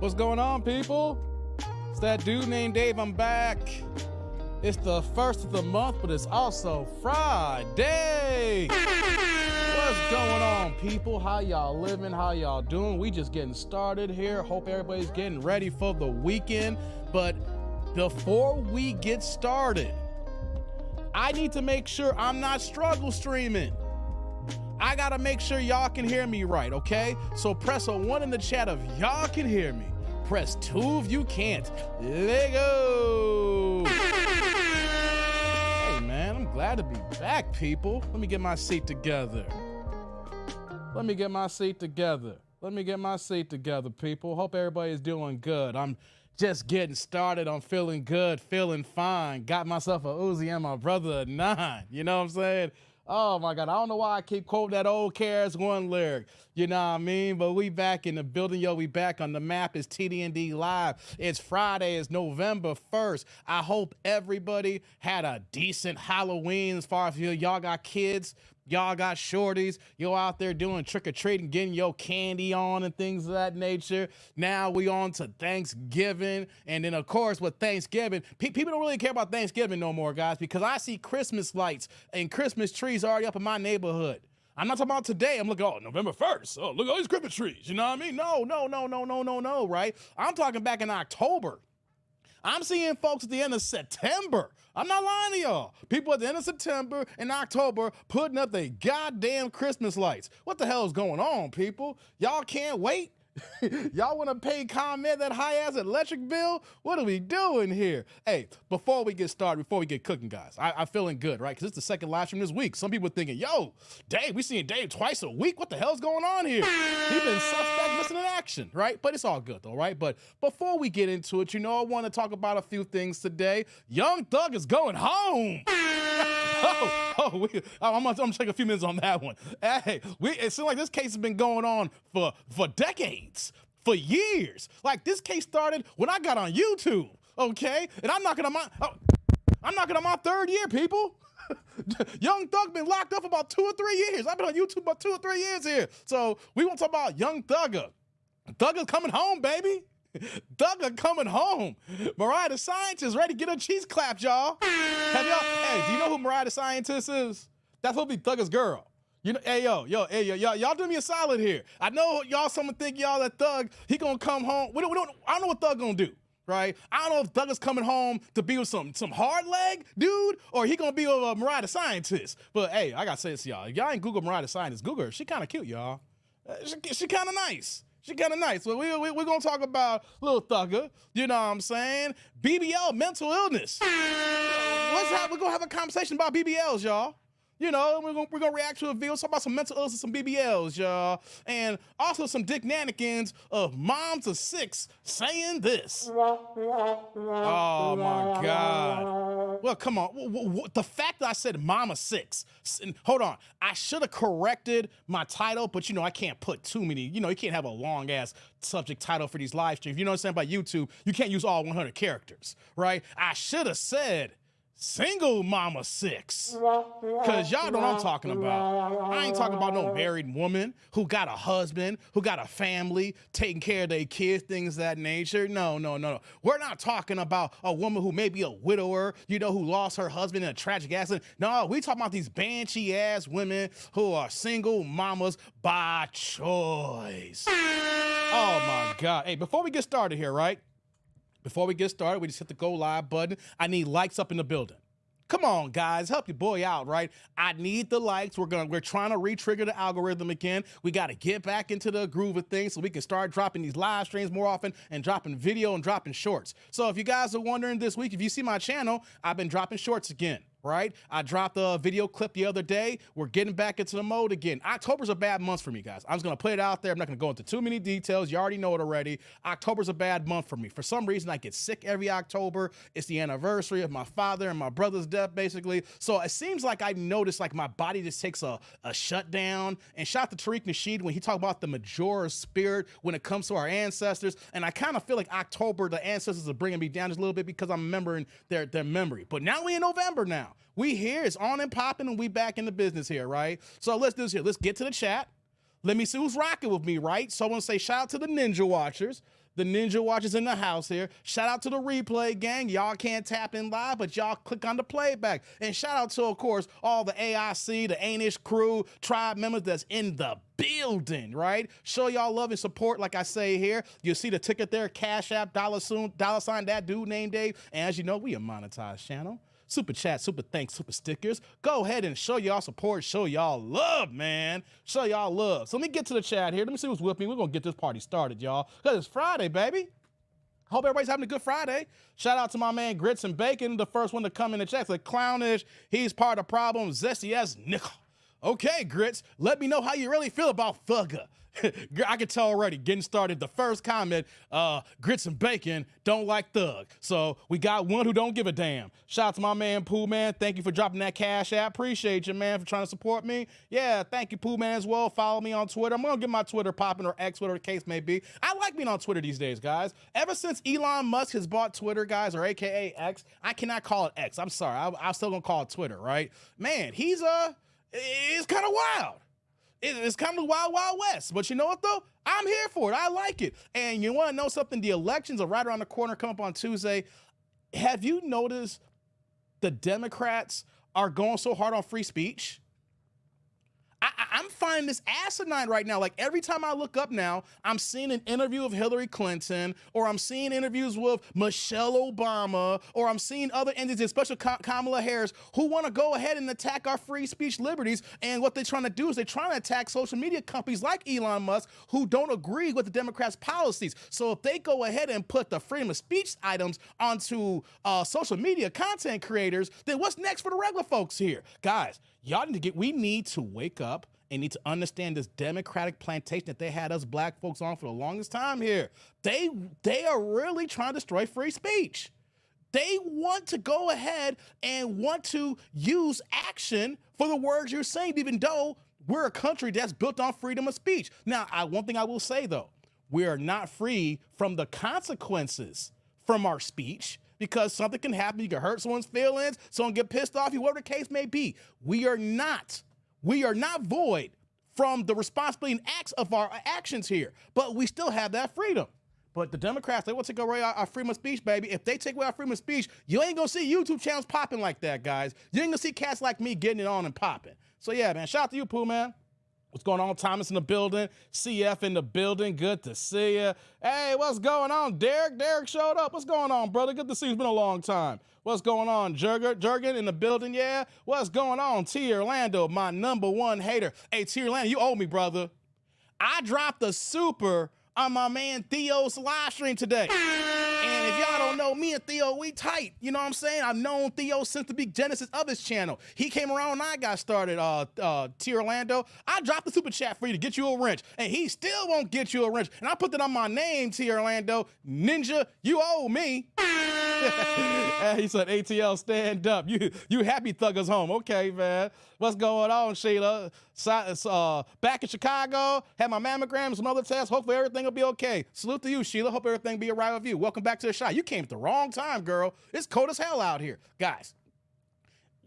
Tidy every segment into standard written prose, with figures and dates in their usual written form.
What's going on, people? It's that dude named Dave. I'm back. It's the first of the month, but it's also Friday. What's going on, people? How y'all living? How y'all doing? We just getting started here. Hope everybody's getting ready for the weekend. But before we get started, I need to make sure I'm not struggle streaming. I gotta make sure y'all can hear me right, okay? So press a 1 in the chat if y'all can hear me. Press 2 if you can't. Let go. Hey man, I'm glad to be back, people. Let me get my seat together. Let me get my seat together, people. Hope everybody's doing good. I'm just getting started. I'm feeling good, feeling fine. Got myself a Uzi and my brother a 9. You know what I'm saying? Oh my God, I don't know why I keep quoting that old KRS-One lyric, you know what I mean? But we back in the building, yo, we back on the map. It's TDND Live. It's Friday, it's November 1st. I hope everybody had a decent Halloween as far as y'all got kids, y'all got shorties, y'all out there doing trick-or-treating, getting your candy on and things of that nature. Now we on to Thanksgiving. And then, of course, with Thanksgiving, people don't really care about Thanksgiving no more, guys, because I see Christmas lights and Christmas trees already up in my neighborhood. I'm not talking about today. I'm looking, oh, November 1st. Oh, look at all these Christmas trees. You know what I mean? No, right? I'm talking back in October. I'm seeing folks at the end of September. I'm not lying to y'all. People at the end of September and October putting up their goddamn Christmas lights. What the hell is going on, people? Y'all can't wait? Y'all want to pay ComEd that high-ass electric bill? What are we doing here? Hey, before we get started, before we get cooking, guys, I'm feeling good, right? Because it's the second live stream this week. Some people are thinking, yo, Dave, we seeing Dave twice a week. What the hell's going on here? He's been suspect missing in action, right? But it's all good, though, right? But before we get into it, I want to talk about a few things today. Young Thug is going home. I'm gonna take a few minutes on that one. Hey, it seems like this case has been going on for decades, for years. Like this case started when I got on YouTube, okay? And I'm knocking on my 3rd year, people. Young Thug been locked up for about 2 or 3 years. I've been on YouTube about 2 or 3 years here. So we want to talk about Young Thugger. Thugger's coming home, baby. Thugger coming home. Mariah the Scientist ready to get her cheeks clapped, y'all. Hey, do you know who Mariah the Scientist is? That's supposed to be Thugger's girl. You know, y'all do me a solid here. I know y'all, someone think y'all that Thug, he gonna come home. I don't know what Thug gonna do, right? I don't know if Thug is coming home to be with some hard leg dude, or he gonna be with Mariah the Scientist. But hey, I gotta say this to y'all. If y'all ain't Google Mariah the Scientist, Google her. She kind of cute, y'all. She kind of nice. She kind of nice. So we're going to talk about Lil Thugger, you know what I'm saying? BBL, mental illness. We're going to have a conversation about BBLs, y'all. You know, we're gonna react to a video, talk about some mental illness and some BBLs, y'all. And also some dick nannikins of moms of 6 saying this. Oh, my God. Well, come on. The fact that I said mom of 6, hold on. I should have corrected my title, but, I can't put too many. You can't have a long-ass subject title for these live streams. You know what I'm saying? By YouTube, you can't use all 100 characters, right? I should have said single mama 6, because y'all know what I'm talking about. I ain't talking about no married woman who got a husband, who got a family, taking care of their kids, things of that nature. No. We're not talking about a woman who may be a widower, who lost her husband in a tragic accident. No, we talking about these banshee-ass women who are single mamas by choice. Oh, my God. Hey, before we get started here, right? Before we get started, we just hit the go live button. I need likes up in the building. Come on, guys, help your boy out, right? I need the likes. We're trying to re-trigger the algorithm again. We got to get back into the groove of things so we can start dropping these live streams more often and dropping video and dropping shorts. So if you guys are wondering this week, if you see my channel, I've been dropping shorts again. Right? I dropped a video clip the other day. We're getting back into the mode again. October's a bad month for me, guys. I'm just going to put it out there. I'm not going to go into too many details. You already know it already. October's a bad month for me. For some reason, I get sick every October. It's the anniversary of my father and my brother's death, basically. So it seems like I noticed like my body just takes a shutdown. And shout out to Tariq Nasheed when he talked about the Majora spirit when it comes to our ancestors. And I kind of feel like October, the ancestors are bringing me down just a little bit because I'm remembering their memory. But now we in November now. We here, it's on and popping, and we back in the business here, right? So let's do this here. Let's get to the chat. Let me see who's rocking with me, right? So I want to say shout out to the Ninja Watchers. The Ninja Watchers in the house here. Shout out to the replay gang. Y'all can't tap in live, but y'all click on the playback. And shout out to, of course, all the AIC, the Ainish crew, tribe members that's in the building, right? Show y'all love and support, like I say here. You'll see the ticket there, Cash App, dollar sign, that dude named Dave. And as you know, we a monetized channel. Super chat, super thanks, super stickers. Go ahead and show y'all support, show y'all love, man. Show y'all love. So let me get to the chat here. Let me see who's with me. We're going to get this party started, y'all. Because it's Friday, baby. Hope everybody's having a good Friday. Shout out to my man Grits and Bacon, the first one to come in the chat. Like Clownish, he's part of the problem. Zesty as nickel. Okay, Grits, let me know how you really feel about Thugger. I can tell already, getting started, the first comment, Grits and Bacon don't like Thug. So we got one who don't give a damn. Shout out to my man, Pooh Man. Thank you for dropping that Cash App. Appreciate you, man, for trying to support me. Yeah, thank you, Pooh Man, as well. Follow me on Twitter. I'm going to get my Twitter popping, or X, whatever the case may be. I like being on Twitter these days, guys. Ever since Elon Musk has bought Twitter, guys, or AKA X, I cannot call it X. I'm sorry. I'm still going to call it Twitter, right? Man, it's kind of wild. It's kind of the wild, wild west. But you know what, though? I'm here for it. I like it. And you want to know something? The elections are right around the corner, come up on Tuesday. Have you noticed the Democrats are going so hard on free speech? I'm finding this asinine right now. Like every time I look up now, I'm seeing an interview of Hillary Clinton, or I'm seeing interviews with Michelle Obama, or I'm seeing other entities, especially Kamala Harris, who want to go ahead and attack our free speech liberties. And what they're trying to do is they're trying to attack social media companies like Elon Musk, who don't agree with the Democrats' policies. So if they go ahead and put the freedom of speech items onto social media content creators, then what's next for the regular folks here? Guys, we need to wake up and need to understand this Democratic plantation that they had us black folks on for the longest time here. They are really trying to destroy free speech. They want to go ahead and want to use action for the words you're saying, even though we're a country that's built on freedom of speech. Now, one thing I will say, though, we are not free from the consequences from our speech, because something can happen. You can hurt someone's feelings, someone get pissed off you, whatever the case may be. We are not void from the responsibility and acts of our actions here, but we still have that freedom. But the Democrats, they want to take away our freedom of speech, baby. If they take away our freedom of speech, you ain't gonna see YouTube channels popping like that, guys. You ain't gonna see cats like me getting it on and popping. So yeah, man, shout out to you, Pooh, man. What's going on? Thomas in the building. CF in the building. Good to see you. Hey, what's going on? Derek showed up. What's going on, brother? Good to see you. It's been a long time. What's going on? Jurgen in the building, yeah? What's going on? T. Orlando, my #1 hater. Hey, T. Orlando, you owe me, brother. I dropped a super on my man Theo's live stream today. And if y'all don't know, me and Theo, we tight. You know what I'm saying? I've known Theo since the big genesis of his channel. He came around when I got started, T. Orlando. I dropped the super chat for you to get you a wrench, and he still won't get you a wrench. And I put that on my name, T. Orlando. Ninja, you owe me. He said, ATL, stand up. You happy Thuggers home. Okay, man. What's going on, Sheila? Back in Chicago, had my mammogram, some other tests. Hopefully everything will be okay. Salute to you, Sheila. Hope everything be all right with you. Welcome back to the shot. You came at the wrong time, girl. It's cold as hell out here. Guys,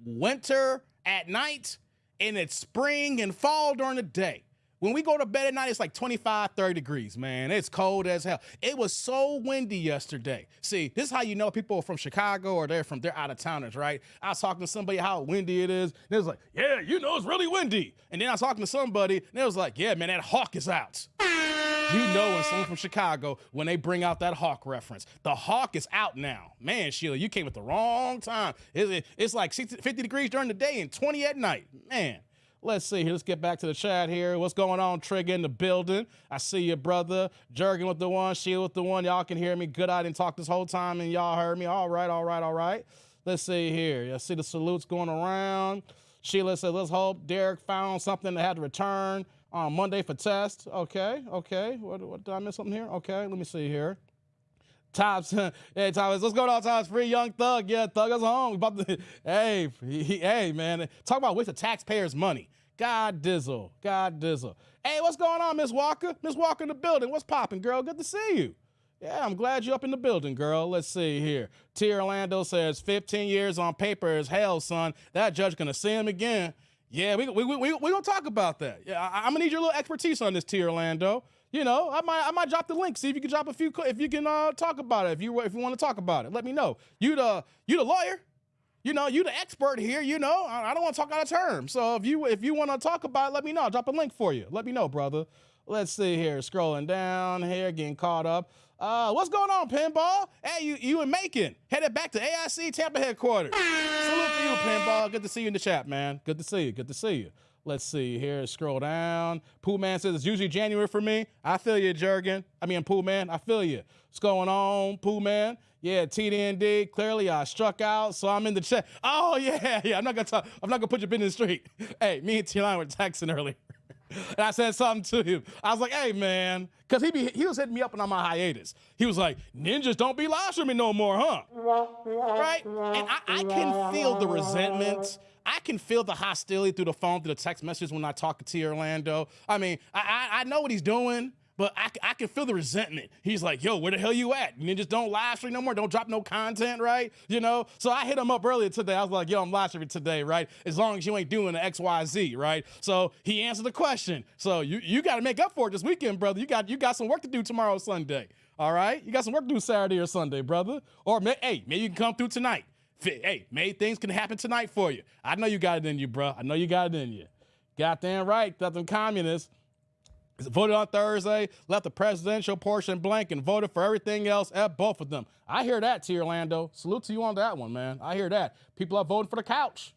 winter at night, and it's spring and fall during the day. When we go to bed at night, it's like 25, 30 degrees, man. It's cold as hell. It was so windy yesterday. See, this is how you know people are from Chicago or they're out of towners, right? I was talking to somebody how windy it is. And they was like, yeah, you know, it's really windy. And then I was talking to somebody and they was like, yeah, man, that hawk is out. You know when someone from Chicago, when they bring out that hawk reference. The hawk is out now. Man, Sheila, you came at the wrong time. It's like 50 degrees during the day and 20 at night. Man. Let's see here. Let's get back to the chat here. What's going on? Trigger in the building. I see you, brother. Jurgen with the one. Sheila with the one. Y'all can hear me. Good. I didn't talk this whole time and y'all heard me. All right. Let's see here. I see the salutes going around. Sheila said, let's hope Derek found something that had to return on Monday for test. Okay. What did I miss something here? Okay. Let me see here. Tops, hey Thomas, what's going on, Thomas? Free Young Thug, yeah, Thug is home. Hey, man, talk about waste of taxpayers' money. God dizzle. Hey, what's going on, Miss Walker? Miss Walker in the building. What's popping, girl? Good to see you. Yeah, I'm glad you're up in the building, girl. Let's see here. T. Orlando says 15 years on paper is hell, son. That judge gonna see him again. Yeah, we gonna talk about that. Yeah, I'm gonna need your little expertise on this, T. Orlando. You know, I might drop the link. See if you can drop a few. If you can talk about it. If you want to talk about it, let me know. You the lawyer. You know, you the expert here. You know, I don't want to talk out of term. So if you want to talk about it, let me know. I'll drop a link for you. Let me know, brother. Let's see here. Scrolling down here, getting caught up. What's going on, Pinball? Hey, you in Macon. Headed back to AIC Tampa headquarters. Salute to you, Pinball. Good to see you in the chat, man. Good to see you. Good to see you. Let's see here. Scroll down. Pooh Man says it's usually January for me. I feel you, Jurgen. Pooh Man. I feel you. What's going on, Pooh Man? Yeah, TDND. Clearly, I struck out, so I'm in the chat. Oh yeah. I'm not gonna put your business straight. Hey, me and T-Line were texting earlier. And I said something to him. I was like, hey, man, because he was hitting me up and on my hiatus. He was like, ninjas don't be live streaming no more, huh? Right? And I can feel the resentment. I can feel the hostility through the phone, through the text messages when I talk to T. Orlando. I know what he's doing, but I can feel the resentment. He's like, yo, where the hell you at? Ninjas don't live stream no more, don't drop no content, right? You know? So I hit him up earlier today. I was like, yo, I'm live streaming today, right? As long as you ain't doing the XYZ, right? So he answered the question. So you got to make up for it this weekend, brother. You got some work to do tomorrow, Sunday, all right? You got some work to do Saturday or Sunday, brother. Or, maybe you can come through tonight. Hey, maybe things can happen tonight for you. I know you got it in you, bro. I know you got it in you. Goddamn right, that them communists voted on Thursday, left the presidential portion blank, and voted for everything else at both of them. I hear that, T. Orlando. Salute to you on that one, man. I hear that. People are voting for the couch.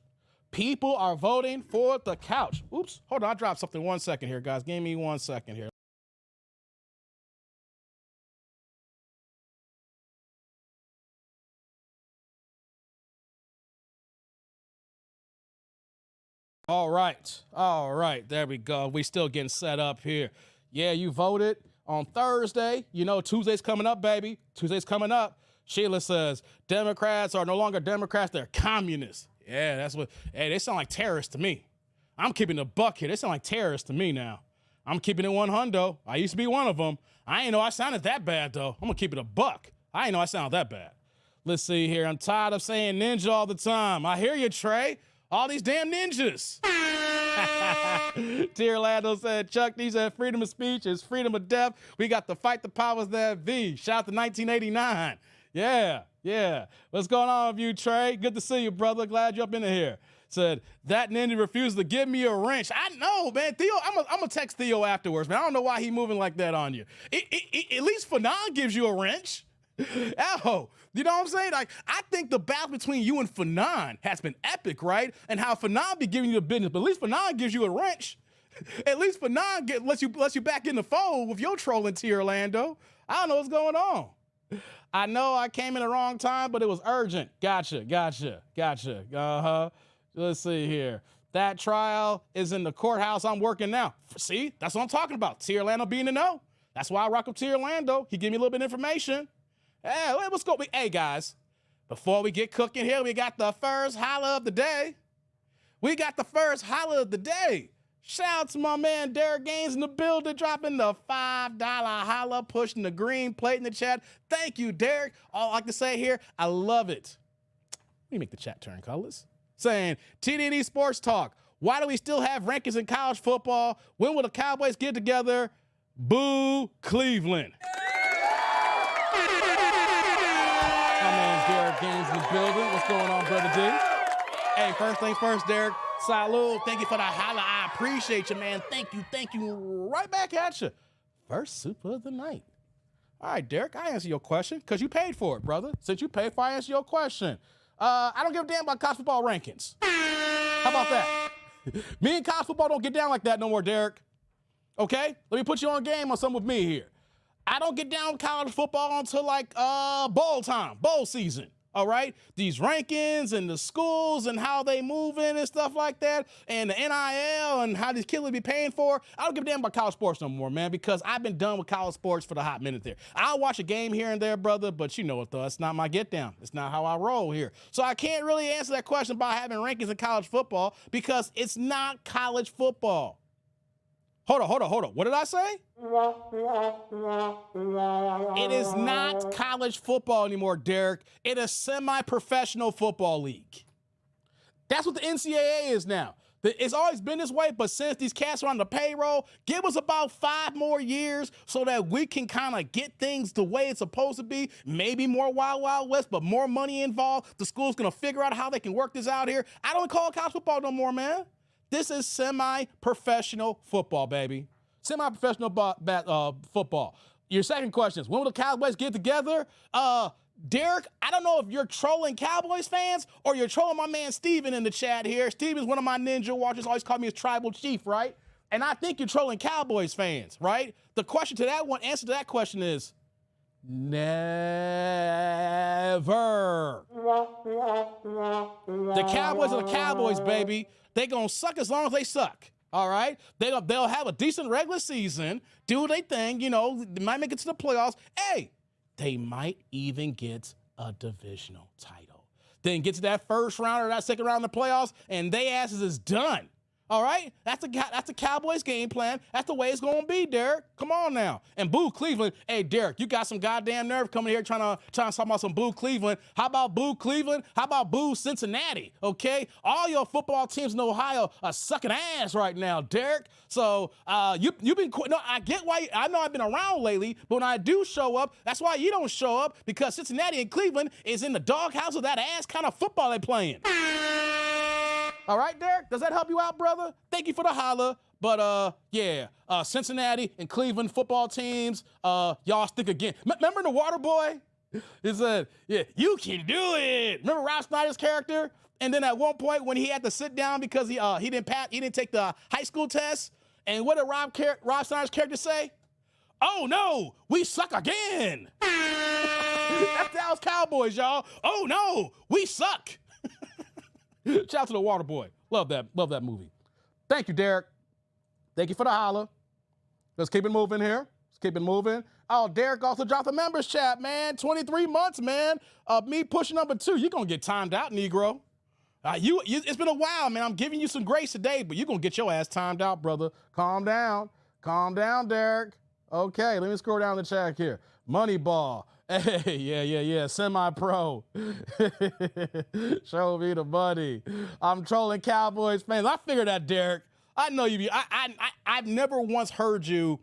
People are voting for the couch. Oops, hold on. I dropped something 1 second here, guys. Give me 1 second here. All right, there we go. We still getting set up here. Yeah, you voted on Thursday. You know, Tuesday's coming up, baby. Tuesday's coming up. Sheila says, Democrats are no longer Democrats, they're communists. Yeah, that's what, hey, they sound like terrorists to me. I'm keeping the buck here. They sound like terrorists to me now. I'm keeping it 100. I used to be one of them. I ain't know I sounded that bad, though. I'm gonna keep it a buck. I ain't know I sound that bad. Let's see here. I'm tired of saying ninja all the time. I hear you, Trey. All these damn ninjas. T. Orlando said, Chuck D said freedom of speech is freedom of death. We got to fight the powers that be. Shout out to 1989. Yeah. What's going on with you, Trey? Good to see you, brother. Glad you're up in here. Said, that ninja refused to give me a wrench. I know, man. Theo, I'm going to text Theo afterwards, man. I don't know why he moving like that on you. At least Fanon gives you a wrench. Oh, you know what I'm saying? Like, I think the battle between you and Fanon has been epic, right? And how Fanon be giving you the business, but at least Fanon gives you a wrench. At least Fanon lets you back in the fold with your trolling, T. Orlando. I don't know what's going on. I know I came in the wrong time, but it was urgent. Gotcha. Uh-huh. Let's see here. That trial is in the courthouse I'm working now. See? That's what I'm talking about. T. Orlando being the know. That's why I rock with T. Orlando. He gave me a little bit of information. Hey, let's go. Hey, guys, before we get cooking here, we got the first holla of the day. Shout out to my man Derek Gaines in the building, dropping the $5 holla, pushing the green plate in the chat. Thank you, Derek. All I like to say here, I love it. Let me make the chat turn colors. Saying, TDD Sports Talk, why do we still have rankings in college football? When will the Cowboys get together? Boo, Cleveland. My man's Derek Gaines in the building. What's going on, Brother D? Hey, first things first, Derek. Salud. Thank you for the holla. I appreciate you, man. Thank you. Right back at you. First super of the night. All right, Derek, I answer your question because you paid for it, brother. Since you paid for it, I answer your question. I don't give a damn about college football rankings. How about that? Me and college football don't get down like that no more, Derek. Okay? Let me put you on game on something with me here. I don't get down with college football until like bowl time, bowl season. All right? These rankings and the schools and how they move in and stuff like that, and the NIL and how these kids will be paying for. I don't give a damn about college sports no more, man, because I've been done with college sports for the hot minute there. I'll watch a game here and there, brother, but you know what, though? That's not my get down. It's not how I roll here. So I can't really answer that question about having rankings in college football because it's not college football. Hold on. What did I say? It is not college football anymore, Derek. It is semi-professional football league. That's what the NCAA is now. It's always been this way, but since these cats are on the payroll, give us about 5 more years so that we can kind of get things the way it's supposed to be. Maybe more Wild Wild West, but more money involved. The school's going to figure out how they can work this out here. I don't call it college football no more, man. This is semi-professional football, baby. Semi-professional football. Your second question is, when will the Cowboys get together? Derek, I don't know if you're trolling Cowboys fans or you're trolling my man Steven in the chat here. Steven's one of my ninja watchers, always call me his tribal chief, right? And I think you're trolling Cowboys fans, right? The question to that one, answer to that question is never. The Cowboys are the Cowboys, baby. They gonna suck as long as they suck. All right? They'll have a decent regular season, do their thing, you know, they might make it to the playoffs. Hey, they might even get a divisional title. Then get to that first round or that second round of the playoffs, and they asses is done. All right? That's the Cowboys game plan. That's the way it's going to be, Derek. Come on now. And boo Cleveland. Hey, Derek, you got some goddamn nerve coming here trying to talk about some boo Cleveland. How about boo Cleveland? How about boo Cincinnati? Okay? All your football teams in Ohio are sucking ass right now, Derek. So you've been – no, I get why – I know I've been around lately, but when I do show up, that's why you don't show up, because Cincinnati and Cleveland is in the doghouse of that ass kind of football they're playing. All right, Derek? Does that help you out, brother? Thank you for the holla. But, yeah, Cincinnati and Cleveland football teams, y'all stick again. Remember the water boy? He said, yeah, you can do it. Remember Rob Snyder's character? And then at one point when he had to sit down because he didn't take the high school test, and what did Rob Snyder's character say? Oh, no, we suck again. That's Dallas Cowboys, y'all. Oh, no, we suck. Shout out to the water boy. Love that movie. Thank you, Derek. Thank you for the holla. Let's keep it moving here. Let's keep it moving. Oh, Derek also dropped the members chat, man. 23 months, man. Me pushing number 2. You're going to get timed out, Negro. It's been a while, man. I'm giving you some grace today, but you're going to get your ass timed out, brother. Calm down. Calm down, Derek. Okay, let me scroll down the chat here. Moneyball. Hey, yeah. Semi-pro. Show me the money. I'm trolling Cowboys fans. I figured that, Derek. I know you. I've never once heard you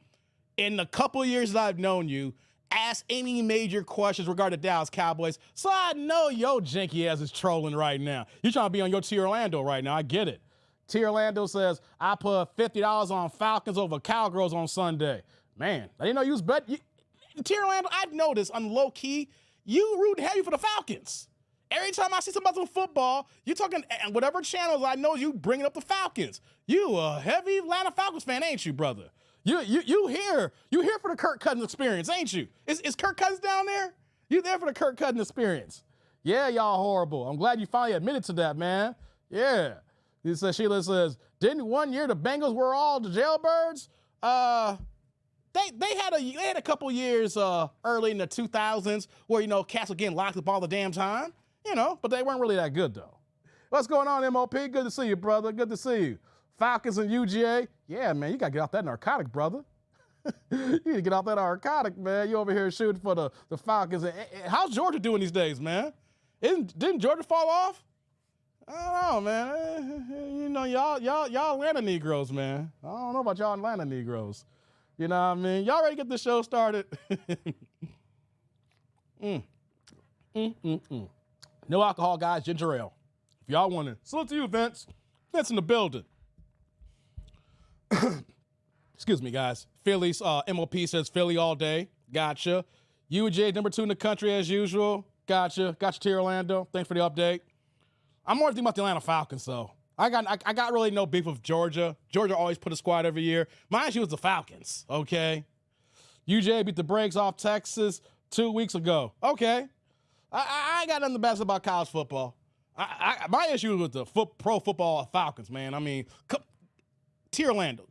in the couple years that I've known you ask any major questions regarding the Dallas Cowboys. So I know your janky ass is trolling right now. You're trying to be on your T. Orlando right now. I get it. T. Orlando says, I put $50 on Falcons over Cowgirls on Sunday. Man, I didn't know you was betting. T. Orlando, I've noticed on low key, you root heavy for the Falcons. Every time I see somebody on football, you're talking, and whatever channels I know, you bringing up the Falcons. You a heavy Atlanta Falcons fan, ain't you, brother? You here for the Kirk Cousins experience, ain't you? Is Kirk Cousins down there? You there for the Kirk Cousins experience? Yeah, y'all horrible. I'm glad you finally admitted to that, man. Yeah. Sheila says, didn't one year the Bengals were all the jailbirds? They had a couple years early in the 2000s where, you know, cats were getting locked up all the damn time, you know, but they weren't really that good, though. What's going on, MOP? Good to see you, brother. Good to see you. Falcons and UGA. Yeah, man, you got to get off that narcotic, brother. You need to get off that narcotic, man. You over here shooting for the Falcons. How's Georgia doing these days, man? Didn't Georgia fall off? I don't know, man. You know, y'all Atlanta Negroes, man. I don't know about y'all Atlanta Negroes. You know what I mean? Y'all ready to get the show started? No alcohol, guys. Ginger ale. If y'all want to. Salute to you, Vince. Vince in the building. Excuse me, guys. Philly's MOP says Philly all day. Gotcha. UJ number 2 in the country as usual. Gotcha. Gotcha, T. Orlando. Thanks for the update. I'm more thinking about the Atlanta Falcons, though. I got really no beef with Georgia. Georgia always put a squad every year. My issue was the Falcons, okay? UJ beat the brakes off Texas 2 weeks ago. Okay. I ain't got nothing bad about college football. My issue was with the pro football Falcons, man. I mean, T. Orlando.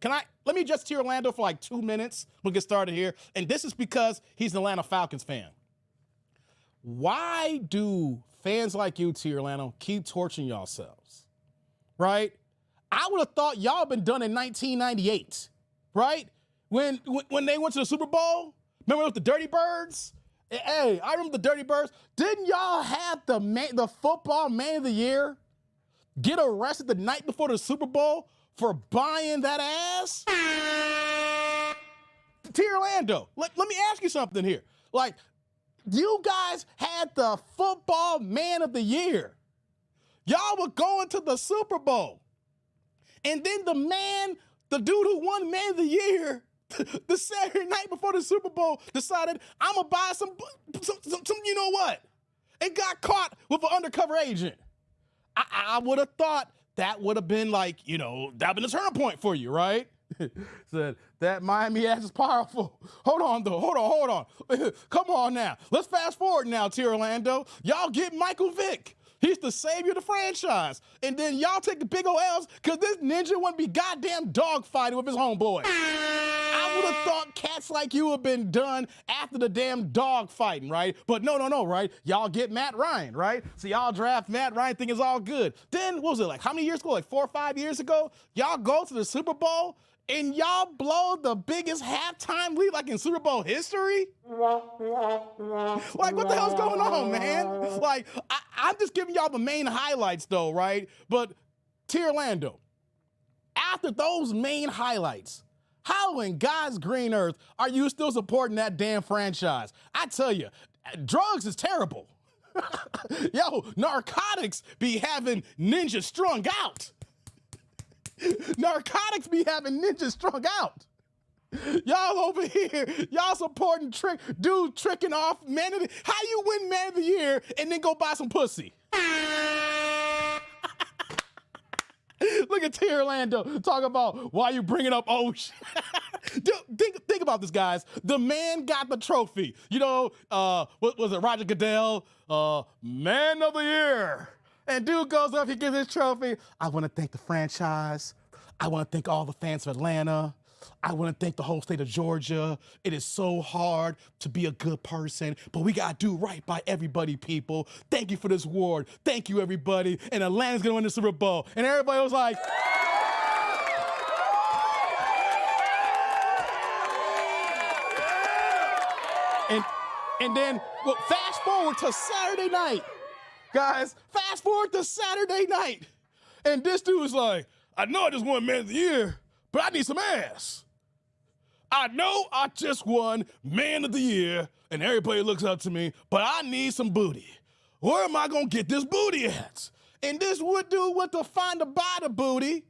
Let me address T. Orlando for like 2 minutes. We'll get started here. And this is because he's an Atlanta Falcons fan. Why do fans like you, T. Orlando, keep torching yourselves? Right? I would have thought y'all been done in 1998, right? When they went to the Super Bowl, remember with the Dirty Birds? Hey, I remember the Dirty Birds. Didn't y'all have the football man of the year? get arrested the night before the Super Bowl for buying that ass? T. Orlando, let me ask you something here. Like, you guys had the football man of the year. Y'all were going to the Super Bowl. And then the dude who won man of the year, the Saturday night before the Super Bowl, decided, I'm going to buy some, you know what? And got caught with an undercover agent. I would have thought that would have been like, that would have been a turning point for you, right? Said, that Miami ass is powerful. Hold on, though. Hold on. Come on now. Let's fast forward now, T. Orlando. Y'all get Michael Vick. He's the savior of the franchise. And then y'all take the big ol' L's because this ninja wouldn't be goddamn dogfighting with his homeboy. I would have thought cats like you have been done after the damn dog fighting, right? But no, right? Y'all get Matt Ryan, right? So y'all draft Matt Ryan, think it's all good. Then, what was it, like how many years ago? Like 4 or 5 years ago? Y'all go to the Super Bowl and y'all blow the biggest halftime lead like in Super Bowl history? Like, what the hell's going on, man? Like, I'm just giving y'all the main highlights, though, right? But, T. Orlando, after those main highlights, how in God's green earth are you still supporting that damn franchise? I tell you, drugs is terrible. Yo, narcotics be having ninjas strung out. Narcotics be having ninjas strung out. Y'all over here, y'all supporting dude tricking off man of the, how you win man of the year and then go buy some pussy? Look at T. Orlando talk about why you bringing up shit. Think about this, guys. The man got the trophy. What was it, Roger Goodell? Man of the year. And dude goes up, he gives his trophy. I want to thank the franchise. I want to thank all the fans of Atlanta. I want to thank the whole state of Georgia. It is so hard to be a good person, but we got to do right by everybody, people. Thank you for this award. Thank you, everybody. And Atlanta's going to win the Super Bowl. And everybody was like, and then, well, fast forward to Saturday night. Guys, fast forward to Saturday night. And this dude was like, I know I just won Man of the Year, but I need some ass. I know I just won Man of the Year, and everybody looks up to me, but I need some booty. Where am I going to get this booty at? And this wood dude went to find to buy the booty,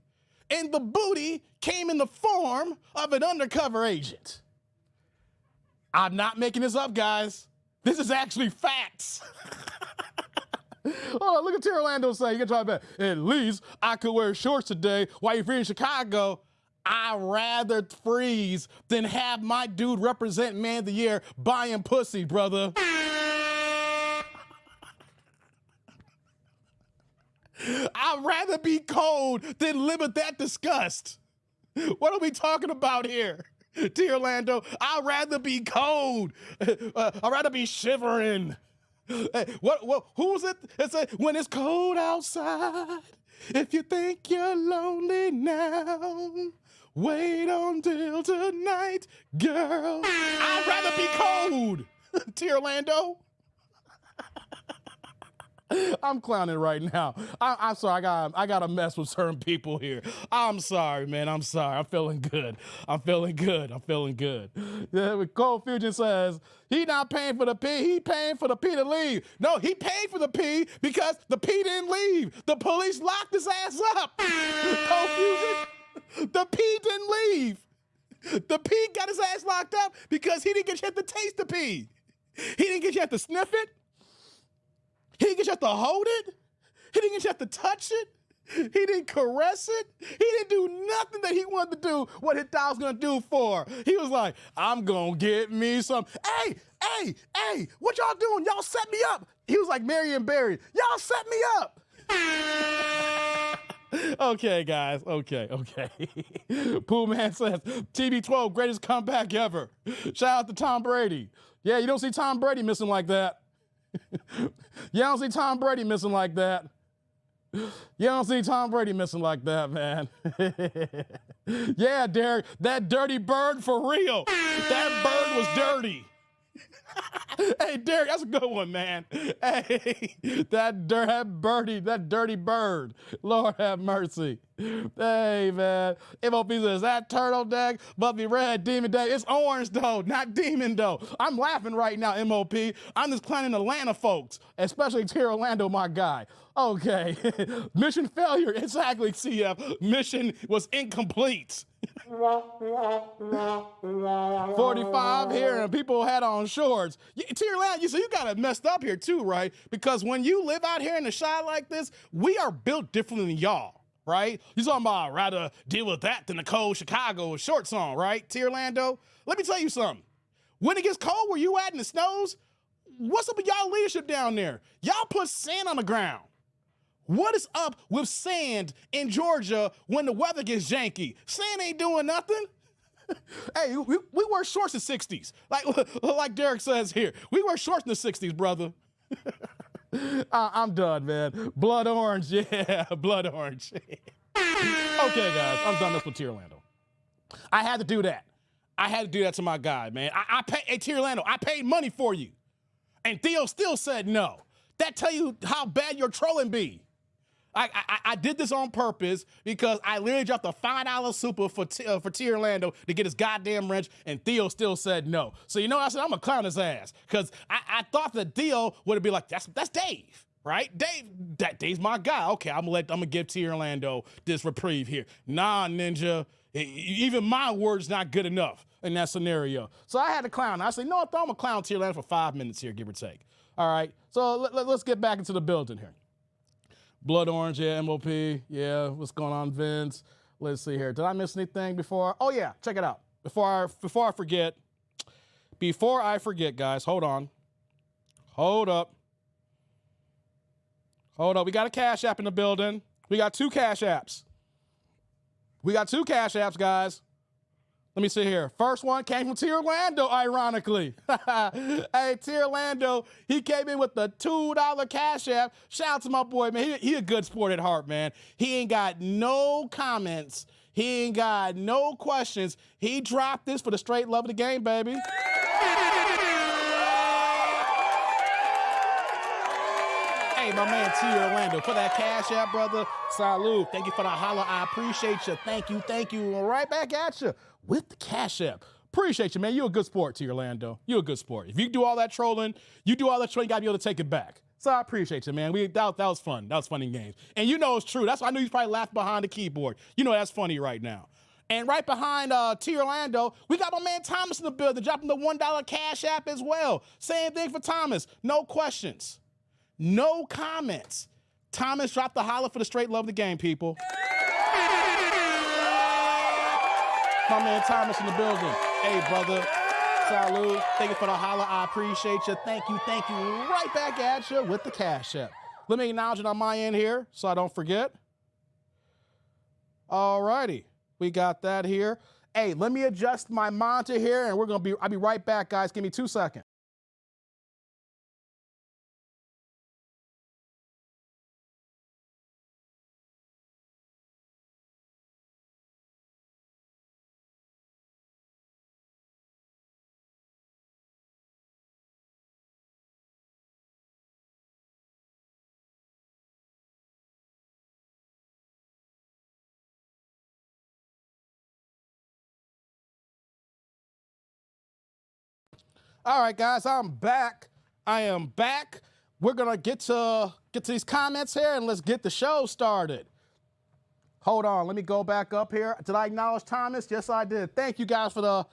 and the booty came in the form of an undercover agent. I'm not making this up, guys. This is actually facts. Oh, look at T. Orlando saying, you can try back. At least I could wear shorts today while you're free in Chicago. I'd rather freeze than have my dude represent Man of the Year buying pussy, brother. I'd rather be cold than live with that disgust. What are we talking about here? T. Orlando, I'd rather be cold. I'd rather be shivering. Who was it? It said, when it's cold outside, if you think you're lonely now, wait until tonight, girl. I'd rather be cold. T. Orlando. I'm clowning right now. I'm sorry. I got to mess with certain people here. I'm sorry, man. I'm sorry. I'm feeling good. Yeah, Cold Fusion says he not paying for the P. He paying for the P to leave. No, he paid for the P because the P didn't leave. The police locked his ass up. Cold Fusion, the P didn't leave. The P got his ass locked up because he didn't get a chance to taste the P. He didn't get a chance to sniff it. He didn't get a chance to hold it. He didn't get a chance to touch it. He didn't caress it. He didn't do nothing that he wanted to do what his dog was going to do for. He was like, I'm going to get me some. Hey, what y'all doing? Y'all set me up. He was like Marion Barry. Y'all set me up. Okay, guys. Okay. Pooh Man says, TB12, greatest comeback ever. Shout out to Tom Brady. Yeah, you don't see Tom Brady missing like that. You don't see Tom Brady missing like that. You don't see Tom Brady missing like that, man. Yeah, Derek, that dirty bird for real. That bird was dirty. Hey, Derek, that's a good one, man. Hey, that dirty bird. Lord have mercy. Hey, man. MOP says, that turtleneck must be red, demon day. It's orange, though, not demon, though. I'm laughing right now, MOP. I'm just clowning Atlanta folks, especially Tier Orlando, my guy. Okay. Mission failure. Exactly, CF. Mission was incomplete. 45 here, and people had on shorts. Tier Orlando, you see, you got it messed up here, too, right? Because when you live out here in the shy like this, we are built differently than y'all. Right? You talking about I'd rather deal with that than the cold Chicago shorts on, right? Tier Orlando. Let me tell you something. When it gets cold where you at and it snows, what's up with y'all leadership down there? Y'all put sand on the ground. What is up with sand in Georgia when the weather gets janky? Sand ain't doing nothing. Hey, we wear shorts in the 60s. Like Derek says here. We wear shorts in the 60s, brother. I'm done, man. Blood orange, yeah, blood orange. Okay, guys, I'm done this with Tier Orlando. I had to do that. I had to do that to my guy, man. Hey, Tier Orlando, I paid money for you. And Theo still said no. That tell you how bad your trolling be. I did this on purpose because I literally dropped a $5 super for Tier Orlando to get his goddamn wrench, and Theo still said no. So you know what I said? I'm gonna clown his ass because I thought that Theo would be like, that's Dave, right? Dave's my guy. Okay, I'm gonna give Tier Orlando this reprieve here. Nah, Ninja, even my word's not good enough in that scenario. So I had to clown. I said, no, I'm gonna clown Tier Orlando for 5 minutes here, give or take. All right. So let's get back into the building here. Blood orange, yeah, MOP, yeah, what's going on, Vince? Let's see here. Did I miss anything before? Oh, yeah, check it out. Before I forget, guys, hold on. Hold up. We got a Cash App in the building. We got 2 Cash Apps. Guys. Let me see here. First one came from Tier Orlando, ironically. Hey, Tier Orlando, he came in with the $2 Cash App. Shout out to my boy, man. He a good sport at heart, man. He ain't got no comments. He ain't got no questions. He dropped this for the straight love of the game, baby. Hey, my man Tier Orlando, for that Cash App, brother. Salute. Thank you for the holla. I appreciate you. Thank you. Right back at you with the Cash App. Appreciate you, man. You're a good sport, Tier Orlando. You're a good sport. If you do all that trolling, you got to be able to take it back. So I appreciate you, man. That was fun. That was fun in games. And you know it's true. That's why I knew you probably laughed behind the keyboard. You know that's funny right now. And right behind Tier Orlando, we got my man Thomas in the building, dropping the $1 Cash App as well. Same thing for Thomas. No questions. No comments. Thomas dropped the holla for the straight love of the game, people. My man Thomas in the building. Hey, brother. Salute. Thank you for the holla. I appreciate you. Thank you. Right back at you with the Cash App. Let me acknowledge it on my end here so I don't forget. All righty. We got that here. Hey, let me adjust my monitor here, and I'll be right back, guys. Give me 2 seconds. All right, guys, I'm back. I am back. We're gonna get to these comments here and let's get the show started. Hold on, let me go back up here. Did I acknowledge Thomas? Yes, I did. Thank you guys for the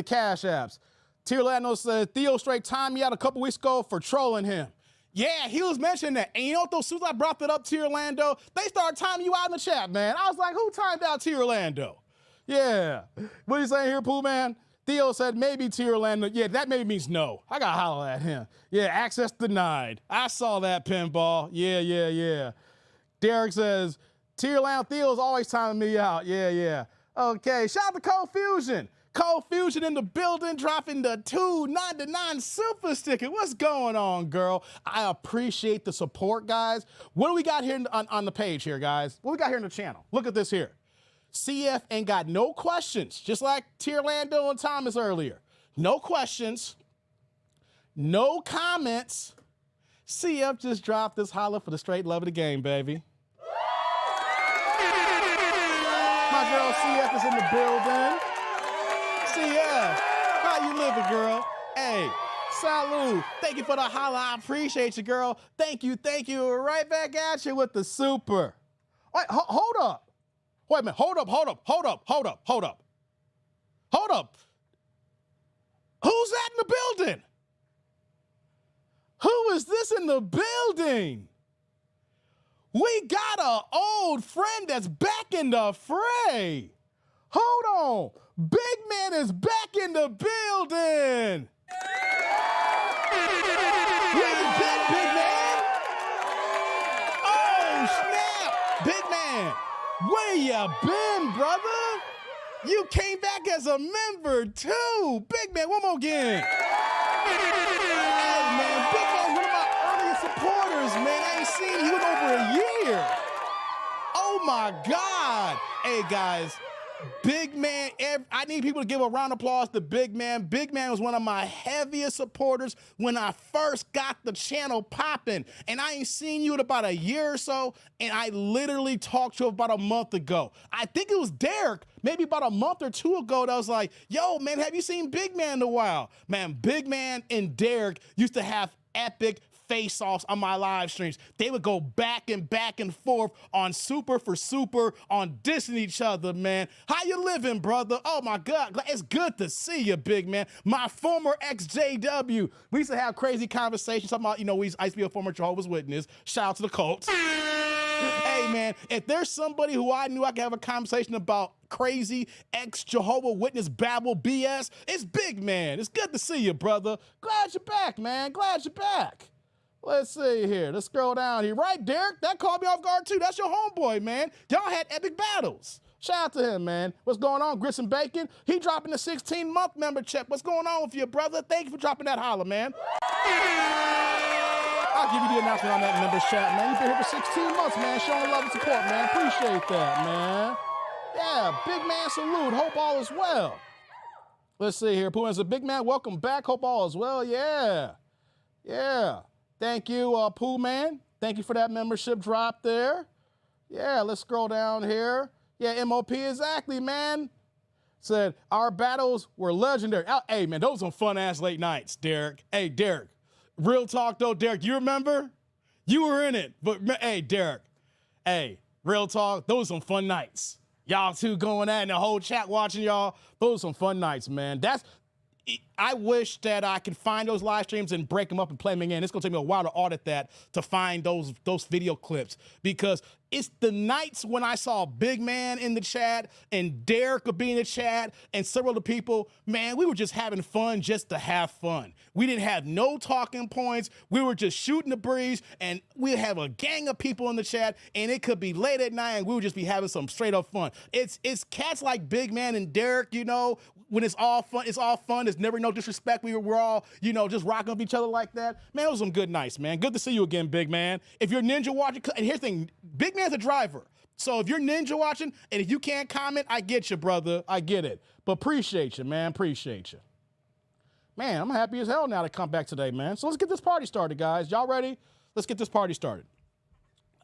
Cash Apps. Tier Orlando said Theo straight timed me out a couple weeks ago for trolling him. Yeah, he was mentioning that. And you know what, though, as soon as I brought that up, Tier Orlando, they started timing you out in the chat, man. I was like, who timed out Tier Orlando? Yeah. What are you saying here, Pooh Man? Theo said maybe Tier Orlando. Yeah, that maybe means no. I got to holler at him. Yeah, access denied. I saw that pinball. Yeah. Derek says, Tier Orlando, Theo's always timing me out. Yeah. Okay, shout out to Cold Fusion. Cold Fusion in the building, dropping the $2.99 super sticker. What's going on, girl? I appreciate the support, guys. What do we got here on the page here, guys? What we got here in the channel? Look at this here. CF ain't got no questions, just like Tier Orlando and Thomas earlier. No questions, No comments. CF just dropped this holla for the straight love of the game, baby. My girl CF is in the building. CF, how you living, girl? Hey, salud. Thank you for the holla. I appreciate you, girl. Thank you, thank you. Right back at you with the super. Wait, hold up. Wait a minute. Hold up. Who's that in the building? Who is this in the building? We got an old friend that's back in the fray. Hold on. Big man is back in the building. Where you been, big man? Oh, snap. Big man, where you been, brother? You came back as a member, too. Big man, one more again. Hey, man, Big man, one of my earliest supporters, man. I ain't seen you in over a year. Oh, my God. Hey, guys, Big man, I need people to give a round of applause to Big man. Big man was one of my heaviest supporters when I first got the channel popping. And I ain't seen you in about a year or so, and I literally talked to you about a month ago. I think it was Derek, maybe about a month or two ago, that was like, yo, man, have you seen Big man in a while? Man, Big man and Derek used to have epic face-offs on my live streams. They would go back and forth on Super for Super, on dissing each other, man. How you living, brother? Oh, my God. It's good to see you, big man. My former ex-JW. We used to have crazy conversations talking about, I used to be a former Jehovah's Witness. Shout out to the cults. Hey, man, if there's somebody who I knew I could have a conversation about crazy ex-Jehovah Witness babble BS, it's Big man. It's good to see you, brother. Glad you're back, man. Glad you're back. Let's see here. Let's scroll down here. Right, Derek? That caught me off guard, too. That's your homeboy, man. Y'all had epic battles. Shout out to him, man. What's going on, Grits and Bacon? He dropping the 16-month member check. What's going on with you, brother? Thank you for dropping that holla, man. I'll give you the announcement on that member chat, man. You've been here for 16 months, man. Showing love and support, man. Appreciate that, man. Yeah, big man salute. Hope all is well. Let's see here. Pooh is a big man. Welcome back. Hope all is well. Yeah. Yeah. Thank you, Pooh man. Thank you for that membership drop there. Yeah, let's scroll down here. Yeah, MOP, exactly, man. Said, our battles were legendary. Hey, man, those were fun-ass late nights, Derek. Hey, Derek, real talk, though, Derek, you remember? You were in it. But, hey, Derek, hey, real talk, those were some fun nights. Y'all two going at it and the whole chat watching y'all. Those were some fun nights, man. I wish that I could find those live streams and break them up and play them again. It's going to take me a while to audit that, to find those video clips, because it's the nights when I saw Big Man in the chat and Derek would be in the chat and several other people, man, we were just having fun just to have fun. We didn't have no talking points. We were just shooting the breeze, and we'd have a gang of people in the chat, and it could be late at night, and we would just be having some straight up fun. It's cats like Big Man and Derek, when it's all fun. It's all fun. There's never no disrespect. We're all, just rocking with each other like that. Man, it was some good nights, man. Good to see you again, Big man. If you're ninja watching, and here's the thing, Big man's a driver. So if you're ninja watching, and if you can't comment, I get you, brother. I get it. But appreciate you, man. Appreciate you. Man, I'm happy as hell now to come back today, man. So let's get this party started, guys. Y'all ready? Let's get this party started.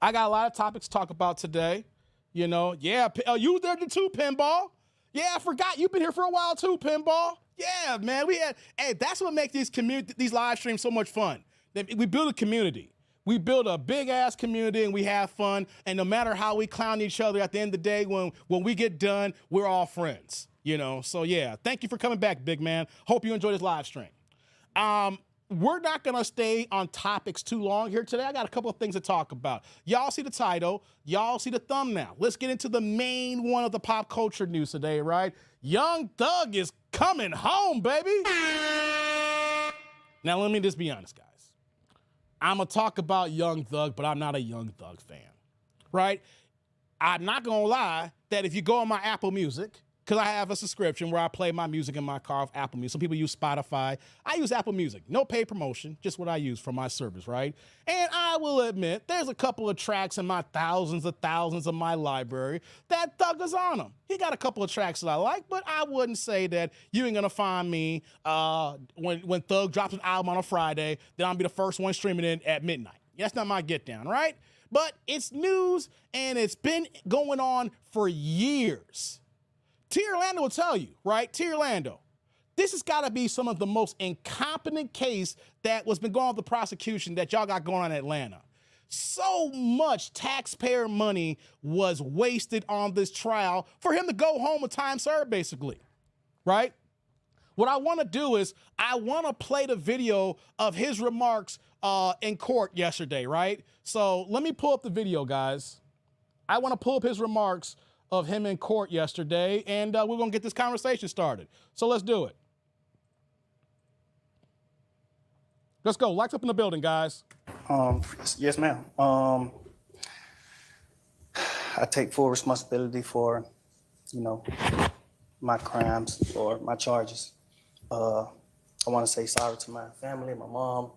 I got a lot of topics to talk about today. Yeah, you there too, Pinball. Yeah, I forgot. You've been here for a while too, Pinball. Yeah, man. That's what makes these live streams so much fun. We build a community. We build a big-ass community, and we have fun. And no matter how we clown each other, at the end of the day, when we get done, we're all friends, So, yeah, thank you for coming back, big man. Hope you enjoyed this live stream. We're not going to stay on topics too long here today. I got a couple of things to talk about. Y'all see the title. Y'all see the thumbnail. Let's get into the main one of the pop culture news today, right? Young Thug is coming home, baby. Now, let me just be honest, guys. I'm going to talk about Young Thug, but I'm not a Young Thug fan, right? I'm not going to lie that if you go on my Apple Music, because I have a subscription where I play my music in my car with Apple Music. Some people use Spotify. I use Apple Music. No paid promotion, just what I use for my service, right? And I will admit, there's a couple of tracks in my thousands of my library that Thug is on them. He got a couple of tracks that I like, but I wouldn't say that you ain't gonna find me when Thug drops an album on a Friday, then I'll be the first one streaming it at midnight. That's not my get down, right? But it's news, and it's been going on for years. T. Orlando will tell you, right? T. Orlando, this has got to be some of the most incompetent case that was been going on with the prosecution that y'all got going on in Atlanta. So much taxpayer money was wasted on this trial for him to go home with time served, basically, right? What I want to do is I want to play the video of his remarks in court yesterday, right? So let me pull up the video, guys. I want to pull up his remarks of him in court yesterday, and we're going to get this conversation started. So let's do it. Let's go. Lights up in the building, guys. Yes, ma'am. I take full responsibility for, my crimes or my charges. I want to say sorry to my family, my mom.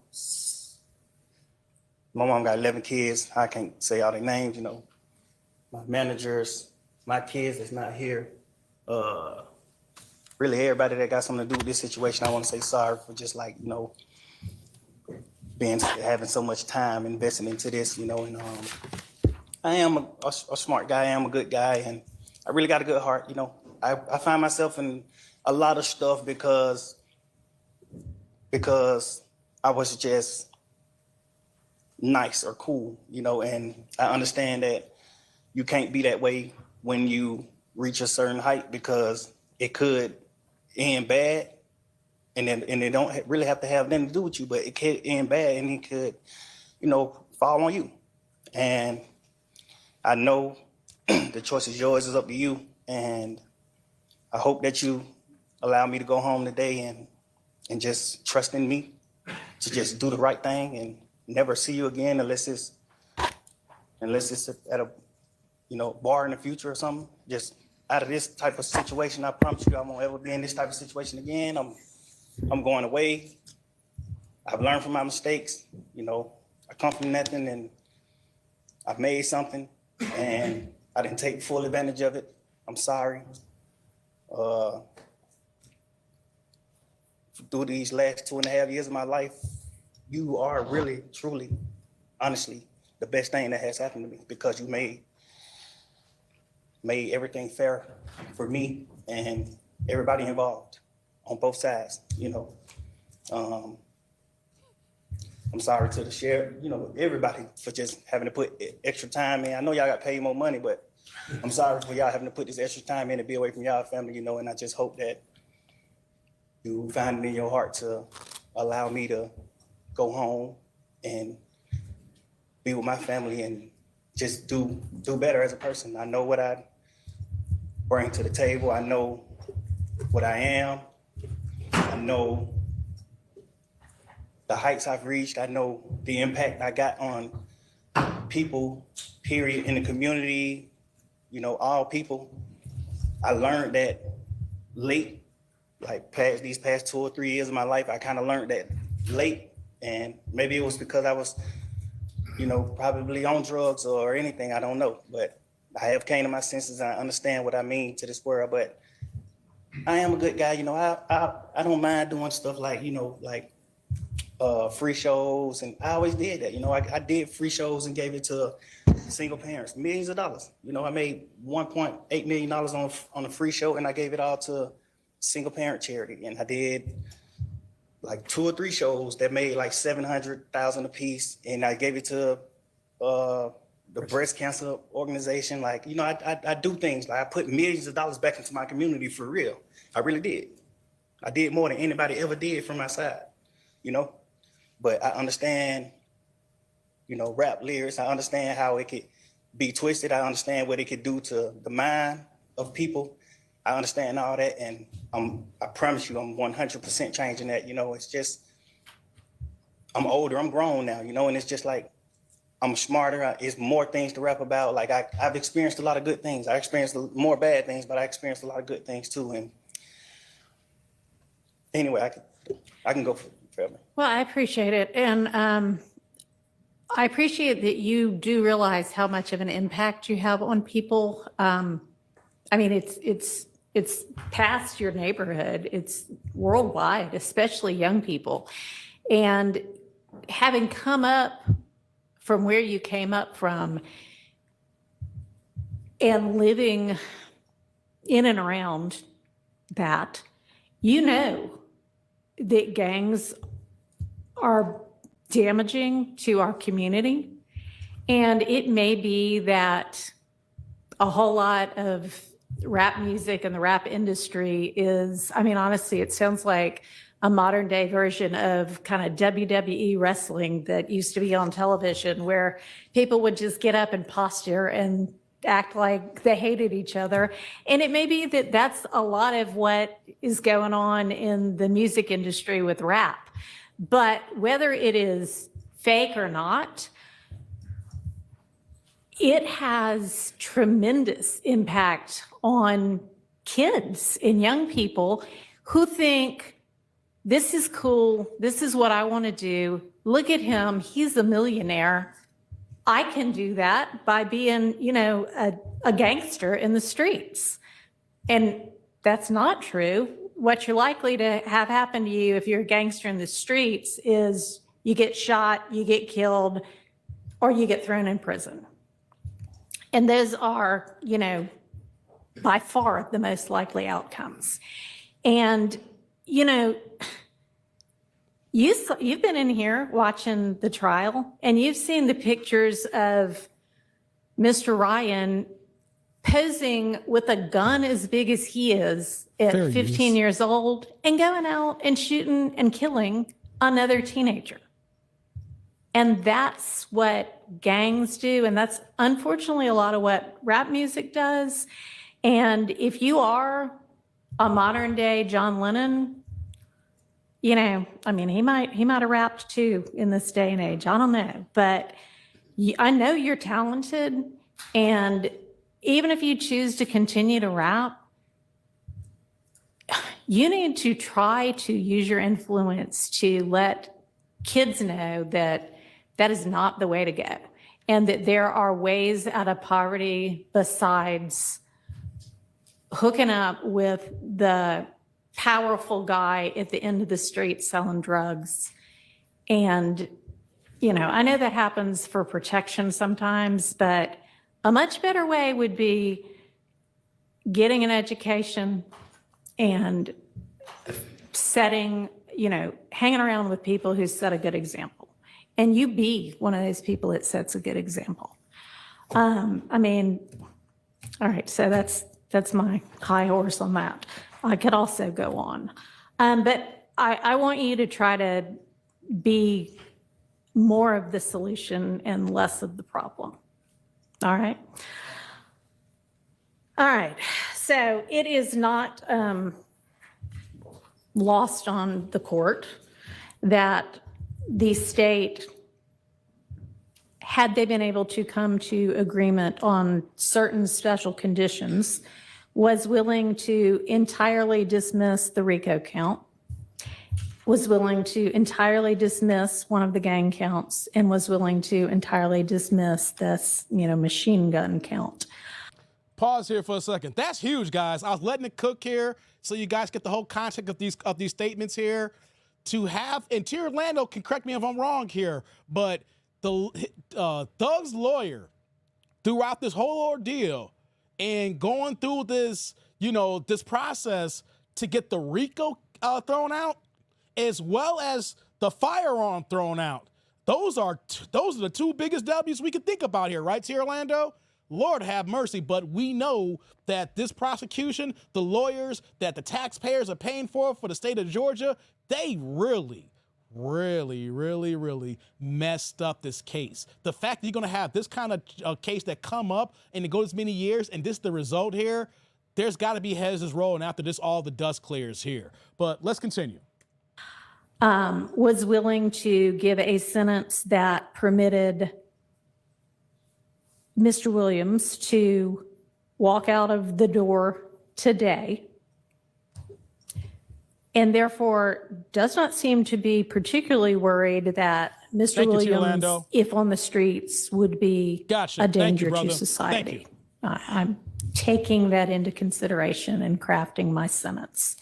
My mom got 11 kids. I can't say all their names, my managers, my kids that's not here. Really everybody that got something to do with this situation, I want to say sorry for just having so much time investing into this, and I am a smart guy, I am a good guy, and I really got a good heart, I find myself in a lot of stuff because I was just nice or cool, and I understand that you can't be that way when you reach a certain height because it could end bad, and it don't really have to have nothing to do with you, but it could end bad and it could, fall on you. And I know the choice is yours, it's up to you, and I hope that you allow me to go home today and just trust in me to just do the right thing and never see you again unless it's at a bar in the future or something. Just out of this type of situation, I promise you I won't ever be in this type of situation again. I'm going away. I've learned from my mistakes. I come from nothing and I've made something and I didn't take full advantage of it. I'm sorry. Through these last 2.5 years of my life, you are really, truly, honestly, the best thing that has happened to me because you made everything fair for me and everybody involved on both sides, I'm sorry to the sheriff, everybody for just having to put extra time in. I know y'all got paid more money, but I'm sorry for y'all having to put this extra time in to be away from y'all family, and I just hope that you find it in your heart to allow me to go home and be with my family and just do better as a person. I know what I bring to the table. I know what I am. I know the heights I've reached. I know the impact I got on people, period, in the community, all people. I learned that late, these past 2 or 3 years of my life, I kind of learned that late. And maybe it was because I was, probably on drugs or anything, I don't know. But I have came to my senses and I understand what I mean to this world. But I am a good guy, I don't mind doing stuff like free shows, and I always did that. I did free shows and gave it to single parents, millions of dollars. I made $1.8 million on a free show, and I gave it all to single parent charity. And I did 2 or 3 shows that made $700,000 a piece, and I gave it to the breast cancer organization. I do things. I put millions of dollars back into my community for real. I really did. I did more than anybody ever did from my side, But I understand, rap lyrics. I understand how it could be twisted. I understand what it could do to the mind of people. I understand all that, and I promise you, I'm 100% changing that. It's just, I'm older, I'm grown now, and it's just I'm smarter. It's more things to rap about. Like I've experienced a lot of good things. I experienced more bad things, but I experienced a lot of good things too. And anyway, I can go forever. Well, I appreciate it. And I appreciate that you do realize how much of an impact you have on people. I mean, it's past your neighborhood. It's worldwide, especially young people. And having come up from where you came up from and living in and around that, you know that gangs are damaging to our community. And it may be that a whole lot of rap music and the rap industry is, I mean, honestly, it sounds like a modern day version of kind of WWE wrestling that used to be on television, where people would just get up and posture and act like they hated each other. And it may be that that's a lot of what is going on in the music industry with rap. But whether it is fake or not, it has tremendous impact on kids and young people who think, this is cool, this is what I want to do. Look at him, he's a millionaire. I can do that by being, you know, a gangster in the streets. And that's not true. What you're likely to have happen to you if you're a gangster in the streets is you get shot, you get killed, or you get thrown in prison. And those are, you know, by far the most likely outcomes. And, you know, you've been in here watching the trial, and you've seen the pictures of Mr. Ryan posing with a gun as big as he is at 15 years old and going out and shooting and killing another teenager. And that's what gangs do. And that's unfortunately a lot of what rap music does. And if you are a modern day John Lennon, you know, I mean, he might have rapped too in this day and age. I don't know, but I know you're talented. And even if you choose to continue to rap, you need to try to use your influence to let kids know that that is not the way to go, and that there are ways out of poverty besides hooking up with the powerful guy at the end of the street selling drugs. And, you know, I know that happens for protection sometimes, but a much better way would be getting an education and setting, you know, hanging around with people who set a good example. And you be one of those people that sets a good example. I mean, all right, so that's my high horse on that. I could also go on. But I want you to try to be more of the solution and less of the problem. All right? All right, so it is not lost on the court that the state, had they been able to come to agreement on certain special conditions, was willing to entirely dismiss the RICO count, was willing to entirely dismiss one of the gang counts, and was willing to entirely dismiss this, you know, machine gun count. Pause here for a second. That's huge, guys. I was letting it cook here so you guys get the whole context of these statements here. To have, and T. Orlando can correct me if I'm wrong here, but the Thug's lawyer throughout this whole ordeal and going through this, you know, this process to get the RICO thrown out, as well as the firearm thrown out. Those are the two biggest W's we can think about here, right, T. Orlando? Lord have mercy, but we know that this prosecution, the lawyers that the taxpayers are paying for the state of Georgia, they really messed up this case. The fact that you're going to have this kind of case that come up and it goes many years and this is the result here, there's got to be heads that's rolling after this, all the dust clears here. But let's continue. Was willing to give a sentence that permitted Mr. Williams to walk out of the door today, and therefore does not seem to be particularly worried that Mr. Thank you, Tia Williams, Lando. if on the streets, would be Gotcha. a Thank you, danger brother. to Thank society. you. I'm taking that into consideration and crafting my sentence.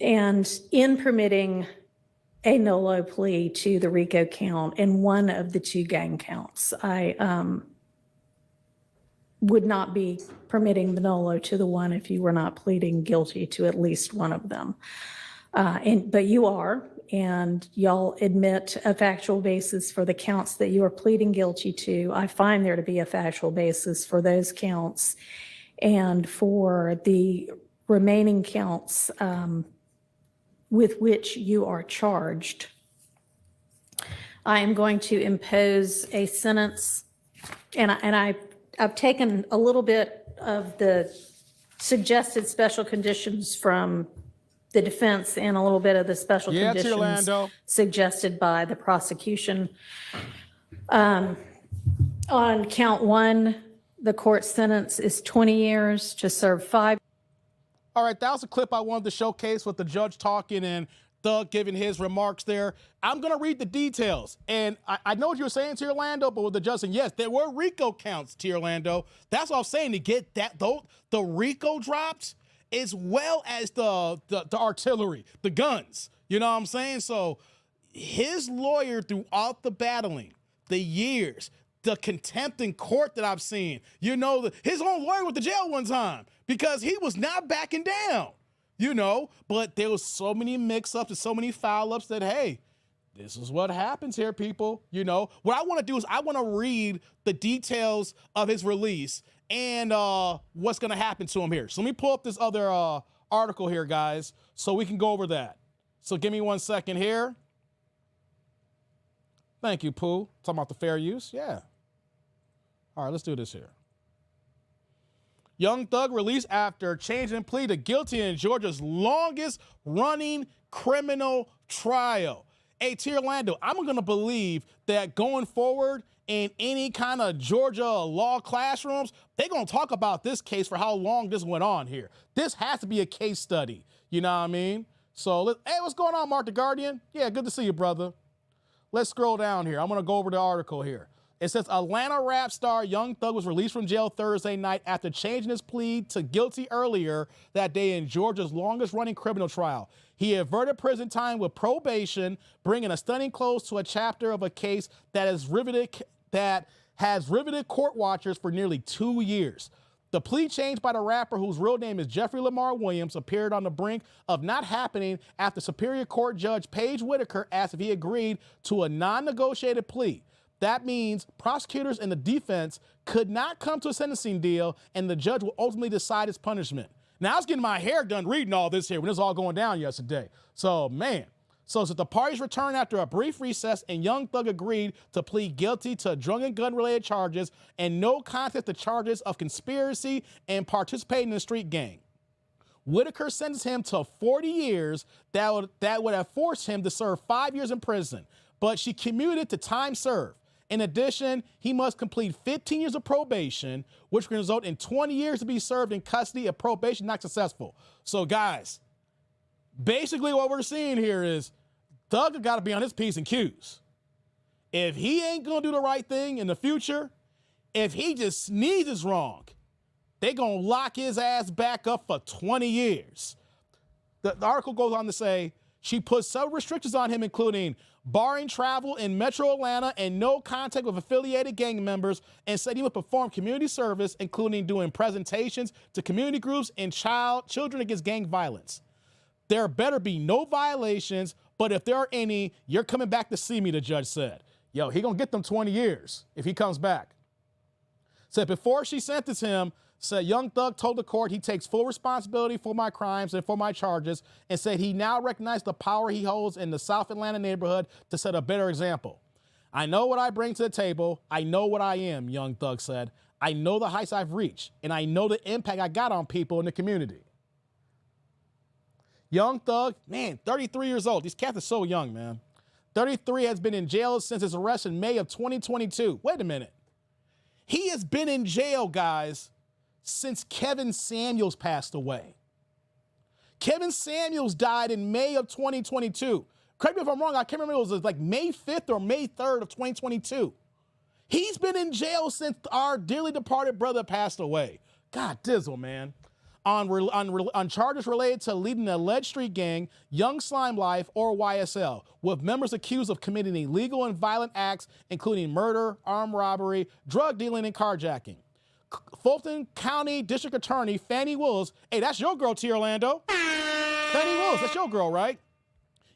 And in permitting a NOLO plea to the RICO count and one of the 2 gang counts, I would not be permitting the NOLO to the one if you were not pleading guilty to at least one of them. But you are, and y'all admit a factual basis for the counts that you are pleading guilty to. I find there to be a factual basis for those counts, and for the remaining counts with which you are charged. I am going to impose a sentence, and I've taken a little bit of the suggested special conditions from the defense and a little bit of the special conditions Lando. suggested by the prosecution. On count 1, the court sentence is 20 years to serve 5. All right, that was a clip I wanted to showcase with the judge talking and Thug giving his remarks there. I'm going to read the details. And I know what you were saying, Tia Lando, but with the judge saying, yes, there were RICO counts, Tia Lando. That's what I'm saying, to get that, though, the RICO drops, as well as the artillery, the guns. You know what I'm saying? So his lawyer throughout the battling, the years, the contempt in court that I've seen, you know, his own lawyer went to jail one time because he was not backing down, you know, but there was so many mix-ups and so many foul-ups that, hey, this is what happens here, people. You know, what I want to do is I want to read the details of his release and what's going to happen to him here. So let me pull up this other article here, guys, so we can go over that. So give me 1 second here. Thank you, Pooh. Talking about the fair use? Yeah. All right, let's do this here. Young Thug released after changing plea to guilty in Georgia's longest running criminal trial. Hey, Tia Lando, I'm going to believe that going forward in any kind of Georgia law classrooms, they're going to talk about this case for how long this went on here. This has to be a case study. You know what I mean? So, hey, what's going on, Mark the Guardian? Yeah, good to see you, brother. Let's scroll down here. I'm going to go over the article here. It says Atlanta rap star Young Thug was released from jail Thursday night after changing his plea to guilty earlier that day in Georgia's longest-running criminal trial. He averted prison time with probation, bringing a stunning close to a chapter of a case that has riveted court watchers for nearly 2 years. The plea change by the rapper, whose real name is Jeffrey Lamar Williams, appeared on the brink of not happening after Superior Court Judge Paige Whitaker asked if he agreed to a non-negotiated plea. That means prosecutors and the defense could not come to a sentencing deal, and the judge will ultimately decide his punishment. Now, I was getting my hair done reading all this here when this was all going down yesterday. So, man. So the parties returned after a brief recess, and Young Thug agreed to plead guilty to drug and gun-related charges and no contest to charges of conspiracy and participating in a street gang. Whitaker sentenced him to 40 years that would have forced him to serve 5 years in prison, but she commuted to time served. In addition, he must complete 15 years of probation, which can result in 20 years to be served in custody if probation not successful. So, guys, basically what we're seeing here is Thug got to be on his P's and Q's. If he ain't going to do the right thing in the future, if he just sneezes wrong, they going to lock his ass back up for 20 years. The article goes on to say she put several restrictions on him, including barring travel in Metro Atlanta and no contact with affiliated gang members, and said he would perform community service, including doing presentations to community groups and children against gang violence. There better be no violations, but if there are any, you're coming back to see me, the judge said. Yo, he gonna get them 20 years if he comes back. Said before she sentenced him, said Young Thug told the court he takes full responsibility for my crimes and for my charges, and said he now recognized the power he holds in the South Atlanta neighborhood to set a better example. I know what I bring to the table. I know what I am, Young Thug said. I know the heights I've reached, and I know the impact I got on people in the community. Young Thug, man, 33 years old. These cats are so young, man. 33 has been in jail since his arrest in May of 2022. Wait a minute. He has been in jail, guys, since Kevin Samuels passed away. Kevin Samuels died in May of 2022. Correct me if I'm wrong, I can't remember, it was like May 5th or May 3rd of 2022. He's been in jail since our dearly departed brother passed away. God dizzle, man. On charges related to leading an alleged street gang, Young Slime Life, or YSL, with members accused of committing illegal and violent acts, including murder, armed robbery, drug dealing, and carjacking. Fulton County District Attorney Fannie Willis, hey, that's your girl, T. Orlando. Fannie Willis, that's your girl, right?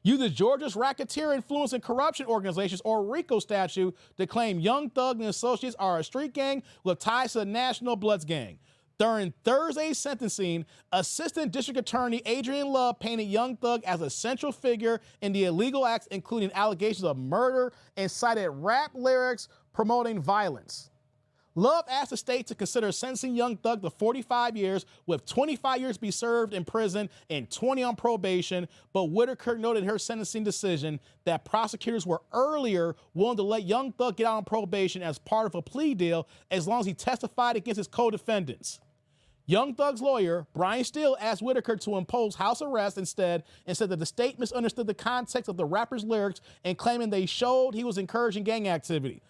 Uses Georgia's Racketeer Influence and Corruption Organizations, or RICO statute, to claim Young Thug and Associates are a street gang with ties to the National Bloods Gang. During Thursday's sentencing, Assistant District Attorney Adrian Love painted Young Thug as a central figure in the illegal acts, including allegations of murder, and cited rap lyrics promoting violence. Love asked the state to consider sentencing Young Thug to 45 years, with 25 years to be served in prison and 20 on probation, but Whitaker noted in her sentencing decision that prosecutors were earlier willing to let Young Thug get out on probation as part of a plea deal as long as he testified against his co-defendants. Young Thug's lawyer, Brian Steele, asked Whitaker to impose house arrest instead and said that the state misunderstood the context of the rapper's lyrics and claiming they showed he was encouraging gang activity.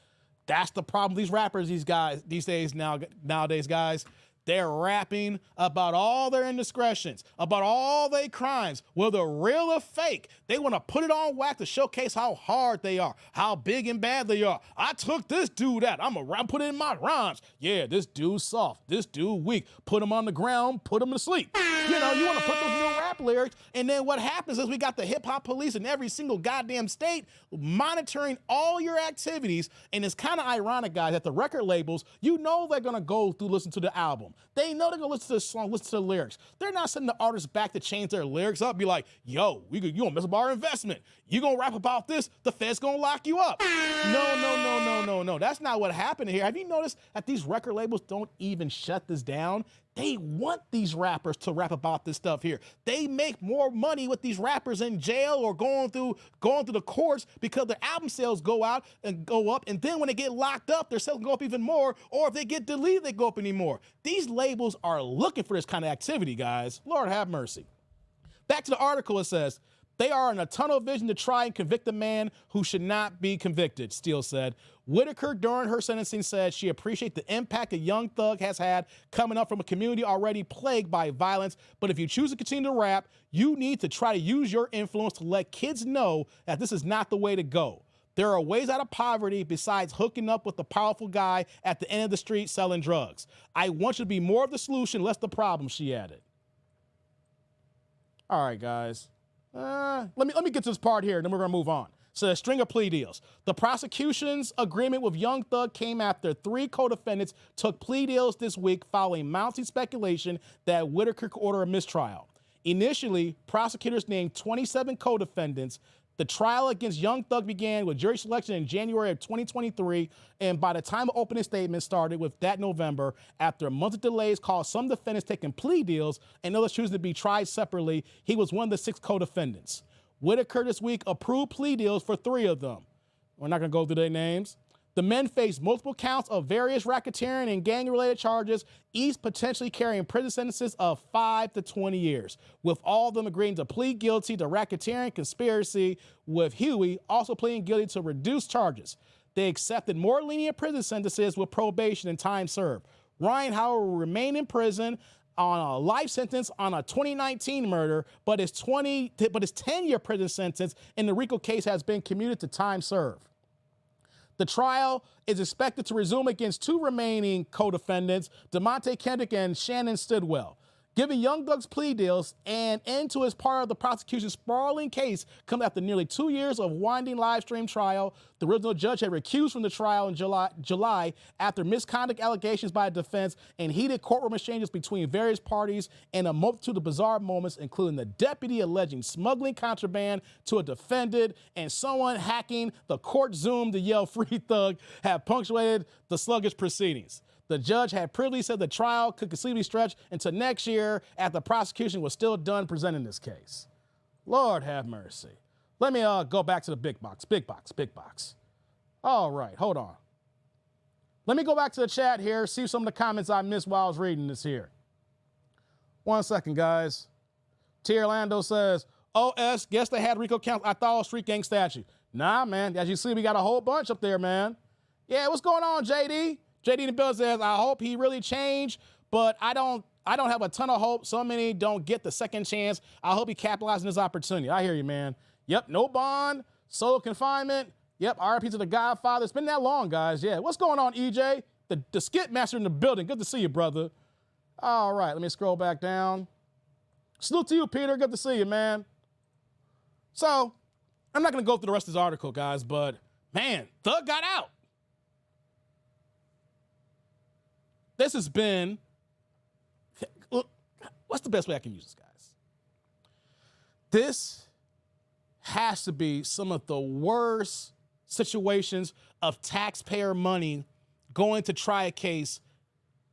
That's the problem with these rappers, nowadays, guys. They're rapping about all their indiscretions, about all their crimes, whether real or fake. They want to put it on wax to showcase how hard they are, how big and bad they are. I took this dude out. I'm going to put it in my rhymes. Yeah, this dude's soft. This dude weak. Put him on the ground, put him to sleep. You know, you want to put those little rap lyrics, and then what happens is we got the hip-hop police in every single goddamn state monitoring all your activities, and it's kind of ironic, guys, that the record labels, you know they're going to go through, listen to the album. They know they're going to listen to the song, listen to the lyrics. They're not sending the artists back to change their lyrics up, be like, yo, you going to mess up our investment. You going to rap about this, the Fed's going to lock you up. No. That's not what happened here. Have you noticed that these record labels don't even shut this down? They want these rappers to rap about this stuff here. They make more money with these rappers in jail or going through the courts because their album sales go up, and then when they get locked up, their sales go up even more, or if they get deleted, they go up anymore. These labels are looking for this kind of activity, guys. Lord have mercy. Back to the article, it says, they are in a tunnel vision to try and convict a man who should not be convicted, Steele said. Whitaker, during her sentencing, said she appreciates the impact a Young Thug has had coming up from a community already plagued by violence. But if you choose to continue to rap, you need to try to use your influence to let kids know that this is not the way to go. There are ways out of poverty besides hooking up with the powerful guy at the end of the street selling drugs. I want you to be more of the solution, less the problem, she added. All right, guys. Let me get to this part here, and then we're going to move on. So a string of plea deals. The prosecution's agreement with Young Thug came after 3 co-defendants took plea deals this week following mounting speculation that Whitaker could order a mistrial. Initially, prosecutors named 27 co-defendants. The trial against Young Thug began with jury selection in January of 2023, and by the time the opening statement started with that November, after a month of delays caused some defendants taking plea deals and others choosing to be tried separately, he was one of the 6 co-defendants. Whitaker this week approved plea deals for 3 of them. We're not going to go through their names. The men faced multiple counts of various racketeering and gang-related charges, each potentially carrying prison sentences of 5 to 20 years, with all of them agreeing to plead guilty to racketeering conspiracy, with Huey also pleading guilty to reduced charges. They accepted more lenient prison sentences with probation and time served. Ryan, however, will remain in prison on a life sentence on a 2019 murder, but his 10-year prison sentence in the RICO case has been commuted to time served. The trial is expected to resume against 2 remaining co-defendants, DeMonte Kendrick and Shannon Stidwell. Giving Young Thug's plea deals and end to his part of the prosecution's sprawling case comes after nearly 2 years of winding live stream trial. The original judge had recused from the trial in July after misconduct allegations by the defense and heated courtroom exchanges between various parties and a multitude of bizarre moments, including the deputy alleging smuggling contraband to a defendant and someone hacking the court Zoom to yell "Free Thug" have punctuated the sluggish proceedings. The judge had previously said the trial could conceivably stretch into next year after the prosecution was still done presenting this case. Lord have mercy. Let me go back to the big box. All right, hold on. Let me go back to the chat here, see some of the comments I missed while I was reading this here. 1 second, guys. T. Orlando says, OS, guess they had Rico count. I thought it was street gang statute. Nah, man. As you see, we got a whole bunch up there, man. Yeah, what's going on, JD? JD in the bill says, I hope he really changed, but I don't have a ton of hope. So many don't get the second chance. I hope he capitalizes on this opportunity. I hear you, man. Yep, no bond, solo confinement. Yep, RIP to the Godfather. It's been that long, guys. Yeah, what's going on, EJ? The skit master in the building. Good to see you, brother. All right, let me scroll back down. Salute to you, Peter. Good to see you, man. So, I'm not going to go through the rest of this article, guys, but, man, Thug got out. This has been, look, what's the best way I can use this, guys? This has to be some of the worst situations of taxpayer money going to try a case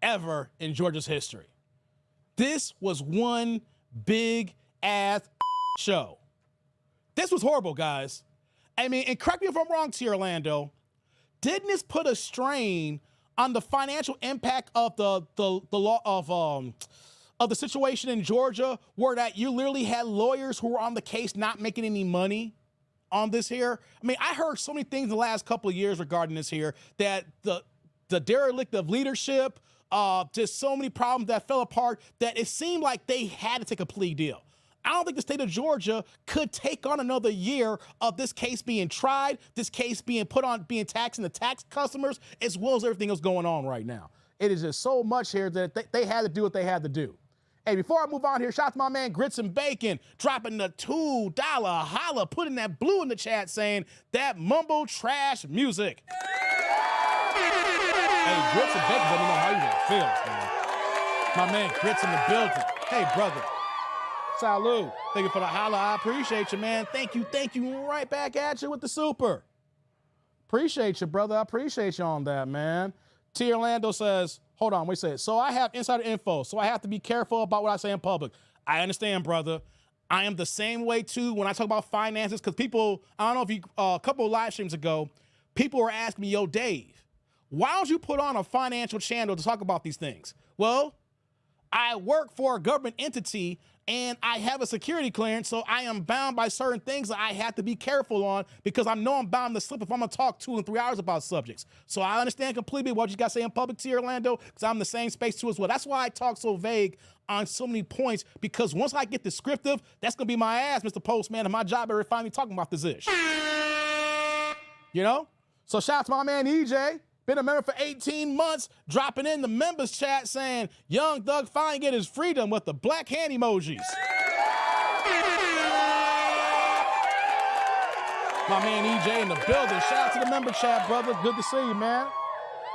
ever in Georgia's history. This was one big ass show. This was horrible, guys. I mean, and correct me if I'm wrong, T. Orlando, didn't this put a strain on the financial impact of the law of the situation in Georgia, where that you literally had lawyers who were on the case not making any money on this here? I mean, I heard so many things in the last couple of years regarding this here, that the derelict of leadership, just so many problems that fell apart, that it seemed like they had to take a plea deal. I don't think the state of Georgia could take on another year of this case being tried, this case being put on, being taxing the tax customers, as well as everything else going on right now. It is just so much here that they had to do what they had to do. Hey, before I move on here, shout out to my man Grits and Bacon, dropping the $2 holla, putting that blue in the chat, saying that mumble trash music. Hey, Grits and Bacon, let me know how you feel, man. My man Grits in the building. Hey, brother. Salud. Thank you for the holla. I appreciate you, man. Thank you. Right back at you with the super. Appreciate you, brother. I appreciate you on that, man. T. Orlando says, hold on, wait a second. So I have insider info, so I have to be careful about what I say in public. I understand, brother. I am the same way, too, when I talk about finances, because people, I don't know if you, a couple of live streams ago, people were asking me, yo, Dave, why don't you put on a financial channel to talk about these things? Well, I work for a government entity, and I have a security clearance, so I am bound by certain things that I have to be careful on, because I know I'm bound to slip if I'm going to talk 2 and 3 hours about subjects. So I understand completely what you got to say in public, to Orlando, because I'm in the same space too as well. That's why I talk so vague on so many points, because once I get descriptive, that's going to be my ass, Mr. Postman, and my job ever finally talking about this ish. You know? So shout out to my man EJ. Been a member for 18 months, dropping in the members chat saying, Young Thug finally get his freedom with the black hand emojis. My man EJ in the building. Shout out to the member chat, brother. Good to see you, man.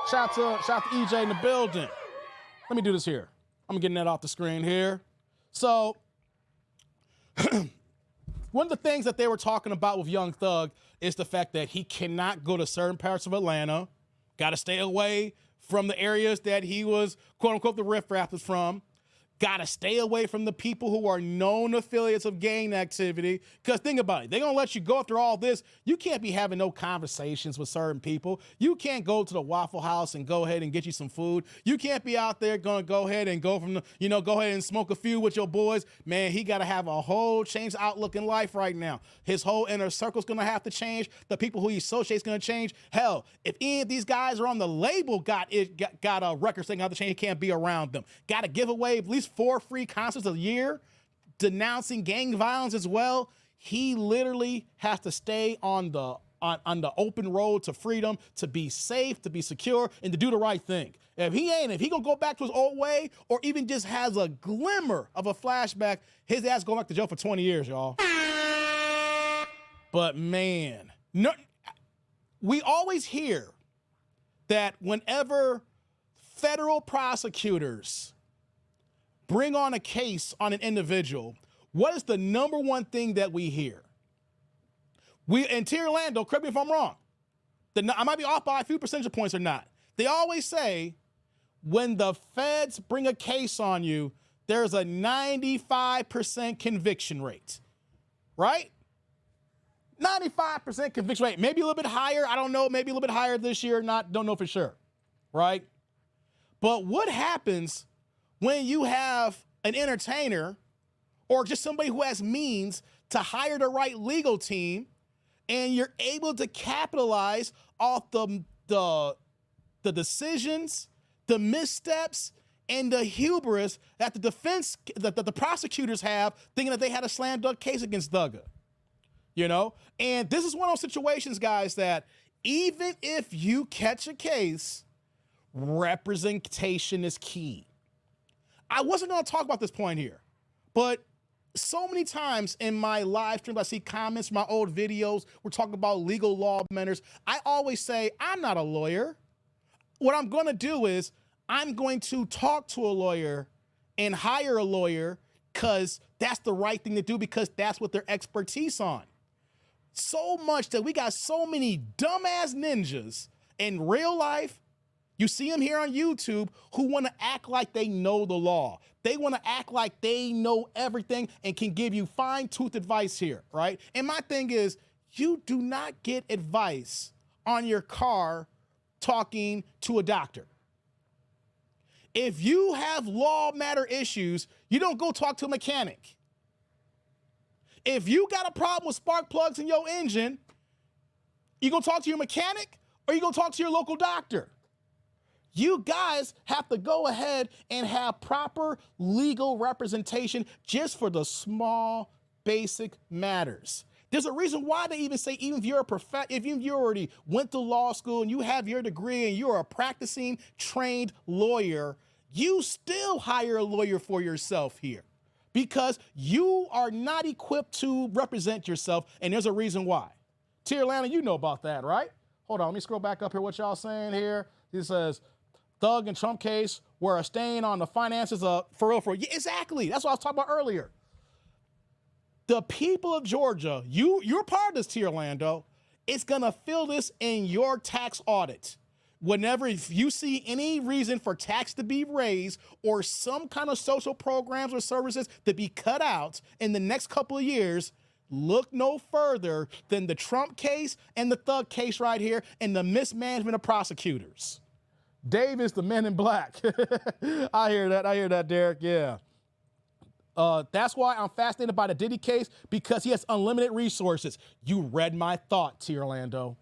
Shout out to EJ in the building. Let me do this here. I'm getting that off the screen here. So, one of the things that they were talking about with Young Thug is the fact that he cannot go to certain parts of Atlanta. Got to stay away from the areas that he was, quote unquote, the riffraff was from. Got to stay away from the people who are known affiliates of gang activity. Because think about it. They're going to let you go after all this. You can't be having no conversations with certain people. You can't go to the Waffle House and go ahead and get you some food. You can't be out there going to go ahead and go from the, go ahead and smoke a few with your boys. Man, he got to have a whole changed outlook in life right now. His whole inner circle's going to have to change. The people who he associates going to change. Hell, if any of these guys are on the label got a record saying how to change, he can't be around them. Got to give away at least 4 free concerts a year, denouncing gang violence as well. He literally has to stay on the open road to freedom, to be safe, to be secure, and to do the right thing. If he gonna go back to his old way, or even just has a glimmer of a flashback, his ass going back to jail for 20 years, y'all. But man, no, we always hear that whenever federal prosecutors bring on a case on an individual, what is the number one thing that we hear? And T. Orlando, correct me if I'm wrong. I might be off by a few percentage points or not. They always say when the feds bring a case on you, there's a 95% conviction rate, right? 95% conviction rate, maybe a little bit higher. I don't know, maybe a little bit higher this year, don't know for sure, right? But what happens when you have an entertainer or just somebody who has means to hire the right legal team and you're able to capitalize off the decisions, the missteps, and the hubris that the defense, that the prosecutors have, thinking that they had a slam dunk case against Thugger, you know? And this is one of those situations, guys, that even if you catch a case, representation is key. I wasn't going to talk about this point here, but so many times in my live streams, I see comments from my old videos. We're talking about legal law matters. I always say, I'm not a lawyer. What I'm going to do is I'm going to talk to a lawyer and hire a lawyer because that's the right thing to do, because that's what their expertise on. So much that we got so many dumbass ninjas in real life. You see them here on YouTube who want to act like they know the law. They want to act like they know everything and can give you fine-tooth advice here, right? And my thing is, you do not get advice on your car talking to a doctor. If you have law matter issues, you don't go talk to a mechanic. If you got a problem with spark plugs in your engine, you gonna talk to your mechanic or you gonna talk to your local doctor? You guys have to go ahead and have proper legal representation just for the small, basic matters. There's a reason why they even say, even if you're if you already went to law school and you have your degree and you're a practicing, trained lawyer, you still hire a lawyer for yourself here because you are not equipped to represent yourself, and there's a reason why. Tier Atlanta, you know about that, right? Hold on, let me scroll back up here. What y'all saying here? He says, Thug and Trump case were a stain on the finances of, for real. Yeah, exactly. That's what I was talking about earlier. The people of Georgia, you're part of this, Tier Orlando. It's gonna feel this in your tax audit. Whenever if you see any reason for tax to be raised or some kind of social programs or services to be cut out in the next couple of years, look no further than the Trump case and the Thug case right here and the mismanagement of prosecutors. Dave is the men in black. I hear that, Derek, yeah. That's why I'm fascinated by the Diddy case, because he has unlimited resources. You read my thought, T. Orlando.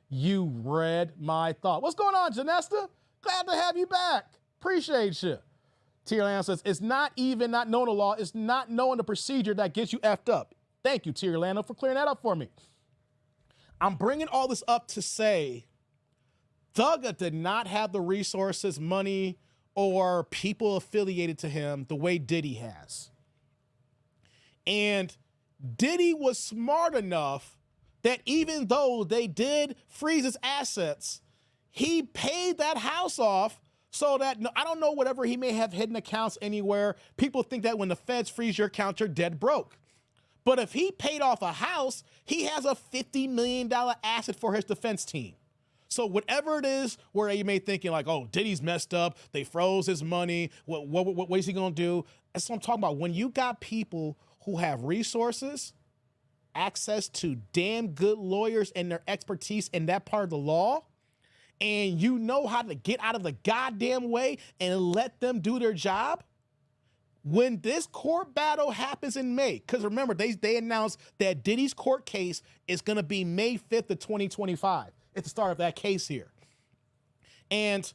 You read my thought. What's going on, Janesta? Glad to have you back. Appreciate you. T. Orlando says, it's not even not knowing the law, it's not knowing the procedure that gets you effed up. Thank you, T. Orlando, for clearing that up for me. I'm bringing all this up to say, Thugger did not have the resources, money, or people affiliated to him the way Diddy has. And Diddy was smart enough that even though they did freeze his assets, he paid that house off so that, I don't know, whatever he may have hidden accounts anywhere. People think that when the feds freeze your account, you're dead broke. But if he paid off a house, he has a $50 million asset for his defense team. So whatever it is where you may thinking like, oh, Diddy's messed up, they froze his money, what is he gonna do? That's what I'm talking about. When you got people who have resources, access to damn good lawyers and their expertise in that part of the law, and you know how to get out of the goddamn way and let them do their job, when this court battle happens in May, because remember, they announced that Diddy's court case is gonna be May 5th of 2025. It's the start of that case here. And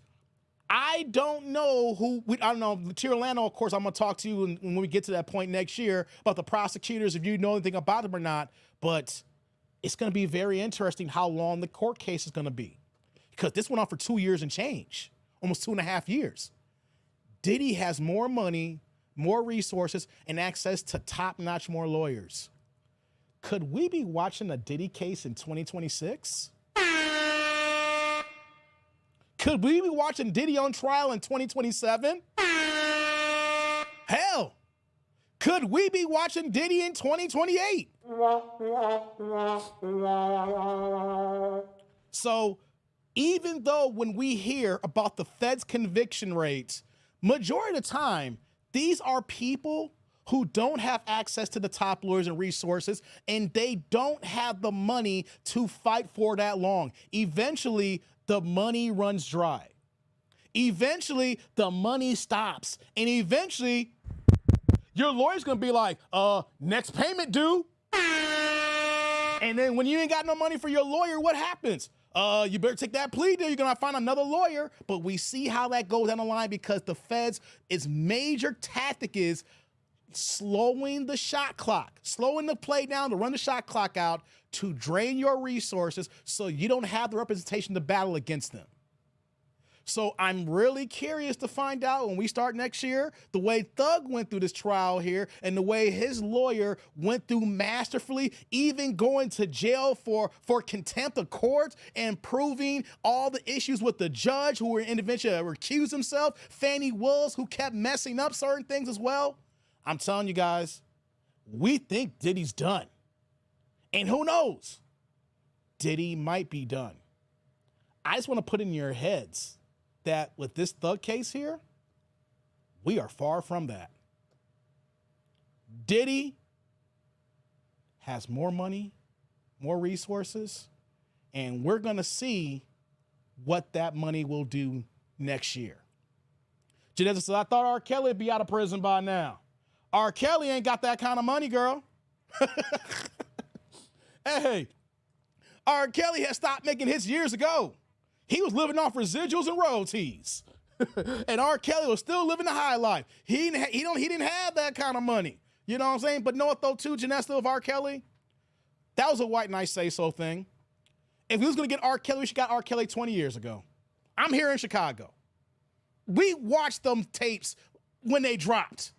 I don't know I don't know, Tier Orlando, of course, I'm gonna talk to you when we get to that point next year about the prosecutors, if you know anything about them or not, but it's gonna be very interesting how long the court case is gonna be. Because this went on for 2 years and change, almost 2.5 years. Diddy has more money, more resources, and access to top-notch more lawyers. Could we be watching a Diddy case in 2026? Could we be watching Diddy on trial in 2027? Hell, could we be watching Diddy in 2028? So even though when we hear about the Fed's conviction rates, majority of the time, these are people who don't have access to the top lawyers and resources, and they don't have the money to fight for that long. Eventually, the money runs dry. Eventually, the money stops. And eventually, your lawyer's gonna be like, next payment due. And then when you ain't got no money for your lawyer, what happens? You better take that plea deal. You're gonna find another lawyer. But we see how that goes down the line because the feds, its major tactic is slowing the shot clock, slowing the play down to run the shot clock out to drain your resources so you don't have the representation to battle against them. So I'm really curious to find out when we start next year, the way Thug went through this trial here and the way his lawyer went through masterfully, even going to jail for contempt of court and proving all the issues with the judge who were individually recused himself, Fannie Willis, who kept messing up certain things as well. I'm telling you guys, we think Diddy's done. And who knows? Diddy might be done. I just want to put in your heads that with this Thug case here, we are far from that. Diddy has more money, more resources, and we're going to see what that money will do next year. Janessa said, I thought R. Kelly would be out of prison by now. R. Kelly ain't got that kind of money, girl. Hey, R. Kelly has stopped making hits years ago. He was living off residuals and royalties. And R. Kelly was still living the high life. He didn't have that kind of money. You know what I'm saying? But know what though too, Janessa, of R. Kelly? That was a white nice say-so thing. If we was gonna get R. Kelly, we should got R. Kelly 20 years ago. I'm here in Chicago. We watched them tapes when they dropped.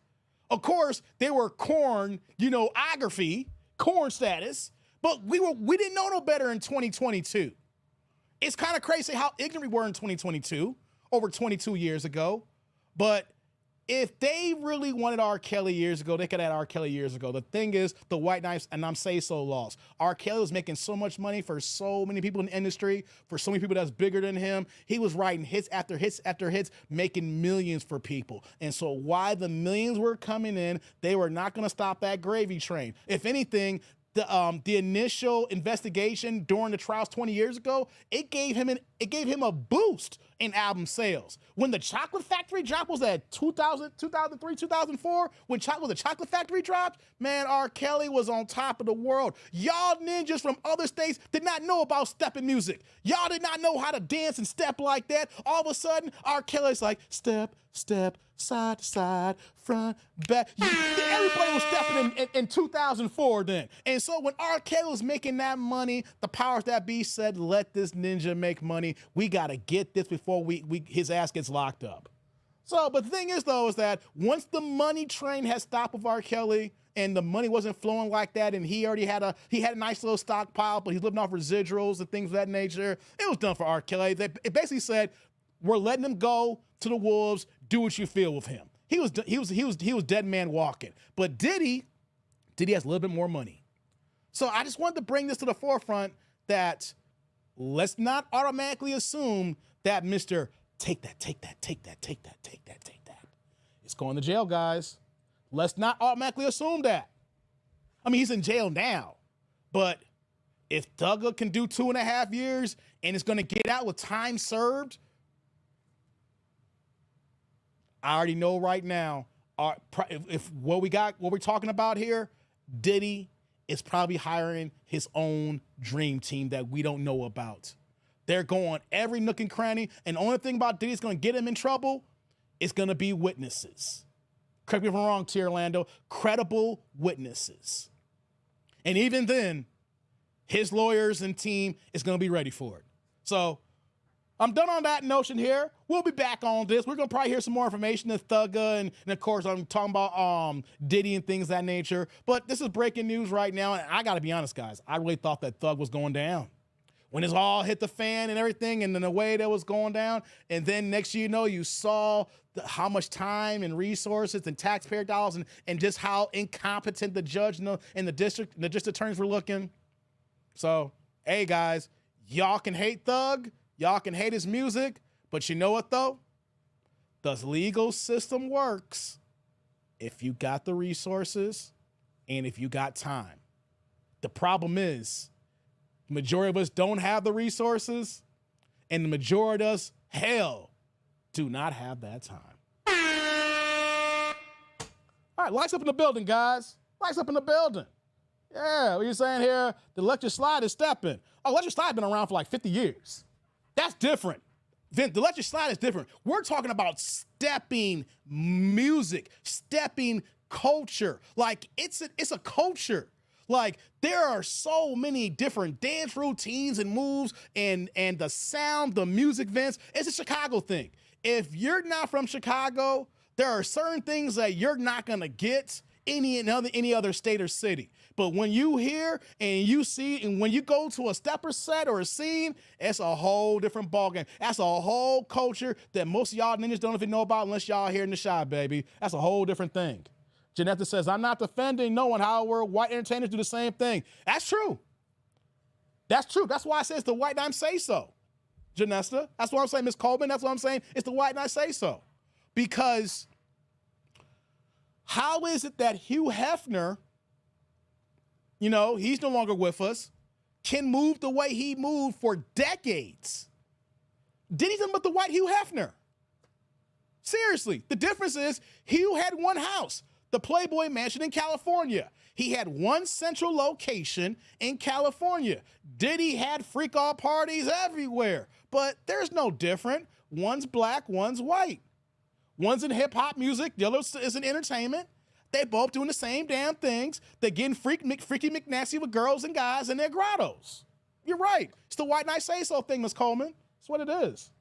Of course, they were corn-ography, corn status, but we didn't know no better in 2022. It's kind of crazy how ignorant we were in 2022, over 22 years ago. But if they really wanted R. Kelly years ago, they could have had R. Kelly years ago. The thing is, the white knives and I'm say-so laws. R. Kelly was making so much money for so many people in the industry, for so many people that's bigger than him. He was writing hits after hits after hits, making millions for people. And so while the millions were coming in, they were not going to stop that gravy train. If anything, the initial investigation during the trials 20 years ago, it gave him a boost in album sales. When the Chocolate Factory drop was at 2000, 2003, 2004, when the Chocolate Factory dropped, man, R. Kelly was on top of the world. Y'all ninjas from other states did not know about stepping music. Y'all did not know how to dance and step like that. All of a sudden, R. Kelly's like, step, step, side to side, front, back. Everybody was stepping in 2004 then. And so when R. Kelly was making that money, the powers that be said, let this ninja make money. We got to get this before his ass gets locked up. So, but the thing is though, is that once the money train has stopped with R. Kelly and the money wasn't flowing like that, and he already had a nice little stockpile, but he's living off residuals and things of that nature, it was done for R. Kelly. It basically said, we're letting him go to the wolves, do what you feel with him. He was dead man walking. But Diddy has a little bit more money. So I just wanted to bring this to the forefront that let's not automatically assume that Mr. Take that. It's going to jail, guys. Let's not automatically assume that. I mean, he's in jail now, but if Thugger can do 2.5 years and it's going to get out with time served, I already know right now, if what we're talking about here, Diddy is probably hiring his own dream team that we don't know about. They're going every nook and cranny, and the only thing about Diddy is going to get him in trouble is going to be witnesses. Correct me if I'm wrong, T. Orlando, credible witnesses. And even then, his lawyers and team is going to be ready for it. So I'm done on that notion here. We'll be back on this. We're going to probably hear some more information of Thugger, and of course, I'm talking about Diddy and things of that nature. But this is breaking news right now, and I got to be honest, guys. I really thought that Thug was going down. When it all hit the fan and everything, and then the way that was going down, and then next you know, you saw how much time and resources and taxpayer dollars and just how incompetent the judge and the district attorneys were looking. So, hey, guys, y'all can hate Thug. Y'all can hate his music, but you know what, though? The legal system works. if you got the resources and if you got time. The problem is, the majority of us don't have the resources, and the majority of us, hell, do not have that time. All right, lights up in the building, guys. Lights up in the building. Yeah, what you saying here? The electric slide is stepping. Oh, electric slide been around for like 50 years. That's different. The electric slide is different. We're talking about stepping music, stepping culture. Like it's a culture. Like there are so many different dance routines and moves and the sound, the music vents. It's a Chicago thing. If you're not from Chicago, there are certain things that you're not gonna get any other state or city. But when you hear and you see, and when you go to a stepper set or a scene, it's a whole different ballgame. That's a whole culture that most of y'all ninjas don't even know about unless y'all here in the Chi, baby. That's a whole different thing. Janetta says, I'm not defending no one. However, white entertainers do the same thing. That's true. That's true. That's why I say it's the white dime say so. Janessa, that's what I'm saying. Miss Coleman, that's what I'm saying. It's the white dime say so. Because how is it that Hugh Hefner, you know, he's no longer with us, can move the way he moved for decades? Did he nothing but the white Hugh Hefner? Seriously, the difference is Hugh had one house, the Playboy Mansion in California. He had one central location in California. Diddy had freak-all parties everywhere, but there's no different. One's black, one's white. One's in hip-hop music, the other is in entertainment. They both doing the same damn things. They're getting freaky McNasty with girls and guys in their grottos. You're right. It's the white night say-so thing, Miss Coleman. That's what it is.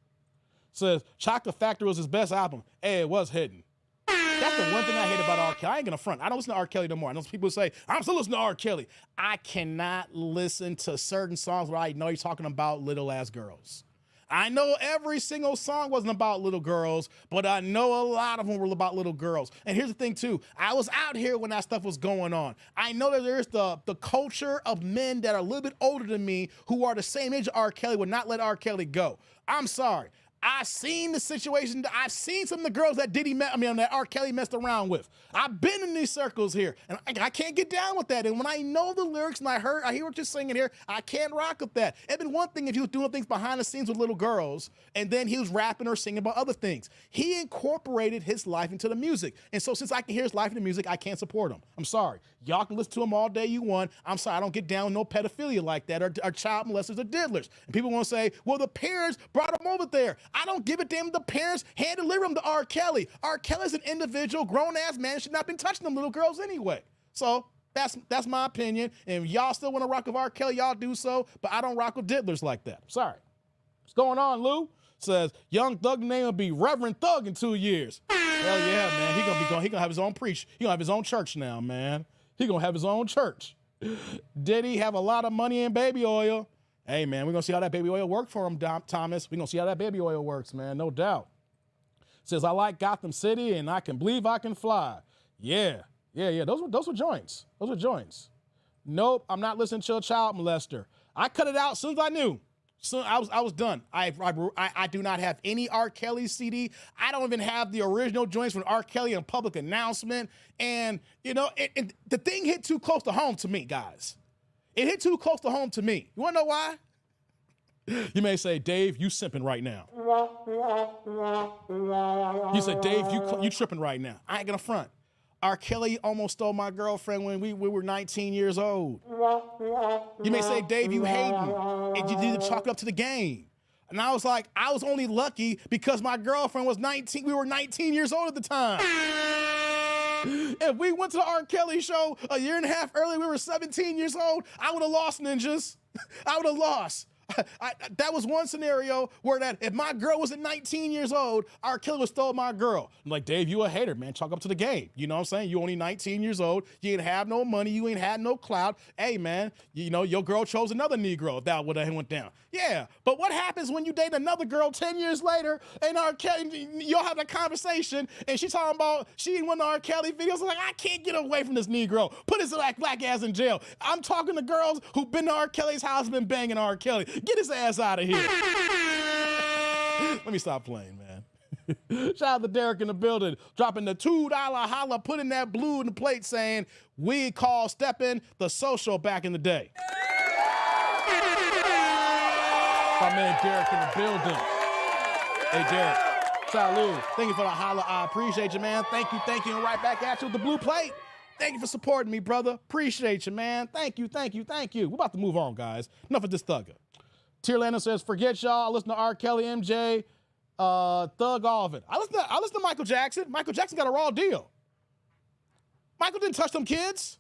Says, Chocolate Factory was his best album. Hey, it was hidden. That's the one thing I hate about R. Kelly. I ain't gonna front. I don't listen to R. Kelly no more. I know some people say, I'm still listening to R. Kelly. I cannot listen to certain songs where I know he's talking about little ass girls. I know every single song wasn't about little girls, but I know a lot of them were about little girls. And here's the thing too, I was out here when that stuff was going on. I know that there's the culture of men that are a little bit older than me who are the same age as R. Kelly would not let R. Kelly go. I'm sorry. I've seen the situation. I've seen some of the girls that that R. Kelly messed around with. I've been in these circles here, and I can't get down with that. And when I know the lyrics and I hear what you're singing here, I can't rock with that. It'd been one thing if he was doing things behind the scenes with little girls, and then he was rapping or singing about other things. He incorporated his life into the music, and so since I can hear his life in the music, I can't support him. I'm sorry. Y'all can listen to him all day you want. I'm sorry, I don't get down with no pedophilia like that, or child molesters or diddlers. And people want to say, well, the parents brought him over there. I don't give a damn if the parents hand deliver him to R. Kelly. R. Kelly's an individual, grown-ass man, should not have been touching them little girls anyway. So that's my opinion. And if y'all still want to rock with R. Kelly, y'all do so, but I don't rock with diddlers like that. Sorry. What's going on, Lou? Says, Young Thug name will be Reverend Thug in 2 years. Hell yeah, man. He gonna have his own preach. He gonna have his own church now, man. He gonna have his own church. Did he have a lot of money in baby oil? Hey, man, we're going to see how that baby oil worked for him, Thomas. We're going to see how that baby oil works, man, no doubt. Says, I like Gotham City, and I can believe I can fly. Yeah. Those were joints. Those were joints. Nope, I'm not listening to a child molester. I cut it out as soon as I knew. Soon I was done. I do not have any R. Kelly CD. I don't even have the original joints from R. Kelly in public announcement. And, you know, the thing hit too close to home to me, guys. It hit too close to home to me. You want to know why? You may say, Dave, you simping right now. You say, Dave, you tripping right now. I ain't gonna front. R. Kelly almost stole my girlfriend when we were 19 years old. You may say, Dave, you hating, and you need to chalk it up to the game. And I was like, I was only lucky because my girlfriend was 19. We were 19 years old at the time. If we went to the R. Kelly show a year and a half earlier, we were 17 years old, I would have lost, ninjas. I would have lost. That was one scenario where that if my girl was at 19 years old, R. Kelly would stole my girl. I'm like, Dave, you a hater, man. Chalk up to the game. You know what I'm saying? You only 19 years old. You ain't have no money. You ain't had no clout. Hey, man, you know, your girl chose another Negro if that would have went down. Yeah, but what happens when you date another girl 10 years later and R. Kelly, you'll have a conversation and she's talking about she in one of R. Kelly videos. I'm like, I can't get away from this Negro. Put his black ass in jail. I'm talking to girls who've been to R. Kelly's house and been banging R. Kelly. Get his ass out of here. Let me stop playing, man. Shout out to Derek in the building, dropping the $2 holla, putting that blue in the plate saying, we call stepping the social back in the day. My man Derek in the building. Hey, Derek. Salud. Thank you for the holla. I appreciate you, man. Thank you. And right back at you with the blue plate. Thank you for supporting me, brother. Appreciate you, man. Thank you. We're about to move on, guys. Enough of this thugger. Tierlander says, forget y'all. I listen to R. Kelly, MJ, Thug, all of it. I listen to Michael Jackson. Michael Jackson got a raw deal. Michael didn't touch them kids.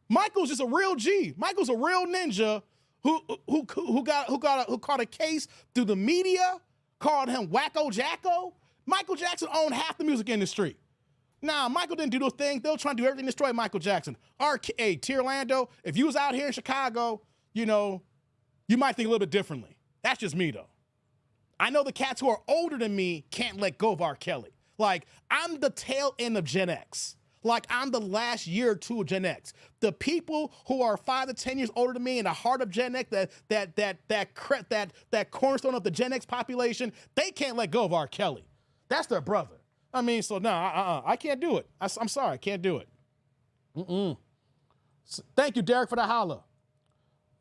Michael's just a real G. Michael's a real ninja who caught a case through the media, called him Wacko Jacko. Michael Jackson owned half the music industry. Nah, Michael didn't do those things. They'll try to do everything to destroy Michael Jackson. Hey, Tierlando, if you was out here in Chicago, you might think a little bit differently. That's just me, though. I know the cats who are older than me can't let go of R. Kelly. Like, I'm the tail end of Gen X. Like, I'm the last year or two of Gen X. The people who are 5 to 10 years older than me in the heart of Gen X, that cornerstone of the Gen X population, they can't let go of R. Kelly. That's their brother. I mean, so no, I can't do it. I'm sorry, I can't do it. Thank you, Derek, for the holla.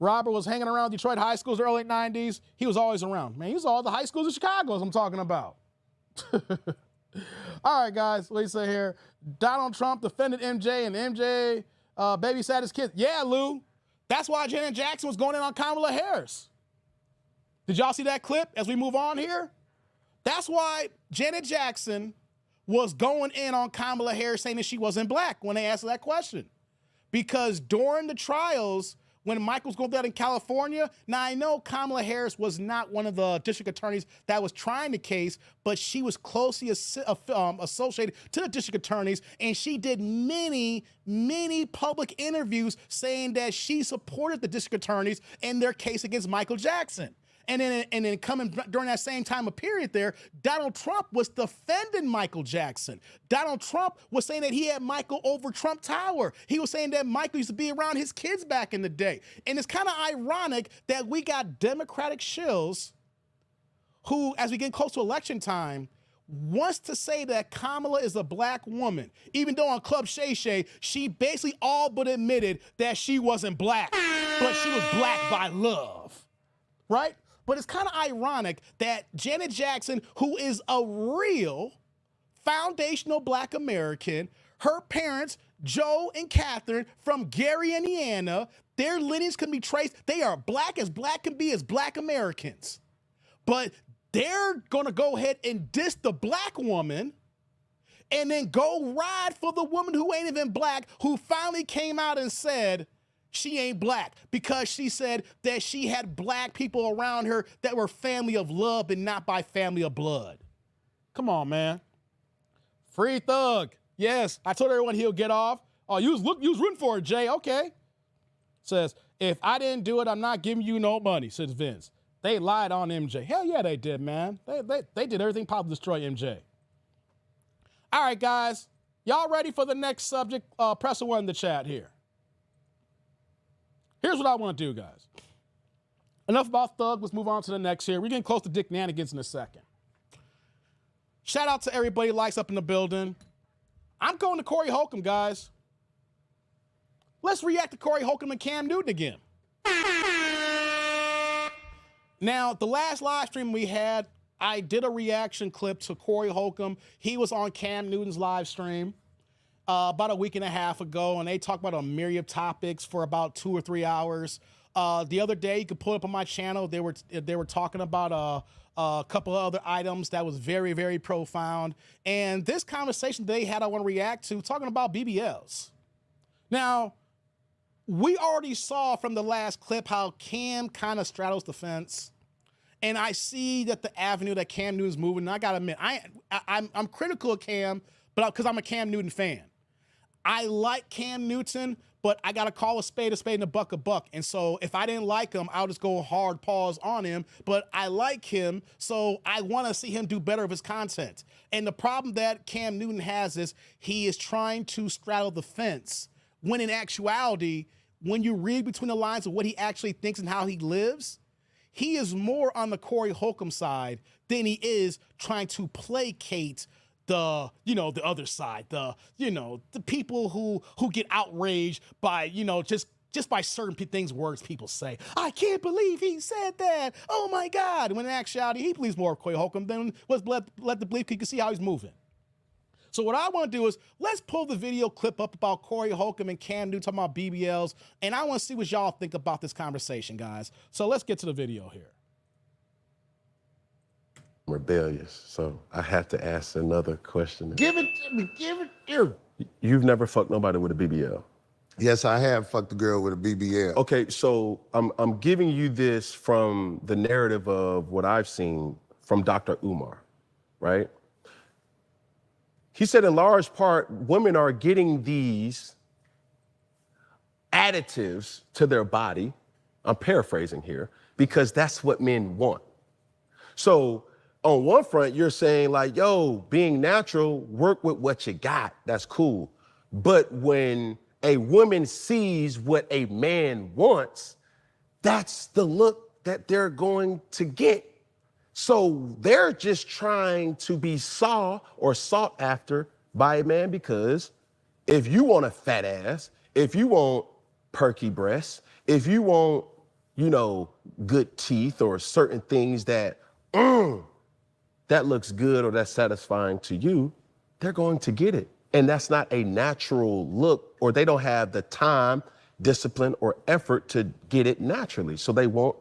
Robert was hanging around Detroit high schools early 90s. He was always around. Man, he was all the high schools in Chicago as I'm talking about. All right, guys, what do you say here? Donald Trump defended MJ and MJ babysat his kids. Yeah, Lou. That's why Janet Jackson was going in on Kamala Harris. Did y'all see that clip as we move on here? That's why Janet Jackson was going in on Kamala Harris saying that she wasn't black when they asked her that question. Because during the trials, when Michael was going through that in California, now I know Kamala Harris was not one of the district attorneys that was trying the case, but she was closely associated to the district attorneys, and she did many public interviews saying that she supported the district attorneys in their case against Michael Jackson. And then coming during that same time of period there, Donald Trump was defending Michael Jackson. Donald Trump was saying that he had Michael over Trump Tower. He was saying that Michael used to be around his kids back in the day. And it's kind of ironic that we got Democratic shills who, as we get close to election time, wants to say that Kamala is a black woman, even though on Club Shay Shay, she basically all but admitted that she wasn't black, but she was black by love, right? But it's kind of ironic that Janet Jackson, who is a real foundational black American, her parents, Joe and Catherine from Gary, Indiana, their lineage can be traced. They are black can be as black Americans. But they're going to go ahead and diss the black woman and then go ride for the woman who ain't even black, who finally came out and said, she ain't black, because she said that she had black people around her that were family of love and not by family of blood. Come on, man. Free Thug. Yes, I told everyone he'll get off. Oh, you was rooting for it, Jay. Okay. Says, if I didn't do it, I'm not giving you no money, says Vince. They lied on MJ. Hell yeah, they did, man. They did everything possible to destroy MJ. All right, guys. Y'all ready for the next subject? Press a 1 in the chat here. Here's what I want to do, guys. Enough about Thug. Let's move on to the next here. We're getting close to Dick Nanigans in a second. Shout out to everybody likes up in the building. I'm going to Cory Holcomb, guys. Let's react to Cory Holcomb and Cam Newton again. Now, the last live stream we had, I did a reaction clip to Cory Holcomb. He was on Cam Newton's live stream about a week and a half ago, and they talked about a myriad of topics for about 2 or 3 hours. The other day, you could pull it up on my channel. They were talking about a couple of other items that was very, very profound. And this conversation they had, I want to react to, talking about BBLs. Now, we already saw from the last clip how Cam kind of straddles the fence. And I see that the avenue that Cam Newton's moving, and I got to admit, I'm critical of Cam, but because I'm a Cam Newton fan. I like Cam Newton, but I got to call a spade and a buck. And so if I didn't like him, I'll just go hard pause on him. But I like him, so I want to see him do better of his content. And the problem that Cam Newton has is he is trying to straddle the fence, when in actuality, when you read between the lines of what he actually thinks and how he lives, he is more on the Cory Holcomb side than he is trying to placate the, the other side, the people who get outraged by, just by certain words people say. I can't believe he said that. Oh my God. When in actuality, he believes more of Cory Holcomb than was led to believe. You can see how he's moving. So what I want to do is let's pull the video clip up about Cory Holcomb and Cam Newton talking about BBLs, and I want to see what y'all think about this conversation, guys. So let's get to the video here. Rebellious, so I have to ask another question. Give it to me, give it here. You've never fucked nobody with a BBL? Yes, I have fucked a girl with a BBL. Okay, so I'm giving you this from the narrative of what I've seen from Dr. Umar, right? He said in large part, women are getting these additives to their body, I'm paraphrasing here, because that's what men want. So on one front, you're saying like, yo, being natural, work with what you got, that's cool. But when a woman sees what a man wants, that's the look that they're going to get. So they're just trying to be sought after by a man, because if you want a fat ass, if you want perky breasts, if you want, good teeth or certain things that looks good or that's satisfying to you, they're going to get it. And that's not a natural look, or they don't have the time, discipline, or effort to get it naturally. So they want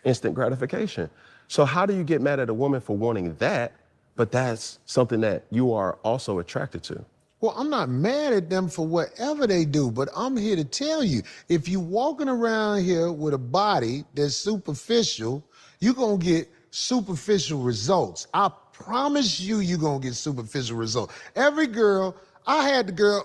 instant gratification. So how do you get mad at a woman for wanting that, but that's something that you are also attracted to? Well, I'm not mad at them for whatever they do, but I'm here to tell you, if you're walking around here with a body that's superficial, you're gonna get superficial results. I promise you, you're gonna get superficial results. Every girl, I had the girl,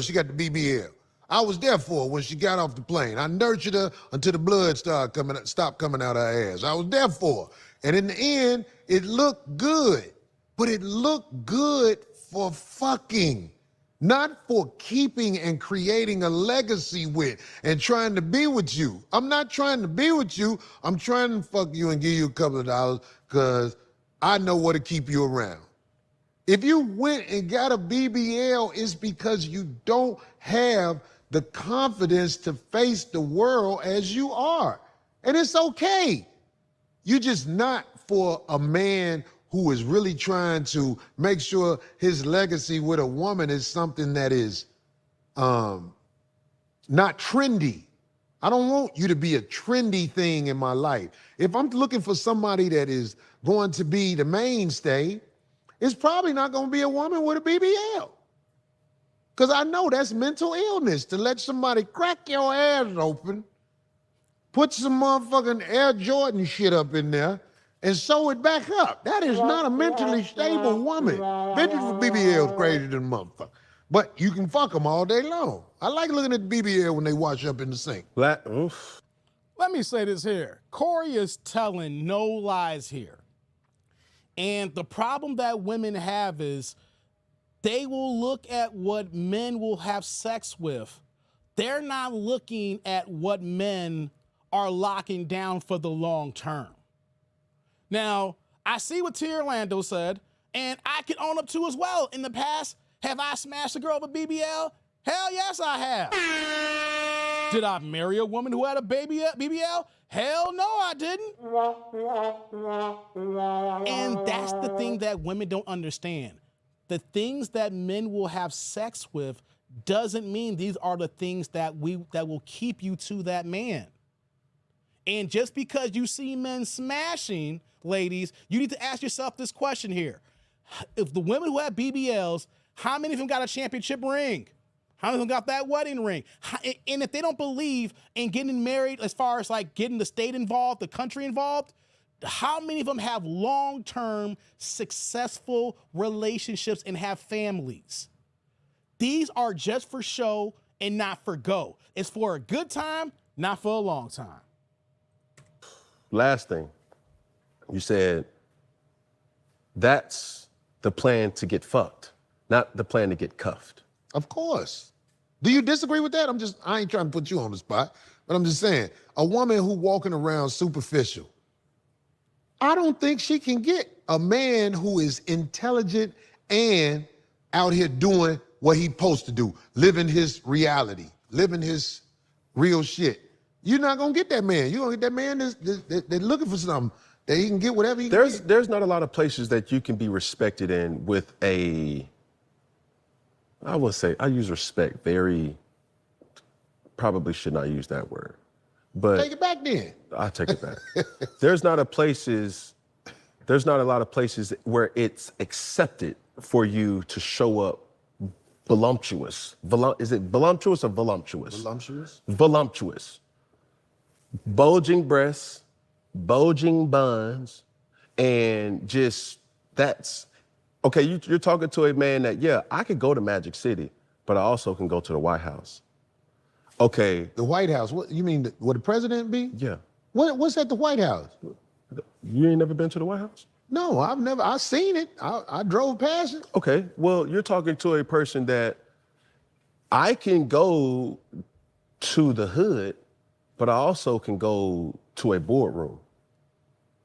she got the BBL. I was there for her when she got off the plane. I nurtured her until the blood stopped coming out of her ass. I was there for her. And in the end, it looked good. But it looked good for fucking, not for keeping and creating a legacy with and trying to be with you. I'm not trying to be with you. I'm trying to fuck you and give you a couple of dollars because I know what to keep you around. If you went and got a BBL, it's because you don't have the confidence to face the world as you are. And it's okay. You're just not for a man who is really trying to make sure his legacy with a woman is something that is not trendy. I don't want you to be a trendy thing in my life. If I'm looking for somebody that is going to be the mainstay, it's probably not going to be a woman with a BBL. Because I know that's mental illness, to let somebody crack your ass open, put some motherfucking Air Jordan shit up in there, and sew it back up. That is not a mentally stable woman. Bitches with BBLs crazy than a motherfucker. But you can fuck them all day long. I like looking at the BBL when they wash up in the sink. Let me say this here. Cory is telling no lies here. And the problem that women have is they will look at what men will have sex with. They're not looking at what men are locking down for the long term. Now, I see what Tia Orlando said, and I can own up to as well. In the past, have I smashed a girl with a BBL? Hell yes, I have. Did I marry a woman who had a BBL? Hell no, I didn't. And that's the thing that women don't understand. The things that men will have sex with doesn't mean these are the things that will keep you to that man. And just because you see men smashing, ladies, you need to ask yourself this question here. If the women who have BBLs, how many of them got a championship ring? How many of them got that wedding ring? And if they don't believe in getting married, as far as like getting the state involved, the country involved, how many of them have long-term successful relationships and have families? These are just for show and not for go. It's for a good time, not for a long time. Last thing, you said that's the plan to get fucked, not the plan to get cuffed. Of course. Do you disagree with that? I ain't trying to put you on the spot. But I'm just saying, a woman who walking around superficial, I don't think she can get a man who is intelligent and out here doing what he's supposed to do, living his reality, living his real shit. You're not gonna get that man. You're gonna get that man that's looking for something, that he can get whatever he can get. There's not a lot of places that you can be respected in with I would say, I use respect probably should not use that word. But Take it back then. I take it back. There's not a lot of places where it's accepted for you to show up voluptuous. Is it voluptuous or voluptuous? Voluptuous? Voluptuous. Bulging breasts, bulging buns, and just that's, okay, you're talking to a man that, yeah, I could go to Magic City, but I also can go to the White House. Okay. The White House, what you mean, what the president be? Yeah. What's at the White House? You ain't never been to the White House? No, I've seen it. I drove past it. Okay, well, you're talking to a person that I can go to the hood, but I also can go to a boardroom.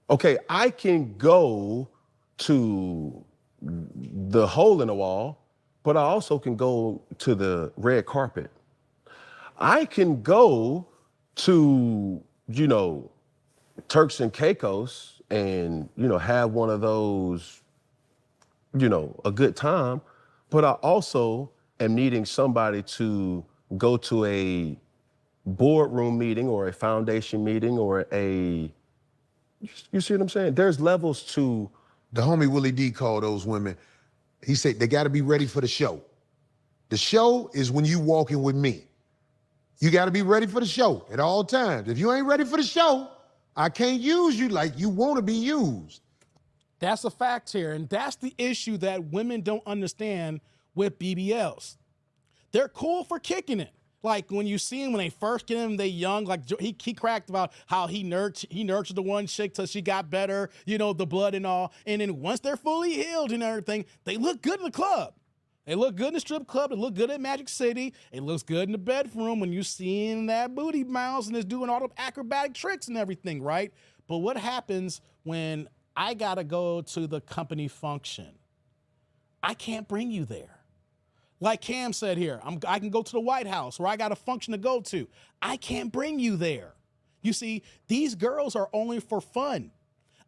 Okay, I can go to the hole in the wall, but I also can go to the red carpet. I can go to, Turks and Caicos and, have one of those, a good time, but I also am needing somebody to go to a boardroom meeting or a foundation meeting or you see what I'm saying? There's levels to. The homie Willie D called those women, he said they gotta be ready for the show. The show is when you walking with me. You gotta be ready for the show at all times. If you ain't ready for the show, I can't use you like you wanna be used. That's a fact here, and that's the issue that women don't understand with BBLs. They're cool for kicking it. Like when you see them, when they first get them, they young, like he cracked about how he nurtured the one chick till she got better, the blood and all. And then once they're fully healed and everything, they look good in the club. They look good in the strip club. They look good at Magic City. It looks good in the bedroom when you seeing that booty bounce and it's doing all the acrobatic tricks and everything, right? But what happens when I gotta go to the company function? I can't bring you there. Like Cam said here, I can go to the White House or I got a function to go to. I can't bring you there. You see, these girls are only for fun.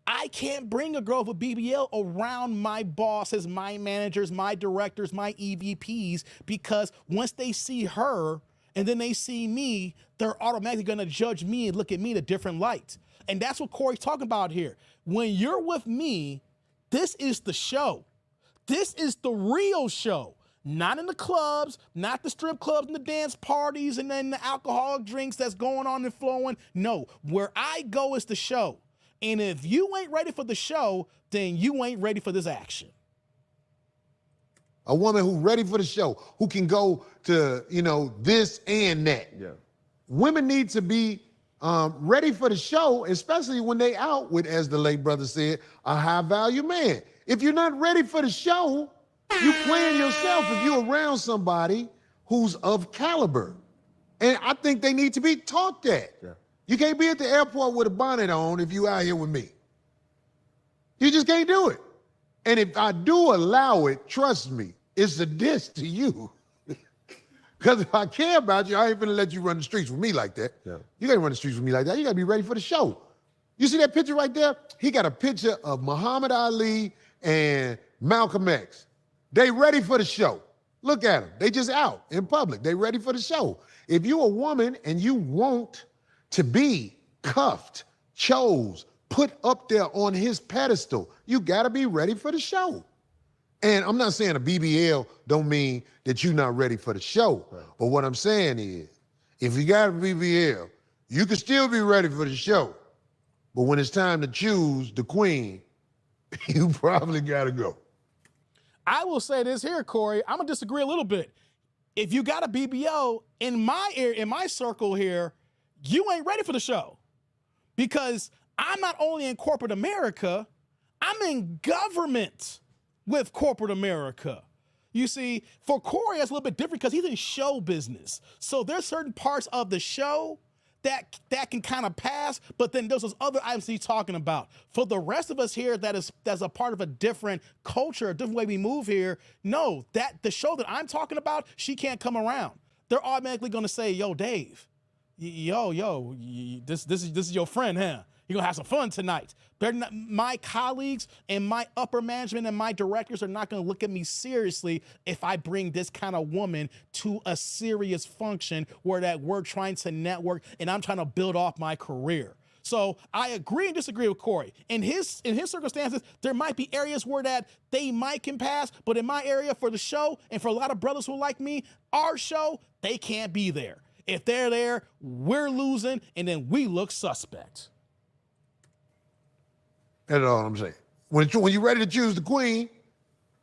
I can't bring a girl with BBL around my bosses, my managers, my directors, my EVPs, because once they see her and then they see me, they're automatically gonna judge me and look at me in a different light. And that's what Cory's talking about here. When you're with me, this is the show. This is the real show. Not in the clubs, not the strip clubs and the dance parties and then the alcoholic drinks that's going on and flowing. No, where I go is the show. And if you ain't ready for the show, then you ain't ready for this action. A woman who's ready for the show, who can go to, this and that. Yeah. Women need to be ready for the show, especially when they out with, as the late brother said, a high value man. If you're not ready for the show, you playing yourself if you're around somebody who's of caliber. And I think they need to be taught that. Yeah. You can't be at the airport with a bonnet on if you out here with me. You just can't do it. And if I do allow it, trust me, it's a diss to you. Because if I care about you, I ain't finna let you run the streets with me like that. Yeah. You can't run the streets with me like that. You gotta be ready for the show. You see that picture right there? He got a picture of Muhammad Ali and Malcolm X. They ready for the show. Look at them. They just out in public. They ready for the show. If you a woman and you want to be cuffed, chose, put up there on his pedestal, you gotta be ready for the show. And I'm not saying a BBL don't mean that you're not ready for the show. Right. But what I'm saying is, if you got a BBL, you can still be ready for the show. But when it's time to choose the queen, you probably gotta go. I will say this here, Cory, I'm gonna disagree a little bit. If you got a BBL, in my circle here, you ain't ready for the show. Because I'm not only in corporate America, I'm in government with corporate America. You see, for Cory, that's a little bit different because he's in show business. So there's certain parts of the show that can kind of pass, but then there's those other items he's talking about. For the rest of us here that's a part of a different culture, a different way we move here, no, that the show that I'm talking about, she can't come around. They're automatically gonna say, yo, Dave, this is your friend, huh? You're gonna have some fun tonight. My colleagues and my upper management and my directors are not gonna look at me seriously if I bring this kind of woman to a serious function where that we're trying to network and I'm trying to build off my career. So I agree and disagree with Cory. In his circumstances, there might be areas where that they might can pass, but in my area for the show and for a lot of brothers who like me, our show, they can't be there. If they're there, we're losing, and then we look suspect. That's all I'm saying. When you're ready to choose the queen,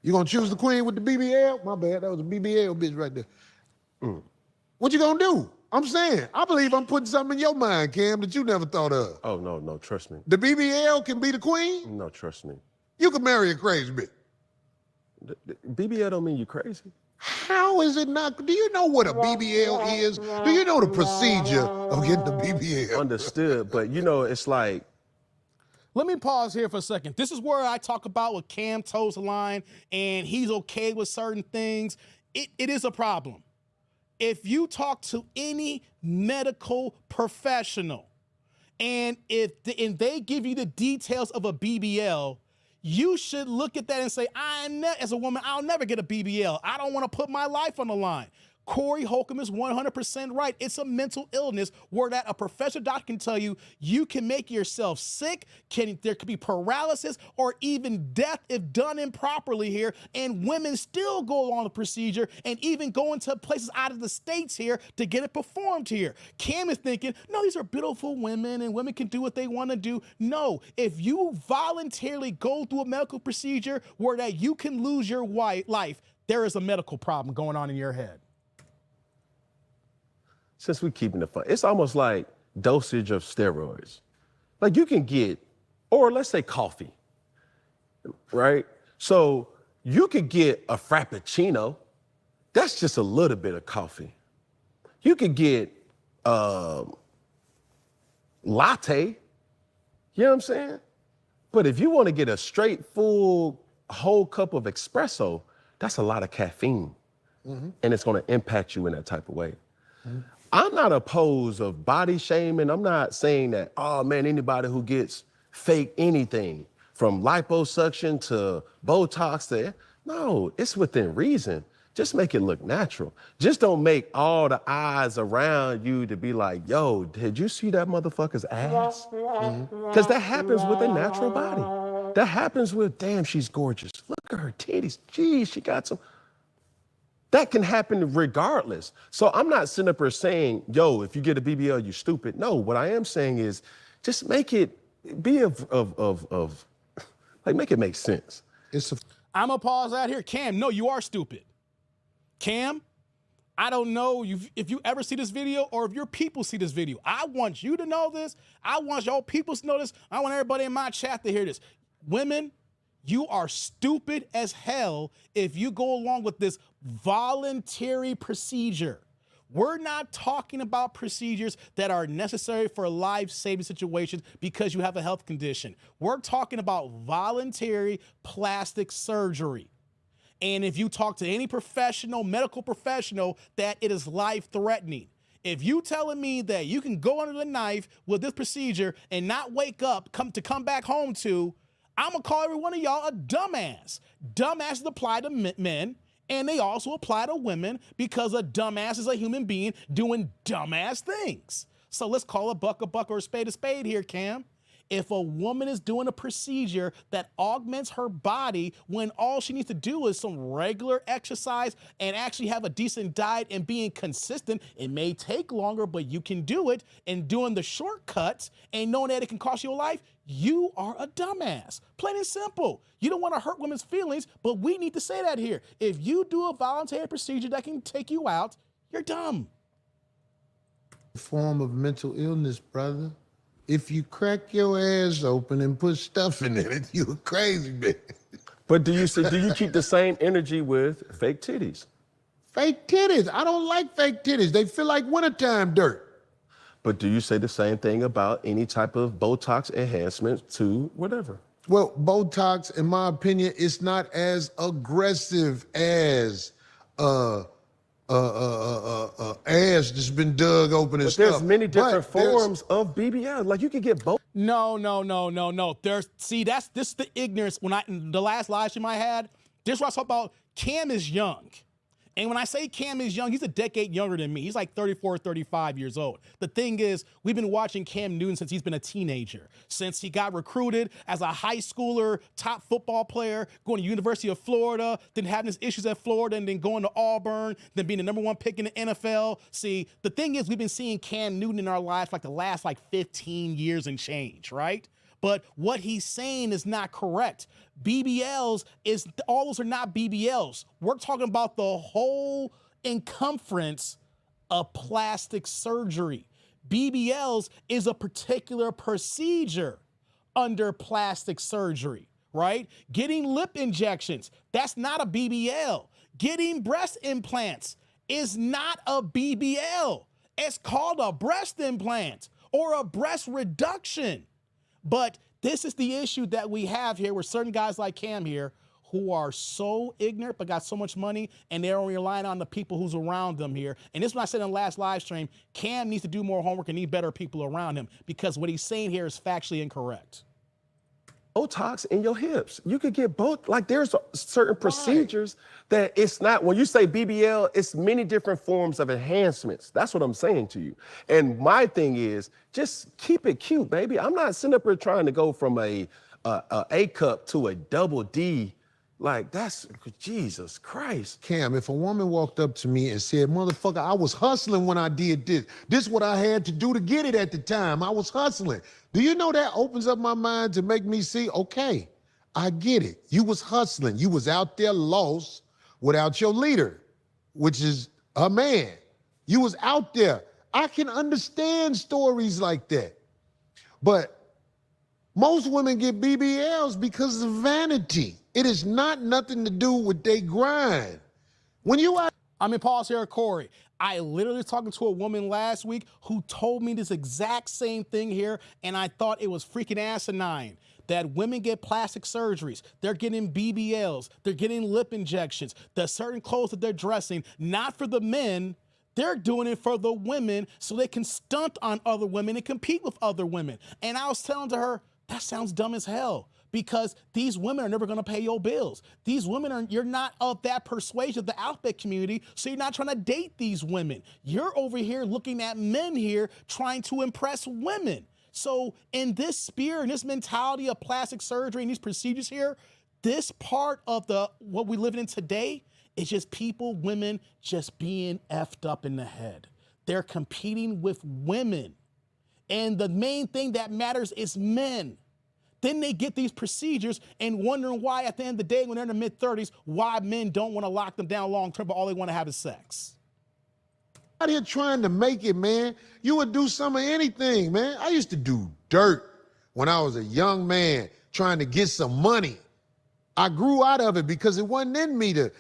you're going to choose the queen with the BBL? My bad, that was a BBL bitch right there. What you going to do? I'm saying, I believe I'm putting something in your mind, Cam, that you never thought of. Oh, no, trust me. The BBL can be the queen? No, trust me. You can marry a crazy bitch. BBL don't mean you crazy. How is it not? Do you know what a BBL is? Do you know the procedure of getting the BBL? Understood, but it's like, let me pause here for a second. This is where I talk about with Cam toes the line and he's okay with certain things. It is a problem. If you talk to any medical professional and they give you the details of a BBL, you should look at that and say, as a woman, I'll never get a BBL. I don't want to put my life on the line. Cory Holcomb is 100% right. It's a mental illness where that a professional doctor can tell you you can make yourself sick, there could be paralysis or even death if done improperly here, and women still go along the procedure and even go into places out of the states here to get it performed here. Cam is thinking, no, these are beautiful women and women can do what they want to do. No, if you voluntarily go through a medical procedure where that you can lose your life, there is a medical problem going on in your head. Since we're keeping it fun, it's almost like dosage of steroids. Like you can get, or let's say coffee, right? So you could get a Frappuccino. That's just a little bit of coffee. You could get latte, you know what I'm saying? But if you want to get a straight full whole cup of espresso, that's a lot of caffeine. And it's going to impact you in that type of way. I'm not opposed of body shaming. I'm not saying that, oh man, anybody who gets fake anything from liposuction to Botox no, it's within reason. Just make it look natural. Just don't make all the eyes around you to be like, yo, did you see that motherfucker's ass? Because that happens with a natural body. That happens with, damn, she's gorgeous. Look at her titties. Geez, she got some. That can happen regardless. So I'm not sitting up here saying, yo, if you get a BBL, you're stupid. No, what I am saying is just make it be make it make sense. I'm gonna pause out here. Cam, no, you are stupid. Cam, I don't know if you ever see this video or if your people see this video. I want you to know this. I want your people to know this. I want everybody in my chat to hear this. Women, you are stupid as hell if you go along with this voluntary procedure. We're not talking about procedures that are necessary for life-saving situations because you have a health condition. We're talking about voluntary plastic surgery. And if you talk to any medical professional, that it is life-threatening. If you telling me that you can go under the knife with this procedure and not wake up, come back home to, I'm gonna call every one of y'all a dumbass. Dumbasses apply to men, and they also apply to women because a dumbass is a human being doing dumbass things. So let's call a buck or a spade here, Cam. If a woman is doing a procedure that augments her body when all she needs to do is some regular exercise and actually have a decent diet and being consistent, it may take longer, but you can do it. And doing the shortcuts and knowing that it can cost you a life, you are a dumbass. Plain and simple. You don't want to hurt women's feelings, but we need to say that here. If you do a voluntary procedure that can take you out, you're dumb. Form of mental illness, brother. If you crack your ass open and put stuff in it, you a crazy bitch. But do you keep the same energy with fake titties? Fake titties? I don't like fake titties. They feel like wintertime dirt. But do you say the same thing about any type of Botox enhancement to whatever? Well, Botox, in my opinion, it's not as aggressive as ass that's been dug open and But stuff. there's many different But there's- forms of BBL. Like you can get both. No. There's this is the ignorance. When the last live stream I had, this is what I talk about. Cam is young. And when I say Cam is young, he's a decade younger than me. He's like 34, 35 years old. The thing is, we've been watching Cam Newton since he's been a teenager, since he got recruited as a high schooler, top football player, going to University of Florida, then having his issues at Florida, and then going to Auburn, then being the #1 pick in the NFL. See, the thing is, we've been seeing Cam Newton in our lives for like the last 15 years and change, right? But what he's saying is not correct. BBLs all those are not BBLs. We're talking about the whole circumference of plastic surgery. BBLs is a particular procedure under plastic surgery, right? Getting lip injections, that's not a BBL. Getting breast implants is not a BBL. It's called a breast implant or a breast reduction. But this is the issue that we have here with certain guys like Cam here who are so ignorant but got so much money and they're only relying on the people who's around them here. And this is what I said in the last live stream. Cam needs to do more homework and need better people around him because what he's saying here is factually incorrect. Botox in your hips. You could get both. Like there's certain procedures that it's not, when you say BBL, it's many different forms of enhancements. That's what I'm saying to you. And my thing is just keep it cute, baby. I'm not sitting up here trying to go from a cup to a double D. Like that's, Jesus Christ. Cam, if a woman walked up to me and said, motherfucker, I was hustling when I did this. This is what I had to do to get it at the time. I was hustling. Do you know that opens up my mind to make me see, okay, I get it. You was hustling. You was out there lost without your leader, which is a man. You was out there. I can understand stories like that. But most women get BBLs because of vanity. It is not nothing to do with their grind. When you out I'm in pause here, Cory. I literally was talking to a woman last week who told me this exact same thing here, and I thought it was freaking asinine that women get plastic surgeries. They're getting BBLs. They're getting lip injections. The certain clothes that they're dressing, not for the men, they're doing it for the women so they can stunt on other women and compete with other women. And I was telling to her, that sounds dumb as hell. Because these women are never gonna pay your bills. These women you're not of that persuasion of the outfit community, so you're not trying to date these women. You're over here looking at men here trying to impress women. So in this spirit, in this mentality of plastic surgery and these procedures here, this part of what we live in today is just women just being effed up in the head. They're competing with women. And the main thing that matters is men. Then they get these procedures and wondering why at the end of the day, when they're in the mid-30s, why men don't want to lock them down long-term, but all they want to have is sex. out here trying to make it, man, you would do some of anything, man. I used to do dirt when I was a young man trying to get some money. I grew out of it because it wasn't in me to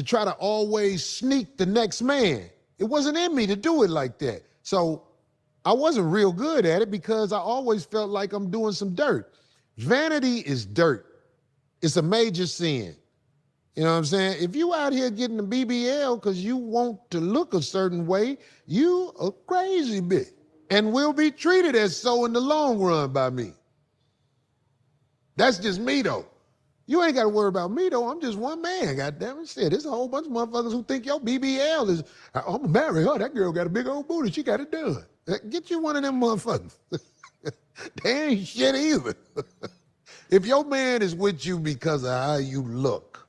try to always sneak the next man. It wasn't in me to do it like that. So I wasn't real good at it because I always felt like I'm doing some dirt. Vanity is dirt. It's a major sin. You know what I'm saying? If you out here getting a BBL because you want to look a certain way, you a crazy bitch and will be treated as so in the long run by me. That's just me though. You ain't got to worry about me though. I'm just one man, goddamn it. Shit, there's a whole bunch of motherfuckers who think your BBL is, I'm gonna marry her. That girl got a big old booty. She got it done. Get you one of them motherfuckers. They ain't shit either. If your man is with you because of how you look,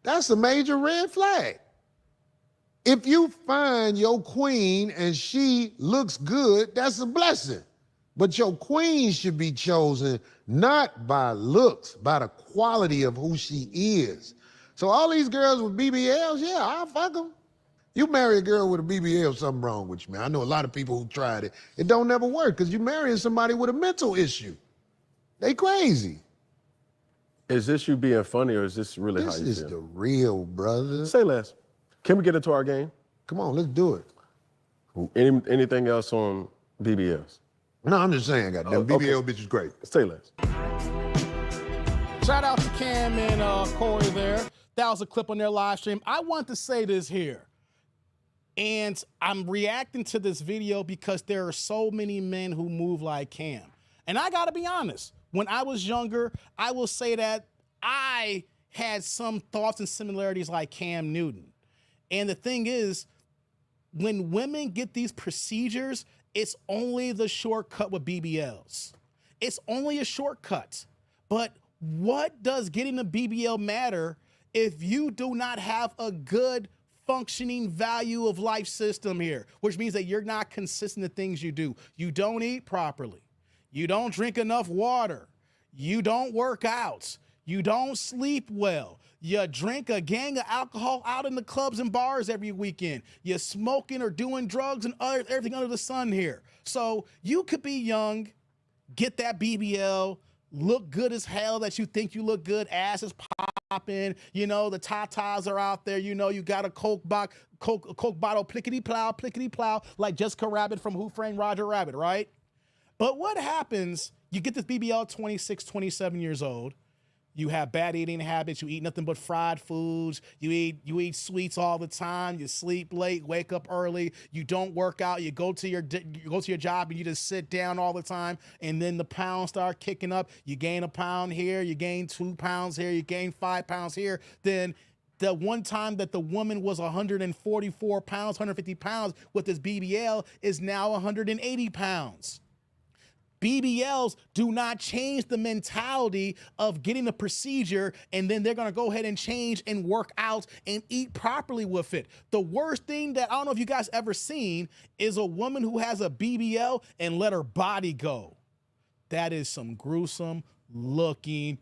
that's a major red flag. If you find your queen and she looks good, that's a blessing. But your queen should be chosen not by looks, by the quality of who she is. So all these girls with BBLs, yeah, I'll fuck them. You marry a girl with a BBL, something wrong with you, man. I know a lot of people who tried it. It don't never work because you're marrying somebody with a mental issue. They crazy. Is this you being funny or is this really how you feel? This is the real, brother. Say less. Can we get into our game? Come on, let's do it. Anything else on BBLs? No, I'm just saying, goddamn, BBL bitch is great. Say less. Shout out to Cam and Cory there. That was a clip on their live stream. I want to say this here. And I'm reacting to this video because there are so many men who move like Cam. And I gotta be honest, when I was younger, I will say that I had some thoughts and similarities like Cam Newton. And the thing is, when women get these procedures, it's only the shortcut with BBLs. It's only a shortcut. But what does getting a BBL matter if you do not have a good functioning value of life system here, which means that you're not consistent in the things you do. You don't eat properly. You don't drink enough water. You don't work out. You don't sleep well. You drink a gang of alcohol out in the clubs and bars every weekend. You're smoking or doing drugs and everything under the sun here. So you could be young, get that BBL, look good as hell that you think you look good, ass is popping, you know, the tatas are out there, you know, you got a Coke bottle, plickety-plow, like Jessica Rabbit from Who Framed Roger Rabbit, right? But what happens, you get this BBL 26, 27 years old, you have bad eating habits, you eat nothing but fried foods, you eat sweets all the time, you sleep late, wake up early, you don't work out, you go to your job and you just sit down all the time, and then the pounds start kicking up, you gain a pound here, you gain 2 pounds here, you gain 5 pounds here, then the one time that the woman was 144 pounds, 150 pounds with this BBL is now 180 pounds. BBLs do not change the mentality of getting a procedure and then they're gonna go ahead and change and work out and eat properly with it. The worst thing that I don't know if you guys ever seen is a woman who has a BBL and let her body go. That is some gruesome looking.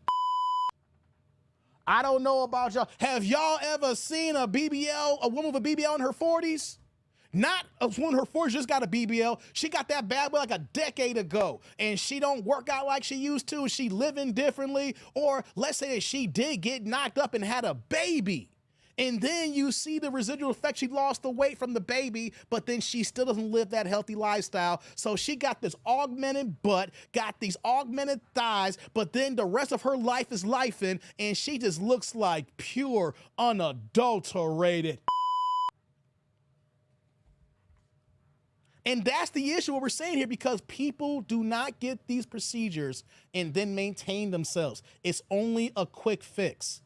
I don't know about y'all. Have y'all ever seen a woman with a BBL in her 40s? Not a woman in her 40s just got a BBL. She got that bad boy like a decade ago, and she don't work out like she used to. She living differently, or let's say that she did get knocked up and had a baby, and then you see the residual effect. She lost the weight from the baby, but then she still doesn't live that healthy lifestyle. So she got this augmented butt, got these augmented thighs, but then the rest of her life is lifing, and she just looks like pure, unadulterated. And that's the issue what we're saying here, because people do not get these procedures and then maintain themselves. It's only a quick fix.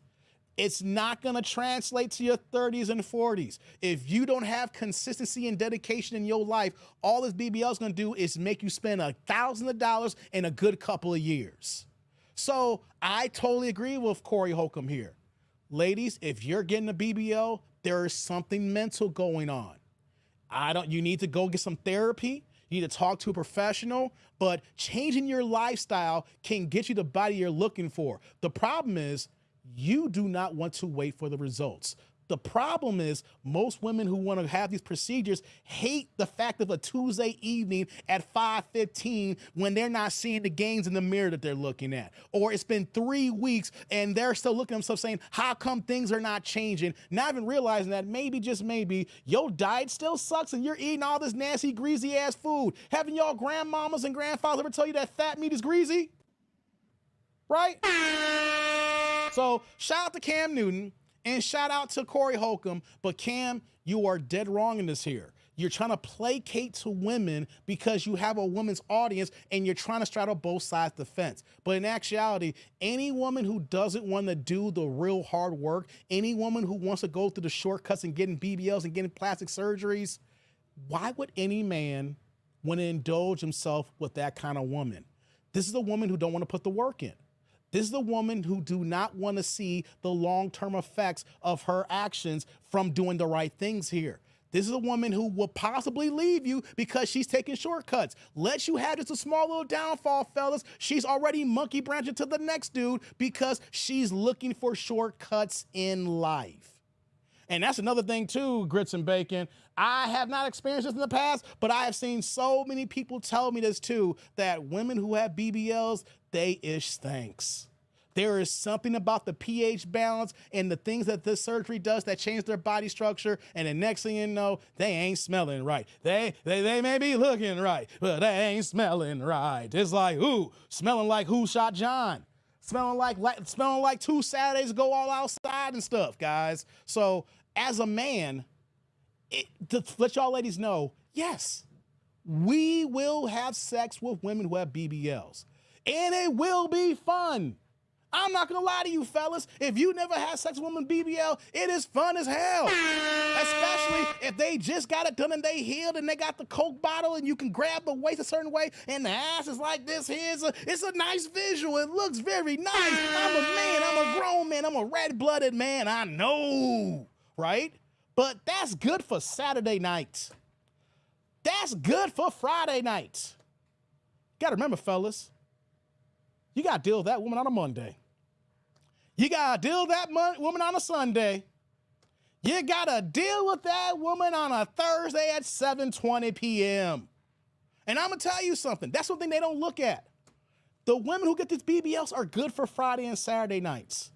It's not gonna translate to your 30s and 40s. If you don't have consistency and dedication in your life, all this BBL is gonna do is make you spend $1,000 in a good couple of years. So I totally agree with Cory Holcomb here. Ladies, if you're getting a BBL, there is something mental going on. You need to go get some therapy. You need to talk to a professional, but changing your lifestyle can get you the body you're looking for. The problem is you do not want to wait for the results. The problem is most women who want to have these procedures hate the fact of a Tuesday evening at 5:15 when they're not seeing the gains in the mirror that they're looking at. Or it's been 3 weeks and they're still looking at themselves saying, how come things are not changing? Not even realizing that maybe, just maybe, your diet still sucks and you're eating all this nasty, greasy ass food. Haven't y'all grandmamas and grandfathers ever tell you that fat meat is greasy? Right? So shout out to Cam Newton. And shout out to Cory Holcomb, but Cam, you are dead wrong in this here. You're trying to placate to women because you have a women's audience and you're trying to straddle both sides of the fence. But in actuality, any woman who doesn't want to do the real hard work, any woman who wants to go through the shortcuts and getting BBLs and getting plastic surgeries, why would any man want to indulge himself with that kind of woman? This is a woman who don't want to put the work in. This is the woman who do not want to see the long-term effects of her actions from doing the right things here. This is a woman who will possibly leave you because she's taking shortcuts. Let you have just a small little downfall, fellas. She's already monkey branching to the next dude because she's looking for shortcuts in life. And that's another thing too, grits and bacon. I have not experienced this in the past, but I have seen so many people tell me this too, that women who have BBLs, they ish stinks. There is something about the pH balance and the things that this surgery does that change their body structure. And the next thing you know, they ain't smelling right. They may be looking right, but they ain't smelling right. It's like, ooh, smelling like Who Shot John? Smelling like 2 Saturdays ago all outside and stuff, guys. So as a man, to let y'all ladies know, yes, we will have sex with women who have BBLs. And it will be fun. I'm not gonna lie to you fellas, if you never had sex with a woman BBL, it is fun as hell. Especially if they just got it done and they healed and they got the Coke bottle and you can grab the waist a certain way and the ass is like this here. It's a nice visual, it looks very nice. I'm a man, I'm a grown man, I'm a red-blooded man, I know, right? But that's good for Saturday nights. That's good for Friday nights. Gotta remember fellas, you gotta deal with that woman on a Monday. You gotta deal with that woman on a Sunday. You gotta deal with that woman on a Thursday at 7:20 p.m. And I'm gonna tell you something, that's one thing they don't look at. The women who get these BBLs are good for Friday and Saturday nights.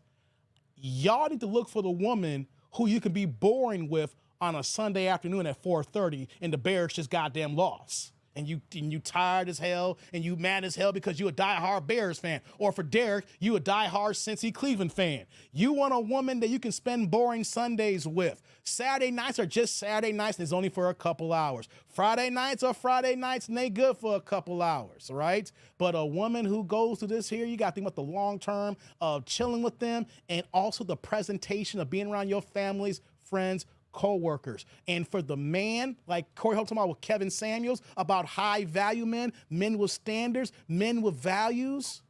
Y'all need to look for the woman who you can be boring with on a Sunday afternoon at 4:30 and the Bears just goddamn lost. And you tired as hell and you mad as hell because you a diehard Bears fan. Or for Derek, you a diehard Cincy Cleveland fan. You want a woman that you can spend boring Sundays with. Saturday nights are just Saturday nights and it's only for a couple hours. Friday nights are Friday nights and they good for a couple hours, right? But a woman who goes to this here, you got to think about the long term of chilling with them and also the presentation of being around your families, friends, co-workers. And for the man, like Cory Holcomb talking about with Kevin Samuels, about high value men with standards, men with values,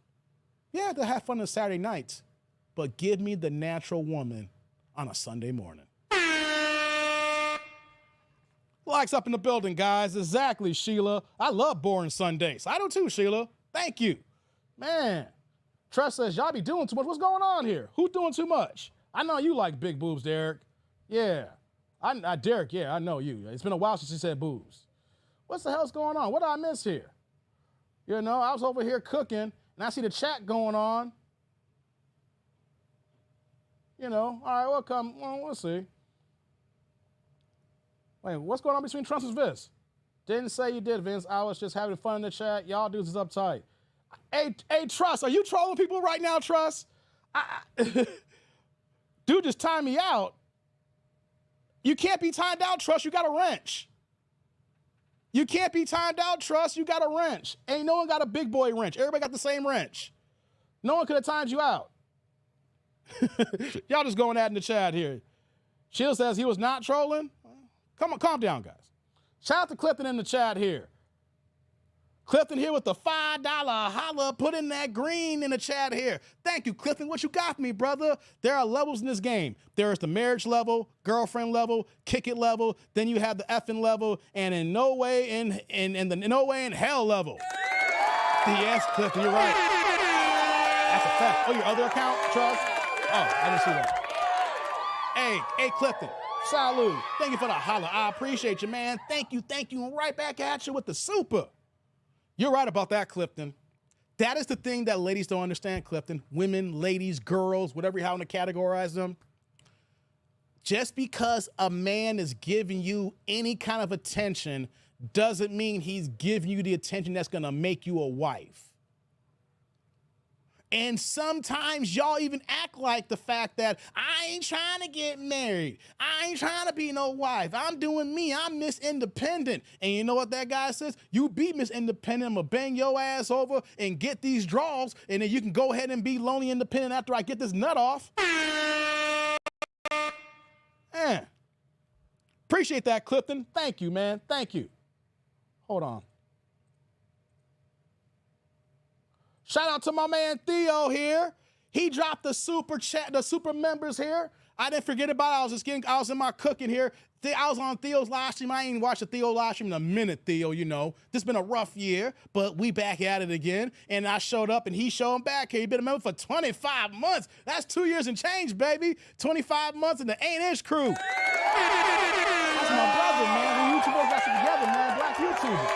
yeah, they'll have fun on Saturday nights, but give me the natural woman on a Sunday morning. Likes up in the building, guys. Exactly, Sheila. I love boring Sundays. I do too, Sheila. Thank you. Man, Trust says, y'all be doing too much. What's going on here? Who's doing too much? I know you like big boobs, Derek. Yeah. Derek, yeah, I know you. It's been a while since you said boobs. What the hell's going on? What did I miss here? You know, I was over here cooking, and I see the chat going on. You know, all right, we'll see. Wait, what's going on between Trust and Vince? Didn't say you did, Vince. I was just having fun in the chat. Y'all dudes is uptight. Hey, Trust, are you trolling people right now, Trust? Dude just timed me out. You can't be timed out, Trust. You got a wrench. You can't be timed out, Trust. You got a wrench. Ain't no one got a big boy wrench. Everybody got the same wrench. No one could have timed you out. Y'all just going at in the chat here. Sheila says he was not trolling. Come on, calm down, guys. Shout out to Clifton in the chat here. Clifton here with the $5 holla. Put in that green in the chat here. Thank you, Clifton. What you got for me, brother? There are levels in this game. There is the marriage level, girlfriend level, kick it level. Then you have the effing level, and in no way in hell level. Yes, Clifton, you're right. That's a fact. Oh, your other account, Trust? Oh, I didn't see that. Hey, Clifton. Salute. Thank you for the holla. I appreciate you, man. Thank you. And right back at you with the super. You're right about that, Clifton. That is the thing that ladies don't understand, Clifton. Women, ladies, girls, whatever you want to categorize them. Just because a man is giving you any kind of attention doesn't mean he's giving you the attention that's going to make you a wife. And sometimes y'all even act like the fact that I ain't trying to get married. I ain't trying to be no wife. I'm doing me. I'm Miss Independent. And you know what that guy says? You be Miss Independent. I'm going to bang your ass over and get these draws. And then you can go ahead and be lonely independent after I get this nut off. Man. Appreciate that, Clifton. Thank you, man. Thank you. Hold on. Shout out to my man Theo here. He dropped the super chat, the super members here. I didn't forget about it. I was in my cooking here. I was on Theo's live stream. I ain't watched the Theo live stream in a minute, Theo, you know. This has been a rough year, but we back at it again. And I showed up and he showed back here. He been a member for 25 months. That's 2 years and change, baby. 25 months in the 8-inch crew. That's my brother, man. We YouTubers got together, man. Black YouTubers.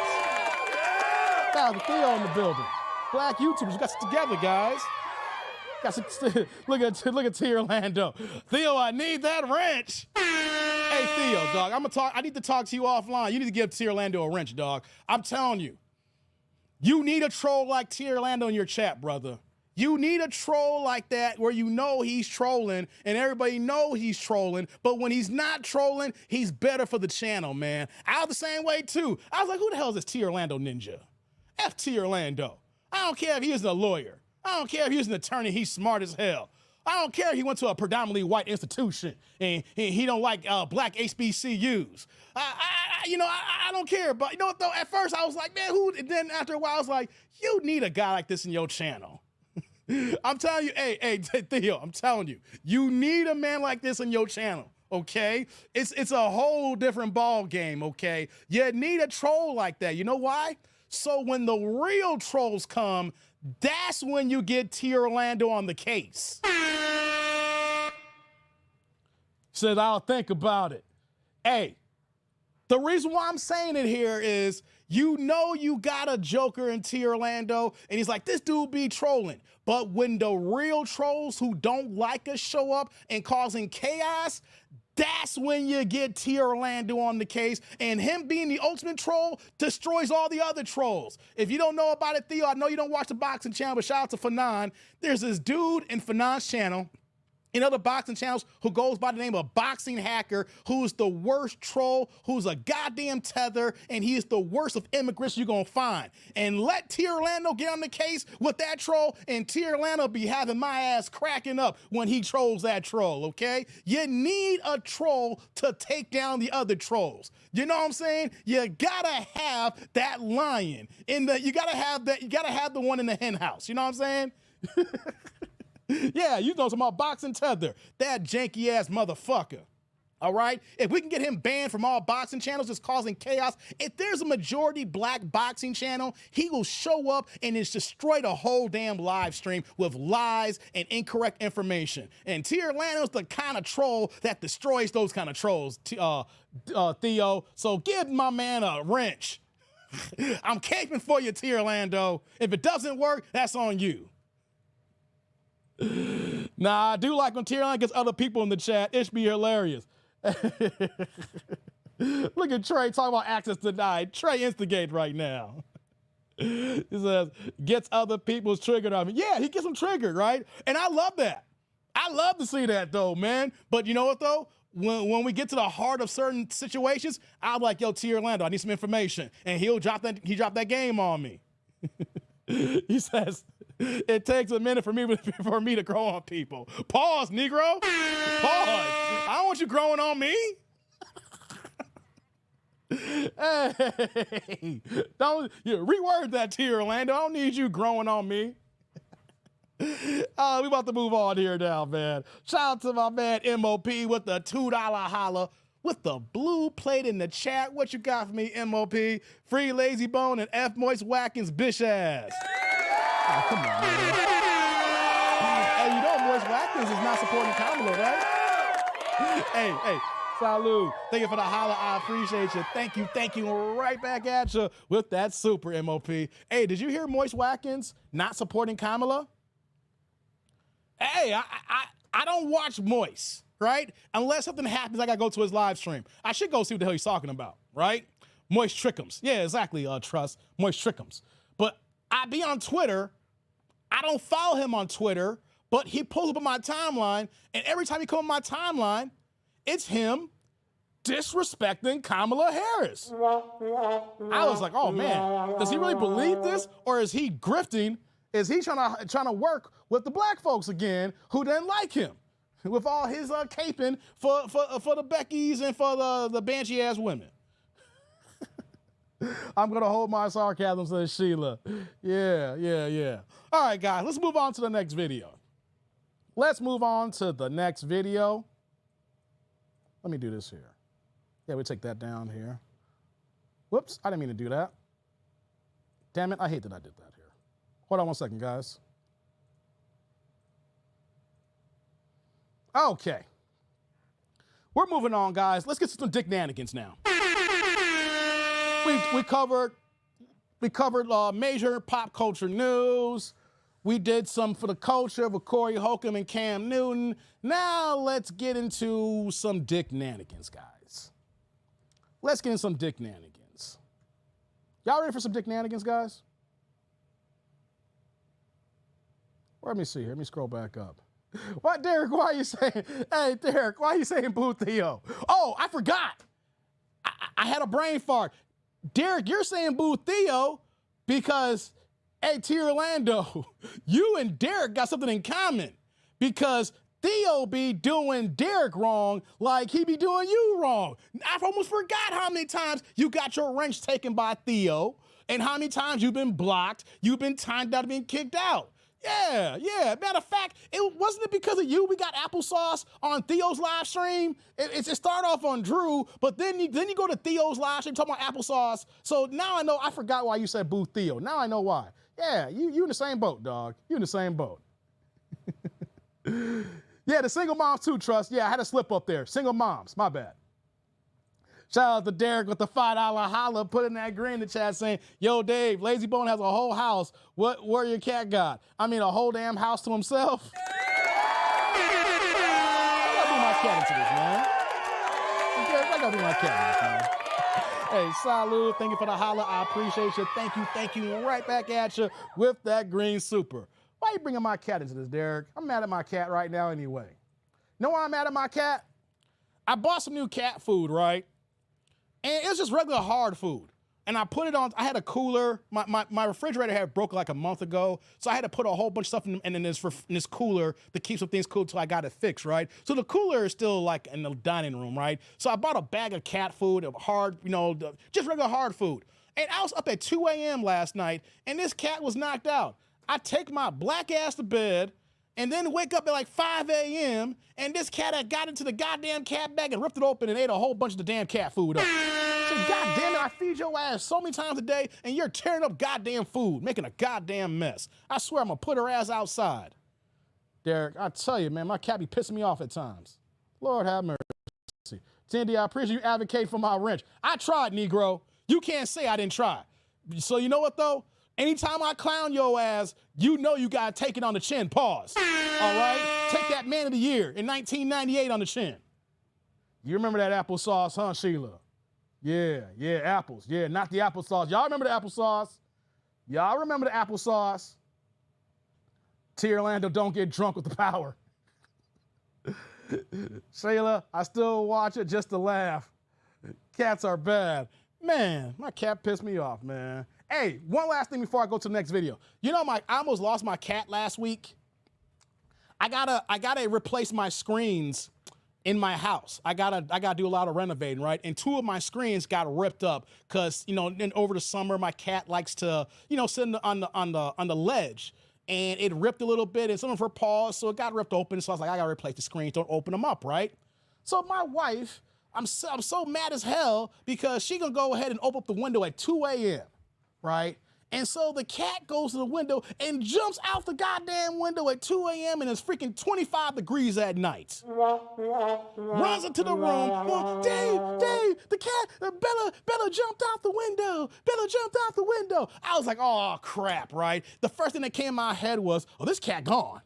Shout out to Theo in the building. Black YouTubers got it together, guys. Look at T. Orlando. Theo, I need that wrench. Hey, Theo, dog, I need to talk to you offline. You need to give T. Orlando a wrench, dog. I'm telling you. You need a troll like T. Orlando in your chat, brother. You need a troll like that where you know he's trolling and everybody know he's trolling, but when he's not trolling, he's better for the channel, man. I was the same way, too. I was like, who the hell is this T. Orlando ninja? F T. Orlando. I don't care if he isn't a lawyer. I don't care if he's an attorney. He's smart as hell. I don't care if he went to a predominantly white institution and he don't like black HBCUs. I don't care. But you know what, though? At first, I was like, man, who? And then after a while, I was like, you need a guy like this in your channel. I'm telling you, hey, Theo, I'm telling you, you need a man like this in your channel, okay? It's a whole different ball game, okay? You need a troll like that. You know why? So when the real trolls come, that's when you get T. Orlando on the case. Said, I'll think about it. Hey, the reason why I'm saying it here is you know you got a joker in T. Orlando, and he's like, this dude be trolling. But when the real trolls who don't like us show up and causing chaos, that's when you get T. Orlando on the case, and him being the ultimate troll destroys all the other trolls. If you don't know about it, Theo, I know you don't watch the boxing channel, but shout out to Fanon. There's this dude in Fanon's channel, in other boxing channels, who goes by the name of Boxing Hacker, who's the worst troll, who's a goddamn tether, and he is the worst of immigrants you're gonna find. And let T. Orlando get on the case with that troll, and T. Orlando be having my ass cracking up when he trolls that troll, okay? You need a troll to take down the other trolls. You know what I'm saying? You gotta have that lion you gotta have the one in the hen house. You know what I'm saying? Yeah, you know some about Boxing Tether, that janky ass motherfucker. All right? If we can get him banned from all boxing channels that's causing chaos, if there's a majority black boxing channel, he will show up and just destroy the whole damn live stream with lies and incorrect information. And T. Orlando's the kind of troll that destroys those kind of trolls, Theo. So give my man a wrench. I'm caping for you, T. Orlando. If it doesn't work, that's on you. Nah, I do like when T. Orlando gets other people in the chat. It should be hilarious. Look at Trey talking about access denied. Trey instigate right now. He says, gets other people's triggered on me. Yeah, he gets them triggered, right? And I love that. I love to see that, though, man. But you know what, though? When we get to the heart of certain situations, I'm like, yo, T. Orlando, I need some information. And he dropped that game on me. He says, it takes a minute for me to grow on people. Pause, Negro. Pause. I don't want you growing on me. Hey, don't reword that, T. Orlando. I don't need you growing on me. We about to move on here now, man. Shout out to my man MOP with the $2 holla. With the blue plate in the chat. What you got for me, MOP? Free Lazy Bone and F Moist Watkins bish ass. Oh, come on, man. Hey, you know Moist Watkins is not supporting Kamala, right? Hey, salute. Thank you for the holla. I appreciate you. Thank you. Right back at you with that super MOP. Hey, did you hear Moist Watkins not supporting Kamala? Hey, I don't watch Moist. Right? Unless something happens, I gotta go to his live stream. I should go see what the hell he's talking about, right? Moist Trickums. Yeah, exactly, Trust. Moist Trickums. But I be on Twitter. I don't follow him on Twitter, but he pulls up on my timeline, and every time he comes on my timeline, it's him disrespecting Kamala Harris. I was like, oh man, does he really believe this? Or is he grifting? Is he trying to work with the black folks again who didn't like him? With all his caping for the Beckys and for the banshee ass women. I'm gonna hold my sarcasm, says Sheila. Yeah. All right, guys, let's move on to the next video. Let me do this here. Yeah, we take that down here. Whoops, I didn't mean to do that. Damn it, I hate that I did that here. Hold on one second, guys. Okay. We're moving on, guys. Let's get to some Dick Nanigans now. We covered major pop culture news. We did some for the culture with Cory, Holcomb, and Cam Newton. Now let's get into some dick nanigans, guys. Let's get into some dick nanigans. Y'all ready for some dick nanigans, guys? Let me see here. Let me scroll back up. What, Derek, why are you saying, hey, Derek, why are you saying Boo Theo? Oh, I forgot. I had a brain fart. Derek, you're saying Boo Theo because, hey, T. Orlando, you and Derek got something in common because Theo be doing Derek wrong like he be doing you wrong. I almost forgot how many times you got your wrench taken by Theo and how many times you've been blocked, you've been timed out, being kicked out. Yeah. Matter of fact, it wasn't it because of you we got applesauce on Theo's live stream? It started off on Drew, but then you go to Theo's live stream talking about applesauce. So now I know, I forgot why you said Boo Theo. Now I know why. Yeah, you in the same boat, dog. You in the same boat. Yeah, the single moms too, Trust. Yeah, I had a slip up there. Single moms, my bad. Shout out to Derek with the $5 holla, putting that green in the chat saying, yo, Dave, Lazy Bone has a whole house. Where your cat got? I mean, a whole damn house to himself? I gotta bring my cat into this, man. I gotta bring my cat into this, man. Hey, salud, thank you for the holla. I appreciate you. Thank you. And right back at you with that green super. Why are you bringing my cat into this, Derek? I'm mad at my cat right now anyway. You know why I'm mad at my cat? I bought some new cat food, right? And it was just regular hard food. And I put it on, I had a cooler. My refrigerator had broke like a month ago. So I had to put a whole bunch of stuff in this cooler to keep some things cool until I got it fixed, right? So the cooler is still like in the dining room, right? So I bought a bag of cat food, of hard, just regular hard food. And I was up at 2 a.m. last night and this cat was knocked out. I take my black ass to bed and then wake up at like 5 a.m. and this cat had got into the goddamn cat bag and ripped it open and ate a whole bunch of the damn cat food up. So God damn it, I feed your ass so many times a day and you're tearing up goddamn food, making a goddamn mess. I swear I'm gonna put her ass outside. Derek, I tell you, man, my cat be pissing me off at times. Lord have mercy. Cindy, I appreciate you advocating for my wrench. I tried, Negro. You can't say I didn't try. So you know what though? Anytime I clown your ass, you know you gotta take it on the chin, pause. All right? Take that Man of the Year in 1998 on the chin. You remember that applesauce, huh, Sheila? Yeah, apples. Yeah, not the applesauce. Y'all remember the applesauce? Y'all remember the applesauce? T. Orlando, don't get drunk with the power. Sheila, I still watch it just to laugh. Cats are bad. Man, my cat pissed me off, man. Hey, one last thing before I go to the next video. You know, I almost lost my cat last week. I gotta replace my screens in my house. I gotta do a lot of renovating, right? And 2 of my screens got ripped up because, then over the summer my cat likes to, sit on the ledge, and it ripped a little bit, and some of her paws, so it got ripped open. So I was like, I gotta replace the screens. Don't open them up, right? So my wife, I'm so mad as hell because she gonna go ahead and open up the window at 2 a.m. right? And so the cat goes to the window and jumps out the goddamn window at 2 a.m. and it's freaking 25 degrees at night. Runs into the room. Oh, Dave, the cat, Bella jumped out the window. Bella jumped out the window. I was like, oh, crap, right? The first thing that came in my head was, oh, this cat gone.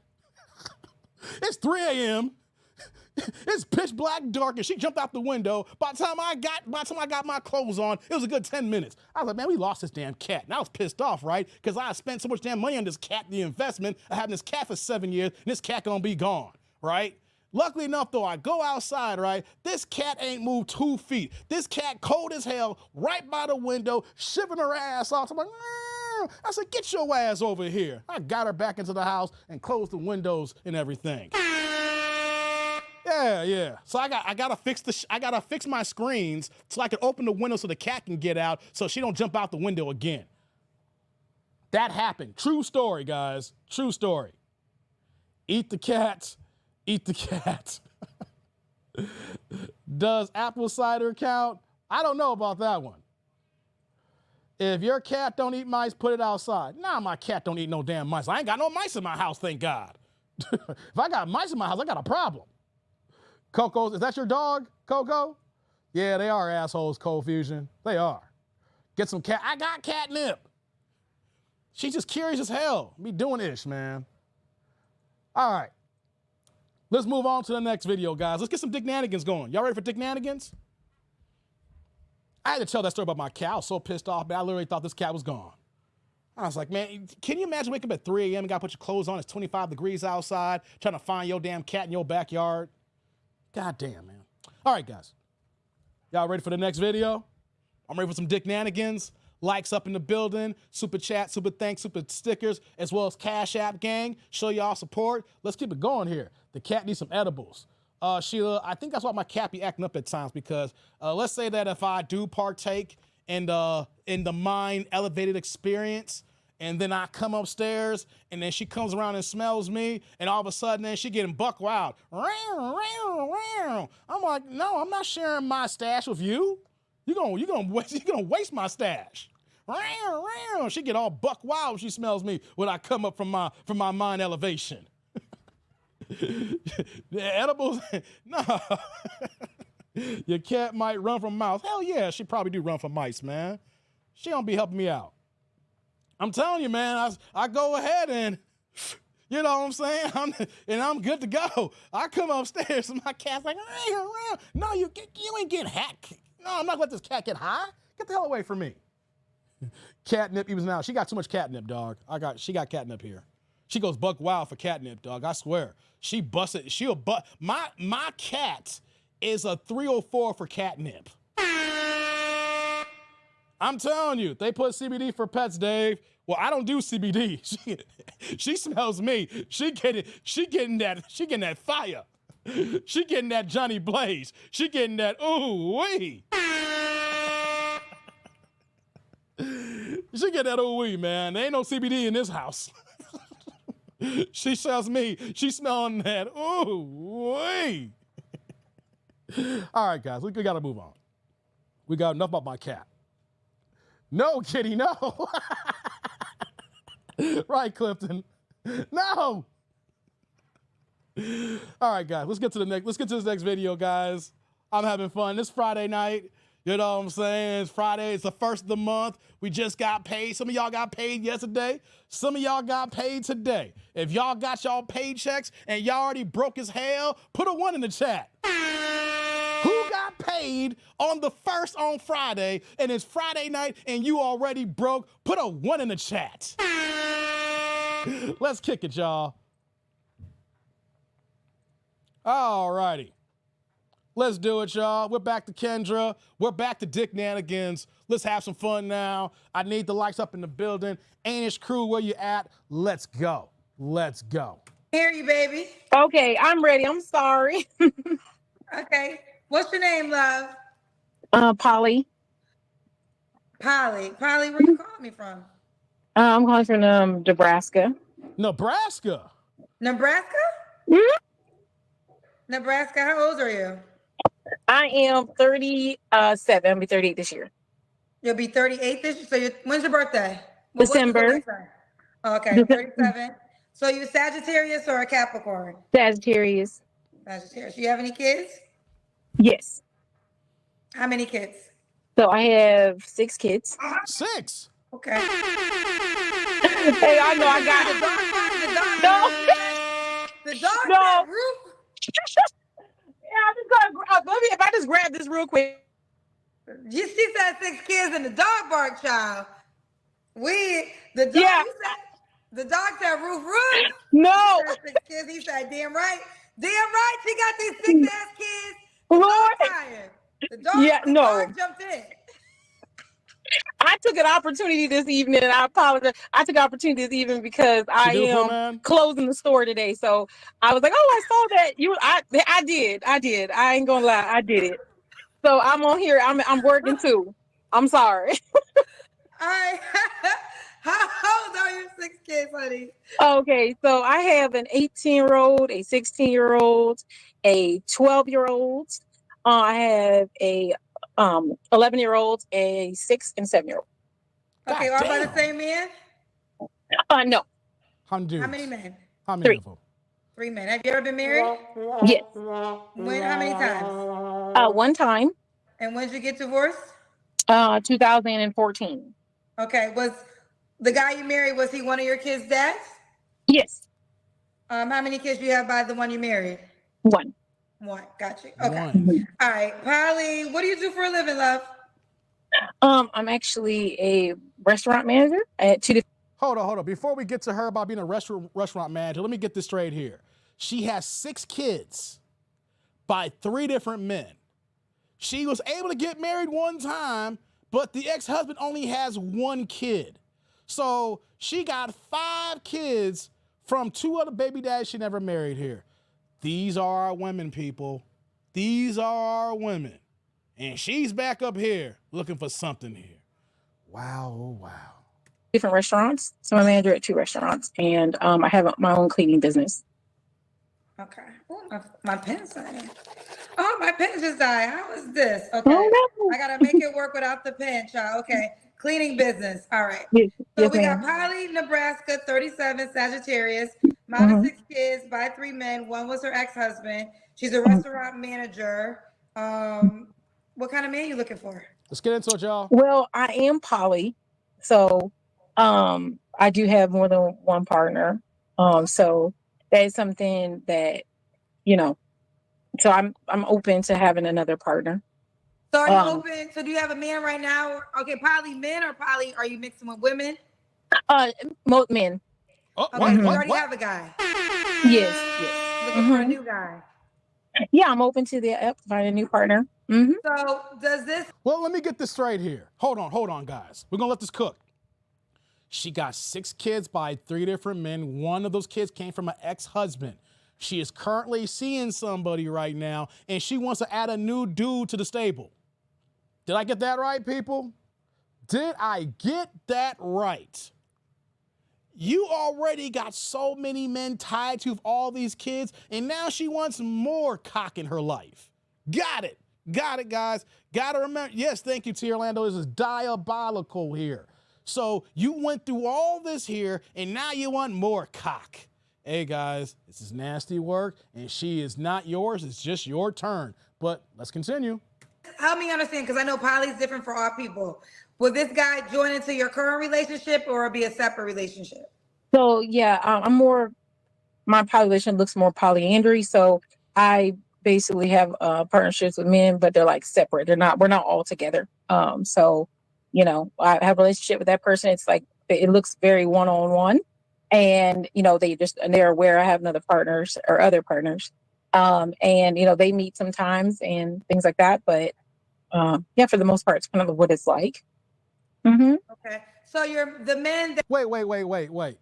It's 3 a.m. It's pitch black dark and she jumped out the window. By the time I got my clothes on, it was a good 10 minutes. I was like, man, we lost this damn cat. And I was pissed off, right? Because I spent so much damn money on this cat, the investment of having this cat for 7 years, and this cat gonna be gone, right? Luckily enough though, I go outside, right? This cat ain't moved 2 feet. This cat cold as hell, right by the window, shivering her ass off. I'm like, meow. I said, get your ass over here. I got her back into the house and closed the windows and everything. Yeah. So I gotta fix my screens so I can open the window so the cat can get out so she don't jump out the window again. That happened. True story, guys. True story. Eat the cat. Eat the cat. Does apple cider count? I don't know about that one. If your cat don't eat mice, put it outside. Nah, my cat don't eat no damn mice. I ain't got no mice in my house, thank God. If I got mice in my house, I got a problem. Coco, is that your dog, Coco? Yeah, they are assholes, Cold Fusion. They are. Get some cat. I got catnip. She's just curious as hell. Me doing ish, man. All right. Let's move on to the next video, guys. Let's get some dick-nanigans going. Y'all ready for dick-nanigans? I had to tell that story about my cat. I was so pissed off, man. I literally thought this cat was gone. I was like, man, can you imagine waking up at 3 a.m. and gotta put your clothes on? It's 25 degrees outside, trying to find your damn cat in your backyard. God damn, man. All right, guys. Y'all ready for the next video? I'm ready for some dick-nanigans. Likes up in the building, super chat, super thanks, super stickers, as well as Cash App gang. Show y'all support. Let's keep it going here. The cat needs some edibles. Sheila, I think that's why my cat be acting up at times because let's say that if I do partake in the mind elevated experience and then I come upstairs and then she comes around and smells me and all of a sudden then she getting buck wild. I'm like, no, I'm not sharing my stash with you. You're gonna waste my stash. She get all buck wild when she smells me when I come up from my mind elevation. The edibles? No. Your cat might run from mice. Hell yeah, she probably do run from mice, man. She don't be helping me out. I'm telling you, man, I go ahead and, you know what I'm saying? I'm good to go. I come upstairs and my cat's like, no, you ain't getting hacked. No, I'm not gonna let this cat get high. Get the hell away from me. Catnip even now. She got too much catnip, dog. She got catnip here. She goes buck wild for catnip, dog. I swear. She busted. My cat is a 304 for catnip. I'm telling you, they put CBD for pets, Dave. Well, I don't do CBD. She smells me. She getting that fire. She getting that Johnny Blaze. She getting that ooh wee. She get that ooh wee, man. There ain't no CBD in this house. She smells me. She smelling that ooh wee. All right, guys, we gotta move on. We got enough about my cat. No, kitty, no. Right, Clifton. No. All right, guys, let's get to this next video, guys. I'm having fun. This Friday night, you know what I'm saying? It's Friday. It's the first of the month. We just got paid. Some of y'all got paid yesterday. Some of y'all got paid today. If y'all got y'all paychecks and y'all already broke as hell, put a 1 in the chat. Who got paid on the 1st on Friday and it's Friday night and you already broke? Put a 1 in the chat. Let's kick it, y'all. All righty. Let's do it, y'all. We're back to Kendra. We're back to dick-nanigans. Let's have some fun now. I need the likes up in the building. Anish crew, where you at? Let's go. Let's go. Hear you, baby. Okay, I'm ready. I'm sorry. Okay. What's your name, love? Polly. Polly, where you calling me from? I'm calling from Nebraska. Nebraska? Nebraska? Mhm. Nebraska, how old are you? I am 37. I'll be 38 this year. You'll be 38 this year. So when's your birthday? What's your December. birthday? Okay, 37. So you Sagittarius or a Capricorn? Sagittarius. Sagittarius. You have any kids? Yes. How many kids? So I have 6 kids. 6? Okay. Hey, I know I got it. The dog No. that roof. Yeah, I'm just gonna let me. If I just grab this real quick. She said 6 kids and the dog bark, child. The dog. Yeah. You said, the dog said roof. No. He said 6 kids. He said, damn right. She got these 6 ass kids. Lord. The dog, Yeah, the no. dog jumped in. I took an opportunity this evening, and I apologize. I took an opportunity this evening because I am closing the store today. So I was like, "Oh, I saw that I did. I ain't gonna lie, I did it." So I'm on here. I'm working too. I'm sorry. All right. How old are your 6 kids, honey? Okay, so I have an 18-year-old, a 16-year-old, a 12-year-old. I have a 11-year-old, a 6 and 7-year-old. Okay, all by the same man? No. How many men? How many of them? 3 men. Have you ever been married? Yes. When? How many times? One time. And when did you get divorced? 2014. Okay. The guy you married, was he one of your kids' dads? Yes. How many kids do you have by the one you married? One. Got you. Okay. One. All right, Polly, what do you do for a living, love? I'm actually a restaurant manager at 2 different. Hold on. Before we get to her about being a restaurant manager, let me get this straight here. She has 6 kids by 3 different men. She was able to get married one time, but the ex-husband only has 1 kid. So she got 5 kids from 2 other baby daddies she never married here. These are our women, people. These are our women. And she's back up here looking for something here. Wow, oh wow. Different restaurants. So I'm a manager at 2 restaurants, and I have my own cleaning business. Okay. Ooh, my pen's dying. Oh, my pen just died. How is this? Okay. Oh, no. I gotta make it work without the pen, child. Okay. Cleaning business. All right. Yes, So yes, we got ma'am. Polly, Nebraska, 37, Sagittarius, mom of 6 kids by 3 men. 1 was her ex-husband. She's a restaurant manager. What kind of man you looking for? Let's get into it, y'all. Well, I am poly, so I do have more than one partner. So that is something that, so I'm open to having another partner. So are you open? So do you have a man right now? Okay, poly men or poly? Are you mixing with women? Most men. Oh, Okay, what? you already have a guy. Yes. Looking for a new guy. Yeah, I'm open to find a new partner. Mm-hmm. So does this? Well, let me get this straight here. Hold on, guys. We're gonna let this cook. She got 6 kids by 3 different men. 1 of those kids came from an ex-husband. She is currently seeing somebody right now, and she wants to add a new dude to the stable. Did I get that right, people? Did I get that right? You already got so many men tied to all these kids, and now she wants more cock in her life. Got it, guys. Gotta remember, yes, thank you, T. Orlando. This is diabolical here. So you went through all this here, and now you want more cock. Hey, guys, this is nasty work, and she is not yours. It's just your turn. But let's continue. Help me understand, because I know poly is different for all people. Will this guy join into your current relationship or be a separate relationship? So yeah, my population looks more polyandry. So I basically have partnerships with men, but they're like separate. We're not all together. So, I have a relationship with that person. It's like, it looks very one-on-one, and, they're aware I have other partners. And, they meet sometimes and things like that. But for the most part, it's kind of what it's like. Mm-hmm. Okay. So you're the men that. Wait.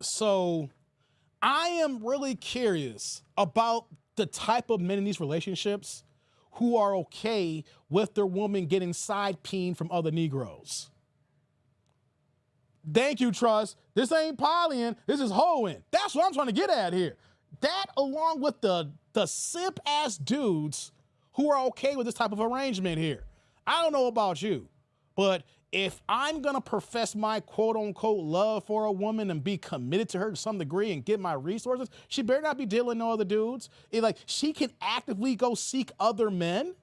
So I am really curious about the type of men in these relationships who are okay with their woman getting side peened from other Negroes. Thank you, Trust. This ain't polying, this is hoeing. That's what I'm trying to get at here. That, along with the simp ass dudes who are okay with this type of arrangement here. I don't know about you, but if I'm gonna profess my quote unquote love for a woman and be committed to her to some degree and get my resources, she better not be dealing with no other dudes. She can actively go seek other men.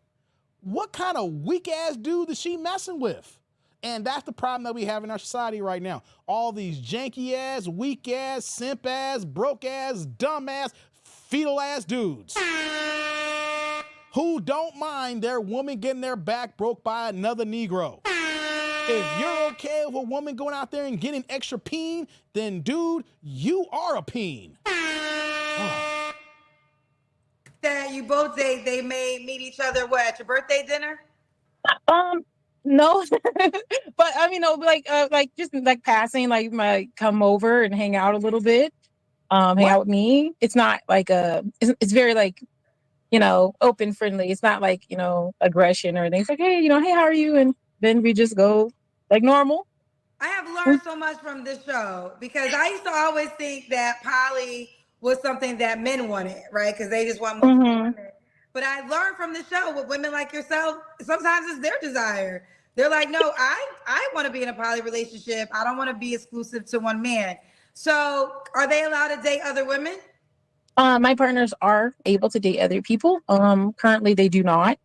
What kind of weak ass dude is she messing with? And that's the problem that we have in our society right now. All these janky ass, weak ass, simp ass, broke ass, dumb ass, fetal ass dudes who don't mind their woman getting their back broke by another Negro. If you're okay with a woman going out there and getting extra peen, then dude, you are a peen. That you both date, they may meet each other at your birthday dinner? No, but I mean, just like passing, like might come over and hang out a little bit, hang out with me. It's not like it's very like, open, friendly. It's not like, aggression or anything. It's like, hey, hey, how are you? And then we just go like normal. I have learned so much from this show, because I used to always think that poly was something that men wanted, right? Because they just want multiple women. But I learned from the show with women like yourself, sometimes it's their desire. They're like, no, I want to be in a poly relationship. I don't want to be exclusive to one man. So are they allowed to date other women? My partners are able to date other people. Currently they do not.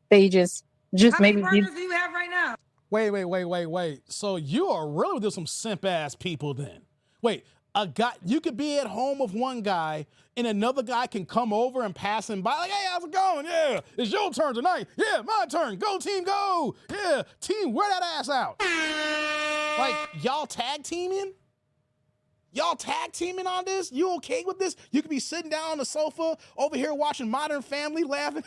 They just How maybe. many partners do you have right now? Wait. So you are really with some simp ass people then. Wait, a guy, you could be at home with one guy and another guy can come over and pass him by like, hey, how's it going? Yeah, it's your turn tonight. Yeah, my turn. Go team, go. Yeah, team, wear that ass out. Like, y'all tag teaming? Y'all tag teaming on this? You okay with this? You could be sitting down on the sofa over here watching Modern Family laughing.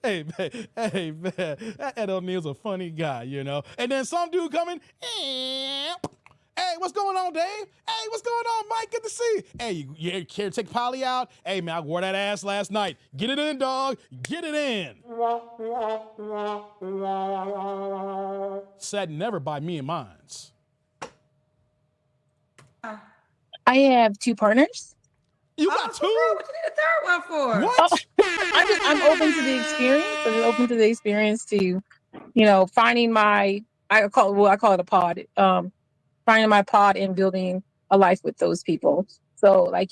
Hey, man, that Ed O'Neill's a funny guy, you know? And then some dude coming, hey, what's going on, Dave? Hey, what's going on, Mike? Good to see you. Hey, you care to take Polly out? Hey, man, I wore that ass last night. Get it in, dog. Get it in. Said never by me and mines. I have 2 partners. You got 2? What you need a third one for? What? I'm open to the experience. I'm just open to the experience to, finding my, I call it a pod. Finding my pod and building a life with those people. So like,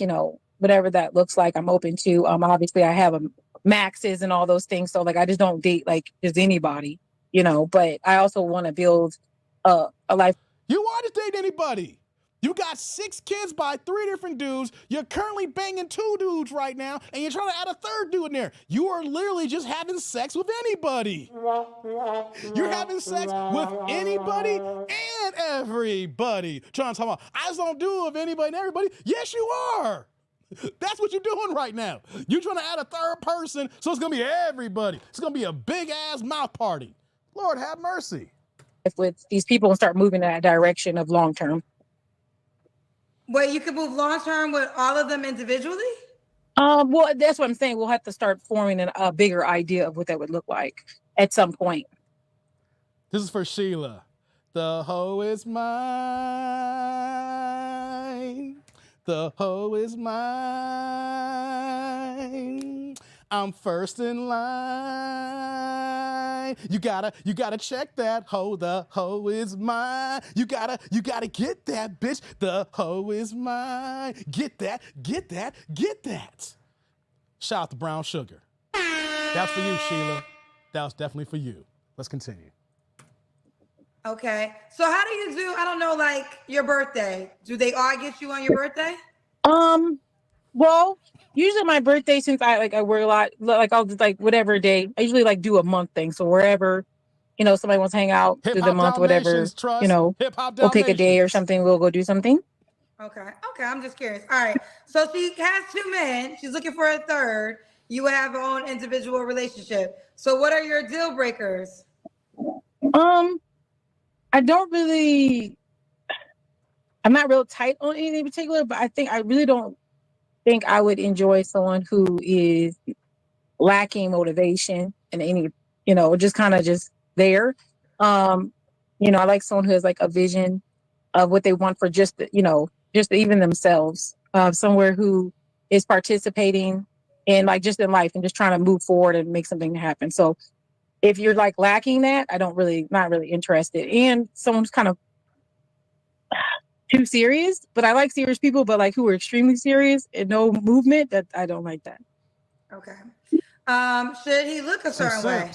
whatever that looks like, I'm open to. Obviously I have maxes and all those things. So like, I just don't date like just anybody, but I also want to build a life. You want to date anybody? You got 6 kids by 3 different dudes. You're currently banging 2 dudes right now, and you're trying to add a 3rd dude in there. You are literally just having sex with anybody. You're having sex with anybody and everybody. Trying to talk about, I just don't do it with anybody and everybody. Yes, you are. That's what you're doing right now. You're trying to add a 3rd person, so it's going to be everybody. It's going to be a big-ass mouth party. Lord have mercy. With these people and start moving in that direction of long-term. Wait, you could move long-term with all of them individually? Well, that's what I'm saying. We'll have to start forming a bigger idea of what that would look like at some point. This is for Sheila. The hoe is mine. The hoe is mine. I'm first in line. You gotta check that hoe. The hoe is mine. You gotta get that, bitch. The hoe is mine. Get that. Shout out to Brown Sugar. That's for you, Sheila. That was definitely for you. Let's continue. Okay. So how do you do, I don't know, like your birthday? Do they all get you on your birthday? Well, usually my birthday, since I work a lot, like I'll just like whatever day, I usually like do a month thing. So wherever, somebody wants to hang out, do the month, whatever, we'll pick a day or something. We'll go do something. Okay. I'm just curious. All right. So she has 2 men. She's looking for a 3rd. You have your own individual relationship. So what are your deal breakers? I'm not real tight on anything in particular, but I really don't think I would enjoy someone who is lacking motivation and any, just kind of just there. I like someone who has like a vision of what they want for just even themselves, somewhere who is participating in like just in life and just trying to move forward and make something happen. So if you're like lacking that, not really interested. And someone's kind of too serious, but I like serious people, but like who are extremely serious and no movement, that I don't like that. Okay. Should he look a certain way?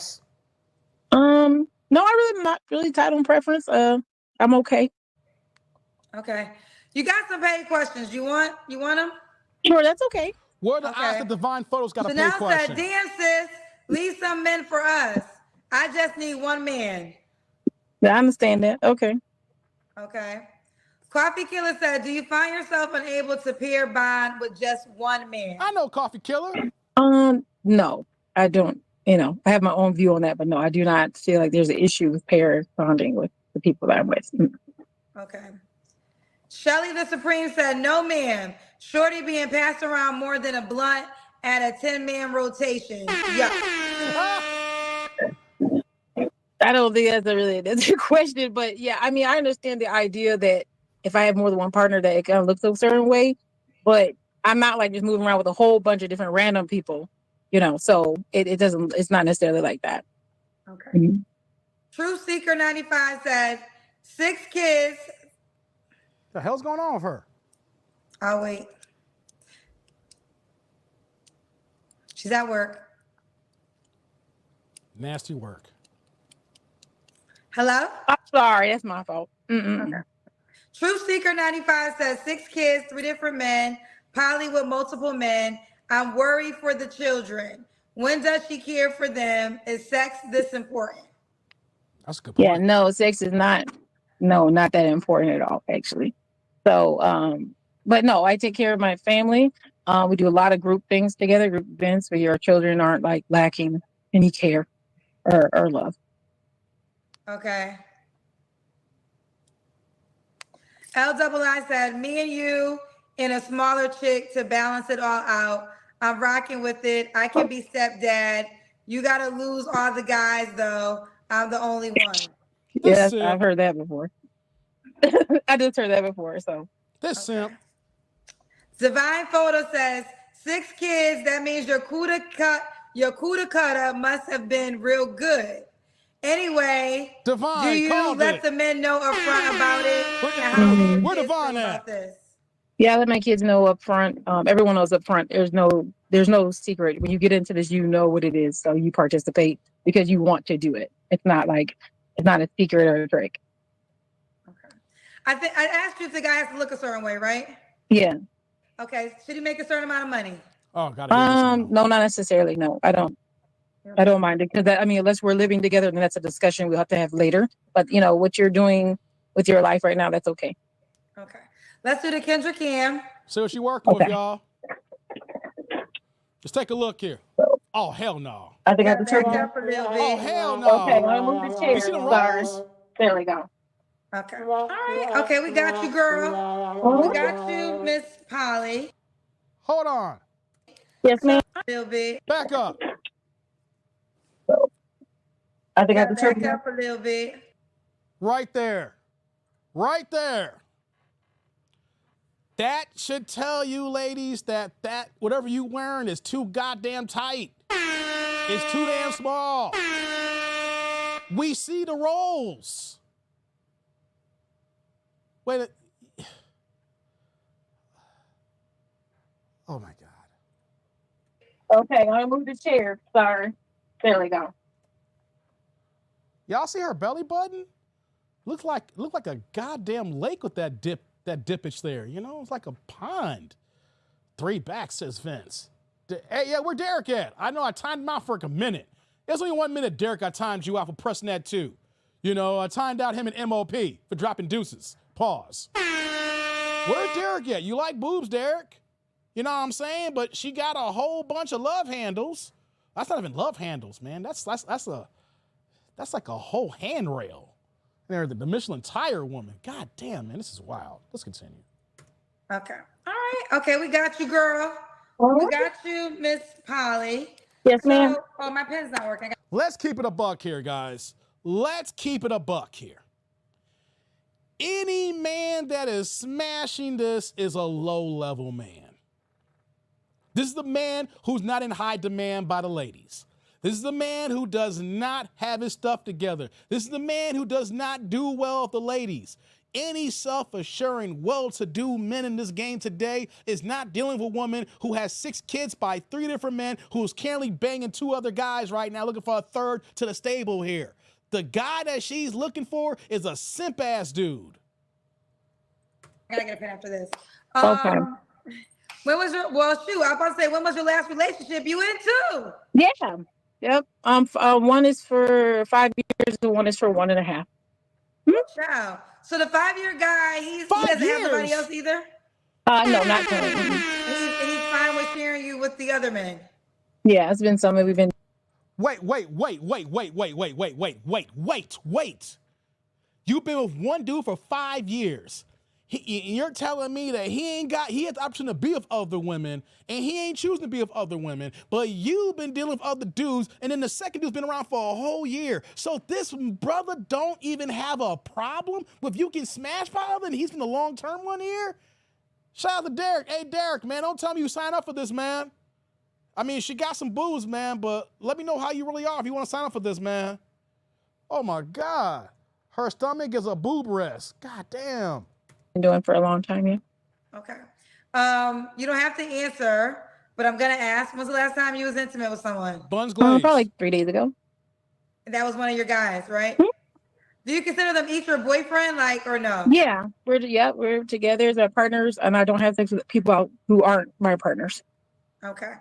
No, I'm not really tight on preference. I'm okay. Okay. You got some paid questions. You want them? Sure, that's okay. Where the eyes the divine photos got a paid Chanel question. said, damn sis, leave some men for us. I just need 1 man. Yeah, I understand that. Okay. Coffee Killer said, do you find yourself unable to pair bond with just 1 man? I know Coffee Killer. No, I don't. I have my own view on that, but no, I do not feel like there's an issue with pair bonding with the people that I'm with. Okay. Shelly the Supreme said, no ma'am. Shorty being passed around more than a blunt at a 10-man rotation. Yeah. I don't think that's a question, but yeah, I mean, I understand the idea that if I have more than one partner that it kind of looks a certain way, but I'm not like just moving around with a whole bunch of different random people, so it's not necessarily like that. Okay. Mm-hmm. True Seeker 95 said, 6 kids. The hell's going on with her? I'll wait. She's at work. Nasty work. Hello? I'm sorry, that's my fault. Okay. Truth Seeker 95 says 6 kids, 3 different men, poly with multiple men. I'm worried for the children. When does she care for them? Is sex this important? That's a good point. Yeah, no, sex is not that important at all, actually. So, but no, I take care of my family. We do a lot of group things together, group events where your children aren't like lacking any care or love. Okay. LII said, me and you and a smaller chick to balance it all out. I'm rocking with it. I can be stepdad. You got to lose all the guys, though. I'm the only one. Yes, I've heard that before. I just heard that before, so. This simp. Divine Photo says, 6 kids, that means your kuda cutter must have been real good. Anyway, Divine, do you let the men know upfront about it? Where Divine at? Yeah, I let my kids know up front. Everyone knows up front. There's no secret. When you get into this, you know what it is. So you participate because you want to do it. It's not a secret or a trick. Okay. I asked you if the guy has to look a certain way, right? Yeah. Okay. Should he make a certain amount of money? Oh, God. No, not necessarily. No, I don't. I don't mind it because unless we're living together, then that's a discussion we'll have to have later. But what you're doing with your life right now, that's okay. Okay. Let's do the Kendra Cam. See what she working with, y'all. Just take a look here. Oh, hell no. I think I have to turn up a little bit. Oh, hell no. Okay, I'm gonna move the chair. Sorry. There we go. Okay. All right. Okay, we got you, girl. We got you, Miss Polly. Hold on. Yes, ma'am. A little bit. Back up. I think I have to turn back up a little bit. Right there. Right there. That should tell you, ladies, that whatever you wearing is too goddamn tight. It's too damn small. We see the rolls. Wait. Oh, my God. Okay, I'm gonna move the chair. Sorry. There we go. Y'all see her belly button? Look like a goddamn lake with that dippage there. It's like a pond. 3 back, says Vince. Hey, yeah, where Derek at? I know I timed him out for a minute. There's only 1 minute, Derek, I timed you out for pressing that too. I timed out him and MOP for dropping deuces. Pause. Where Derek at? You like boobs, Derek? You know what I'm saying? But she got a whole bunch of love handles. That's not even love handles, man. That's like a whole handrail. There, the Michelin tire woman. God damn, man, this is wild. Let's continue. Okay. All right. Okay, we got you, girl. We got you, Miss Polly. Yes, ma'am. Oh, my pen's not working. Let's keep it a buck here, guys. Let's keep it a buck here. Any man that is smashing this is a low-level man. This is the man who's not in high demand by the ladies. This is the man who does not have his stuff together. This is the man who does not do well with the ladies. Any self-assuring, well-to-do men in this game today is not dealing with a woman who has 6 kids by 3 different men, who's currently banging 2 other guys right now, looking for a third to the stable here. The guy that she's looking for is a simp-ass dude. I gotta get a pen after this. Okay. When was your, well, shoot, I was about to say, when was your last relationship you into? Yeah. Yep. One is for 5 years and one is for 1.5. Wow. So the 5-year guy, he doesn't have nobody else either? No, not currently. And he's fine with sharing you with the other men? Yeah, it's been something we've been. Wait. You've been with one dude for 5 years. You're telling me that he has the option to be with other women, and he ain't choosing to be with other women, but you've been dealing with other dudes, and then the second dude's been around for a whole year. So this brother don't even have a problem with you getting smashed by other, and he's been the long-term one here? Shout out to Derek. Hey, Derek, man, don't tell me you signed up for this, man. I mean, she got some boobs, man, but let me know how you really are if you want to sign up for this, man. Oh, my God. Her stomach is a boob rest. God damn. Been doing for a long time, yeah. Okay. You don't have to answer, but I'm gonna ask. When's the last time you was intimate with someone? Buns glazed. Probably like 3 days ago. That was one of your guys, right? Do you consider them each your boyfriend, like, or no? Yeah, we're together as our partners, and I don't have sex with people who aren't my partners. Okay.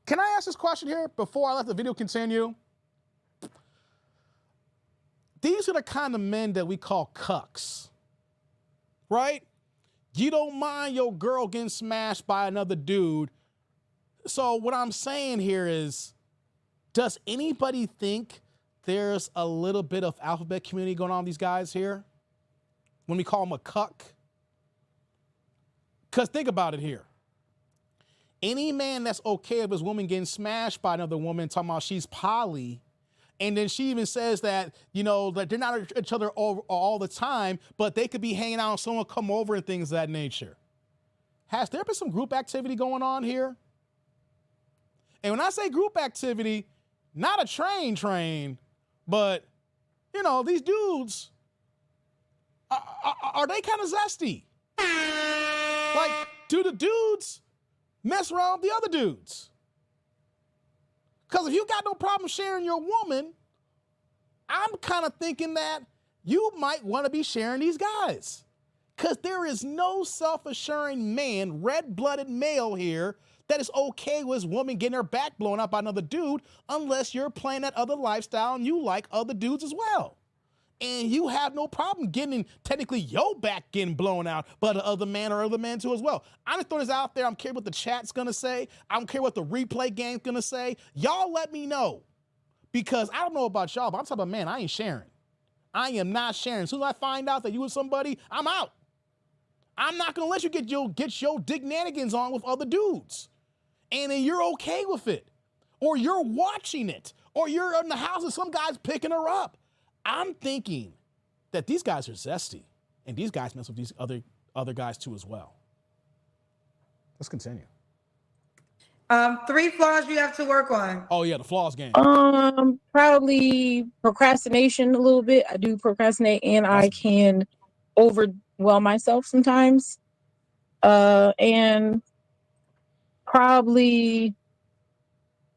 Can I ask this question here before I let the video continue? These are the kind of men that we call cucks, right? You don't mind your girl getting smashed by another dude. So what I'm saying here is, does anybody think there's a little bit of alphabet community going on with these guys here when we call them a cuck? Because think about it here. Any man that's okay with his woman getting smashed by another woman, talking about she's poly, and then she even says that, you know, that they're not each other all the time, but they could be hanging out and someone come over and things of that nature. Has there been some group activity going on here? And when I say group activity, not a train, but, you know, these dudes, are they kind of zesty? Like, do the dudes mess around with the other dudes? Because if you got no problem sharing your woman, I'm kind of thinking that you might want to be sharing these guys. Because there is no self-assuring man, red-blooded male here, that is okay with his woman getting her back blown up by another dude unless you're playing that other lifestyle and you like other dudes as well. And you have no problem getting, technically, your back getting blown out by the other man or other man too as well. I'm just throwing this out there. I don't care what the chat's going to say. I don't care what the replay game's going to say. Y'all let me know. Because I don't know about y'all, but I'm talking about, man, I ain't sharing. I am not sharing. As soon as I find out that you and somebody, I'm out. I'm not going to let you get your dignanigans on with other dudes. And then you're okay with it. Or you're watching it. Or you're in the house and some guy's picking her up. I'm thinking that these guys are zesty, and these guys mess with these other guys too as well. Let's continue. 3 flaws you have to work on. Oh yeah, the flaws game. Probably procrastination a little bit. I do procrastinate, and I can overwhelm myself sometimes. And probably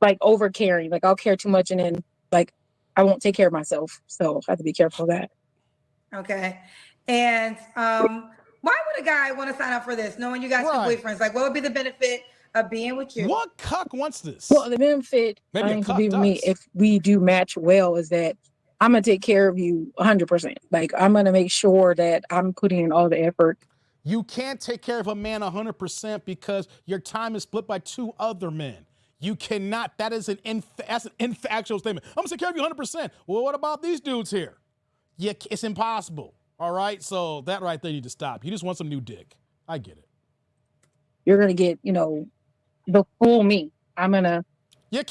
like over caring. Like I'll care too much, and then like I won't take care of myself, so I have to be careful of that. Okay. And why would a guy want to sign up for this, knowing you got 2 boyfriends? Like, what would be the benefit of being with you? What cuck wants this? Well, the benefit to be with me, if we do match well, is that I'm gonna take care of you 100%. Like I'm gonna make sure that I'm putting in all the effort. You can't take care of a man 100% because your time is split by 2 other men. You cannot. That is an infactual statement. I'm gonna take care of you 100%. Well, what about these dudes here? Yeah, it's impossible. All right, so that right there, you need to stop. You just want some new dick. I get it. You're gonna get, the full me. I'm gonna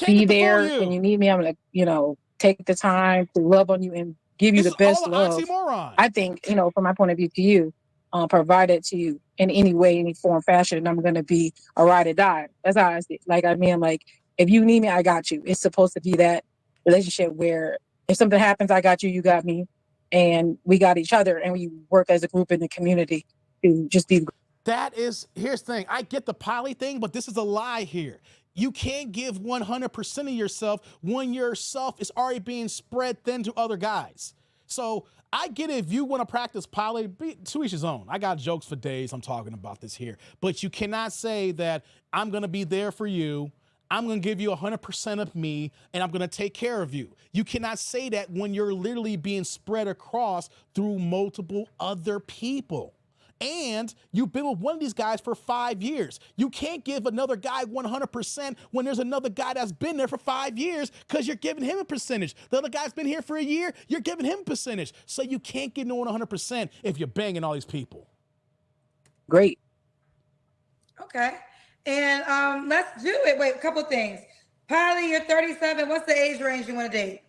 be there when you need me. I'm gonna, take the time to love on you and give you the best love. Oxymoron. I think, from my point of view to you, provide it to you in any way, any form, fashion. I'm gonna be a ride or die. That's how I see it. Like, if you need me, I got you. It's supposed to be that relationship where if something happens, I got you, you got me, and we got each other, and we work as a group in the community to just be. Here's the thing. I get the poly thing, but this is a lie here. You can't give 100% of yourself when yourself is already being spread thin to other guys. So I get it if you want to practice poly, to each his own. I got jokes for days. I'm talking about this here. But you cannot say that I'm going to be there for you. I'm going to give you 100% of me, and I'm going to take care of you. You cannot say that when you're literally being spread across through multiple other people. And you've been with one of these guys for 5 years. You can't give another guy 100% when there's another guy that's been there for 5 years because you're giving him a percentage. The other guy's been here for a year, you're giving him a percentage. So you can't give no one 100% if you're banging all these people. Great. Okay. And let's do it. Wait, a couple things. Polly, you're 37. What's the age range you want to date?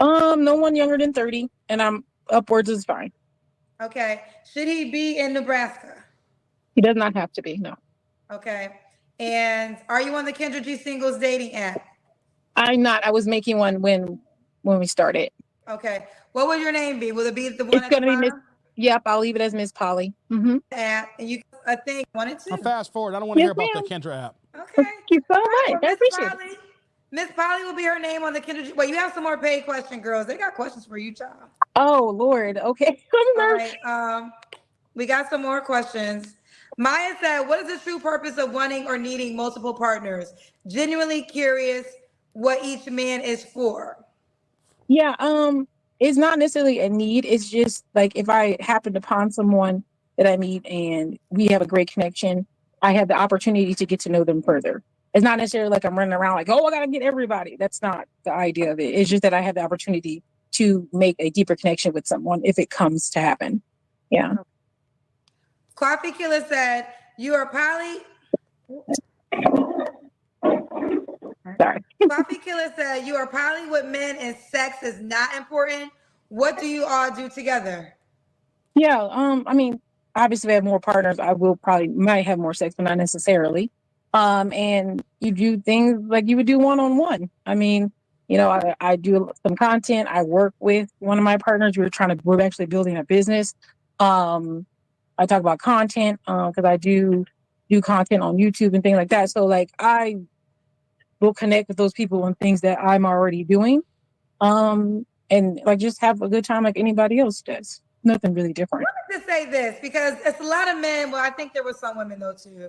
No one younger than 30, and I'm upwards is fine. Okay. Should he be in Nebraska? He does not have to be, no. Okay. And are you on the Kendra G Singles dating app? I'm not. I was making one when we started. Okay. What will your name be? Will it be the one it's gonna be Miss? Yep, I'll leave it as Miss Polly. Mm-hmm. App, and you a thing 1 and 2. I'll fast forward. I don't want to hear about the Kendra app. Okay. Thank you so much. I appreciate it. Miss Polly will be her name on the Kendra. Wait, you have some more paid question, girls. They got questions for you, child. Oh Lord. Okay. All right. We got some more questions. Maya said, "What is the true purpose of wanting or needing multiple partners? Genuinely curious what each man is for." Yeah. It's not necessarily a need. It's just like if I happen upon someone that I meet and we have a great connection, I have the opportunity to get to know them further. It's not necessarily like I'm running around like, oh, I gotta get everybody. That's not the idea of it. It's just that I have the opportunity to make a deeper connection with someone if it comes to happen. Yeah. Coffee Killer said, "You are poly." Sorry. Coffee Killer said, "You are poly with men and sex is not important. What do you all do together?" Yeah. I mean, obviously, if I have more partners, I will might have more sex, but not necessarily. And you do things like you would do one-on-one. I mean, you know, I do some content. I work with one of my partners. We're actually building a business. I talk about content because I do content on YouTube and things like that. So like I will connect with those people on things that I'm already doing. And like just have a good time like anybody else does. Nothing really different. I wanted to say this because it's a lot of men. Well, I think there were some women though too.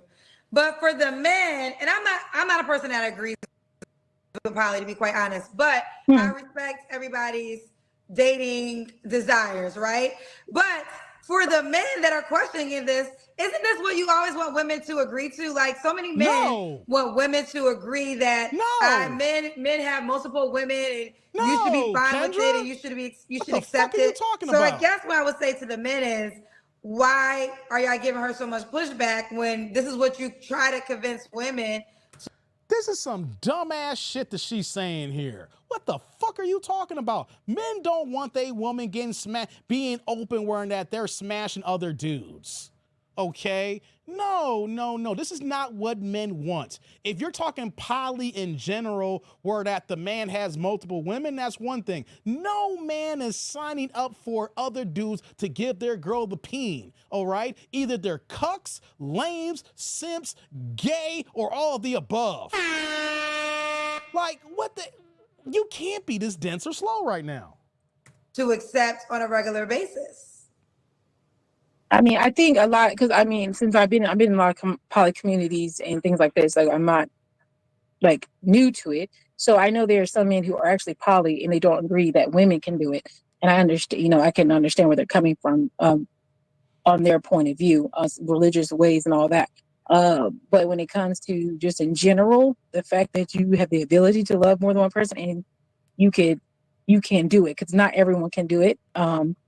But for the men, and I'm not a person that agrees with poly, to be quite honest, but I respect everybody's dating desires, right? But for the men that are questioning this, isn't this what you always want women to agree to? Like so many men want women to agree that men have multiple women and you should be fine with it and you should accept it. So I guess what I would say to the men is, why are y'all giving her so much pushback when this is what you try to convince women? This is some dumbass shit that she's saying here. What the fuck are you talking about? Men don't want a woman getting smashed, being open wearing that they're smashing other dudes. Okay? No. This is not what men want. If you're talking poly in general, where that the man has multiple women, that's one thing. No man is signing up for other dudes to give their girl the peen, all right? Either they're cucks, lames, simps, gay, or all of the above. Like, what the? You can't be this dense or slow right now. To accept on a regular basis. I mean, I think a lot because I mean, since I've been in a lot of poly communities and things like this, like I'm not like new to it. So I know there are some men who are actually poly and they don't agree that women can do it. And I understand, you know, I can understand where they're coming from on their point of view, religious ways and all that. But when it comes to just in general, the fact that you have the ability to love more than one person and you can do it because not everyone can do it.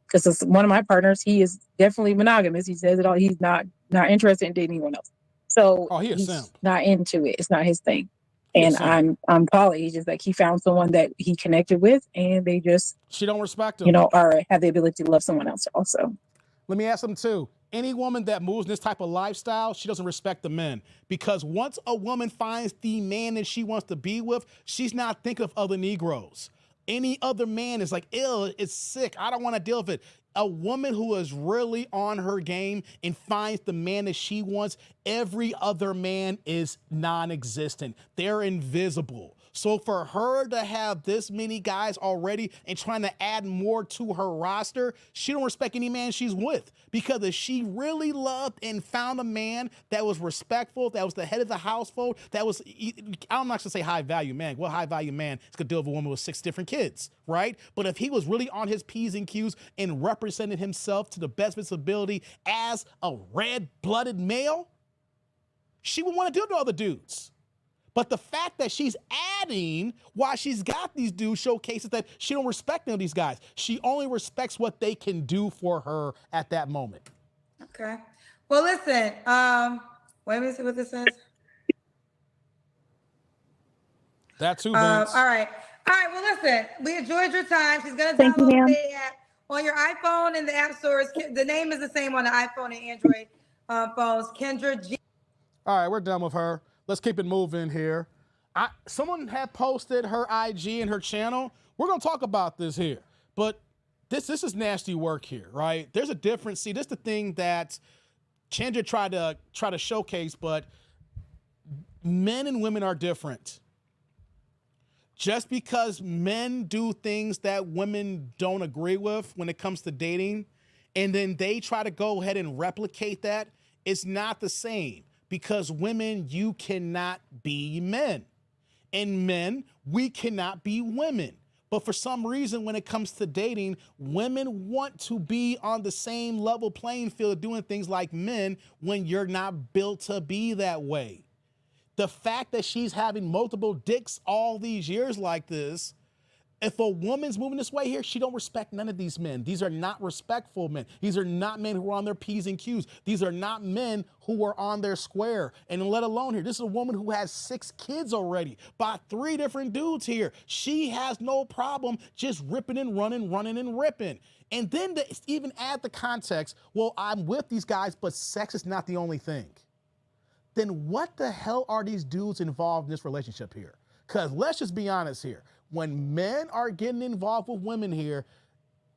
Because one of my partners, he is definitely monogamous. He says it all. He's not interested in dating anyone else. So he's not into it. It's not his thing. And I'm poly. He's just like he found someone that he connected with, and they just she don't respect him. You know, or have the ability to love someone else also. Let me ask something too. Any woman that moves in this type of lifestyle, she doesn't respect the men. Because once a woman finds the man that she wants to be with, she's not thinking of other Negroes. Any other man is like, ew, it's sick. I don't want to deal with it. A woman who is really on her game and finds the man that she wants, every other man is non-existent. They're invisible. So for her to have this many guys already and trying to add more to her roster, she don't respect any man she's with. Because if she really loved and found a man that was respectful, that was the head of the household, that was, I'm not gonna say high value man. Well, high value man is gonna deal with a woman with 6 different kids, right? But if he was really on his P's and Q's and represented himself to the best of his ability as a red-blooded male, she would want to deal with other dudes. But the fact that she's adding while she's got these dudes showcases that she don't respect none of these guys. She only respects what they can do for her at that moment. Okay. Well, listen, wait, let me see what this says. That too, Vince. All right. Well, listen, we enjoyed your time. She's going to download the app on your iPhone and the app stores. The name is the same on the iPhone and Android phones. Kendra G. All right, we're done with her. Let's keep it moving here. Someone had posted her IG and her channel. We're going to talk about this here. But this is nasty work here, right? There's a difference. See, this is the thing that Kendra tried to showcase, but men and women are different. just because men do things that women don't agree with when it comes to dating, and then they try to go ahead and replicate that, it's not the same. Because women, you cannot be men. And men, we cannot be women. But for some reason, when it comes to dating, women want to be on the same level playing field doing things like men when you're not built to be that way. The fact that she's having multiple dicks all these years like this, if a woman's moving this way here, she don't respect none of these men. These are not respectful men. These are not men who are on their P's and Q's. These are not men who are on their square. And let alone here, this is a woman who has 6 kids already by 3 different dudes here. She has no problem just ripping and running and ripping. And then to even add the context, well, I'm with these guys, but sex is not the only thing. Then what the hell are these dudes involved in this relationship here? Because let's just be honest here. When men are getting involved with women here,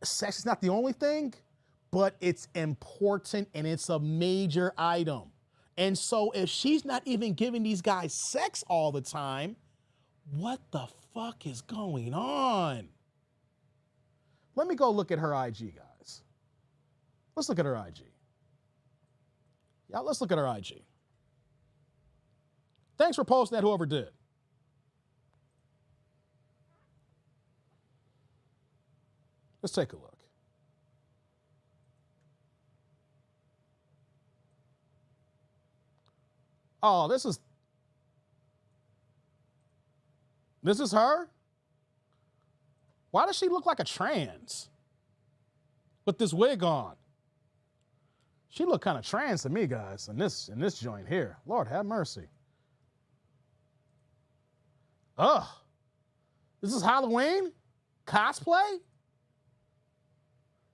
sex is not the only thing, but it's important and it's a major item. And so if she's not even giving these guys sex all the time, what the fuck is going on? Let me go look at her IG, guys. Let's look at her IG. Yeah, let's look at her IG. Thanks for posting that, whoever did. Let's take a look. Oh, this is her? Why does she look like a trans with this wig on? She look kind of trans to me, guys, in this joint here. Lord have mercy. Ugh. This is Halloween? Cosplay?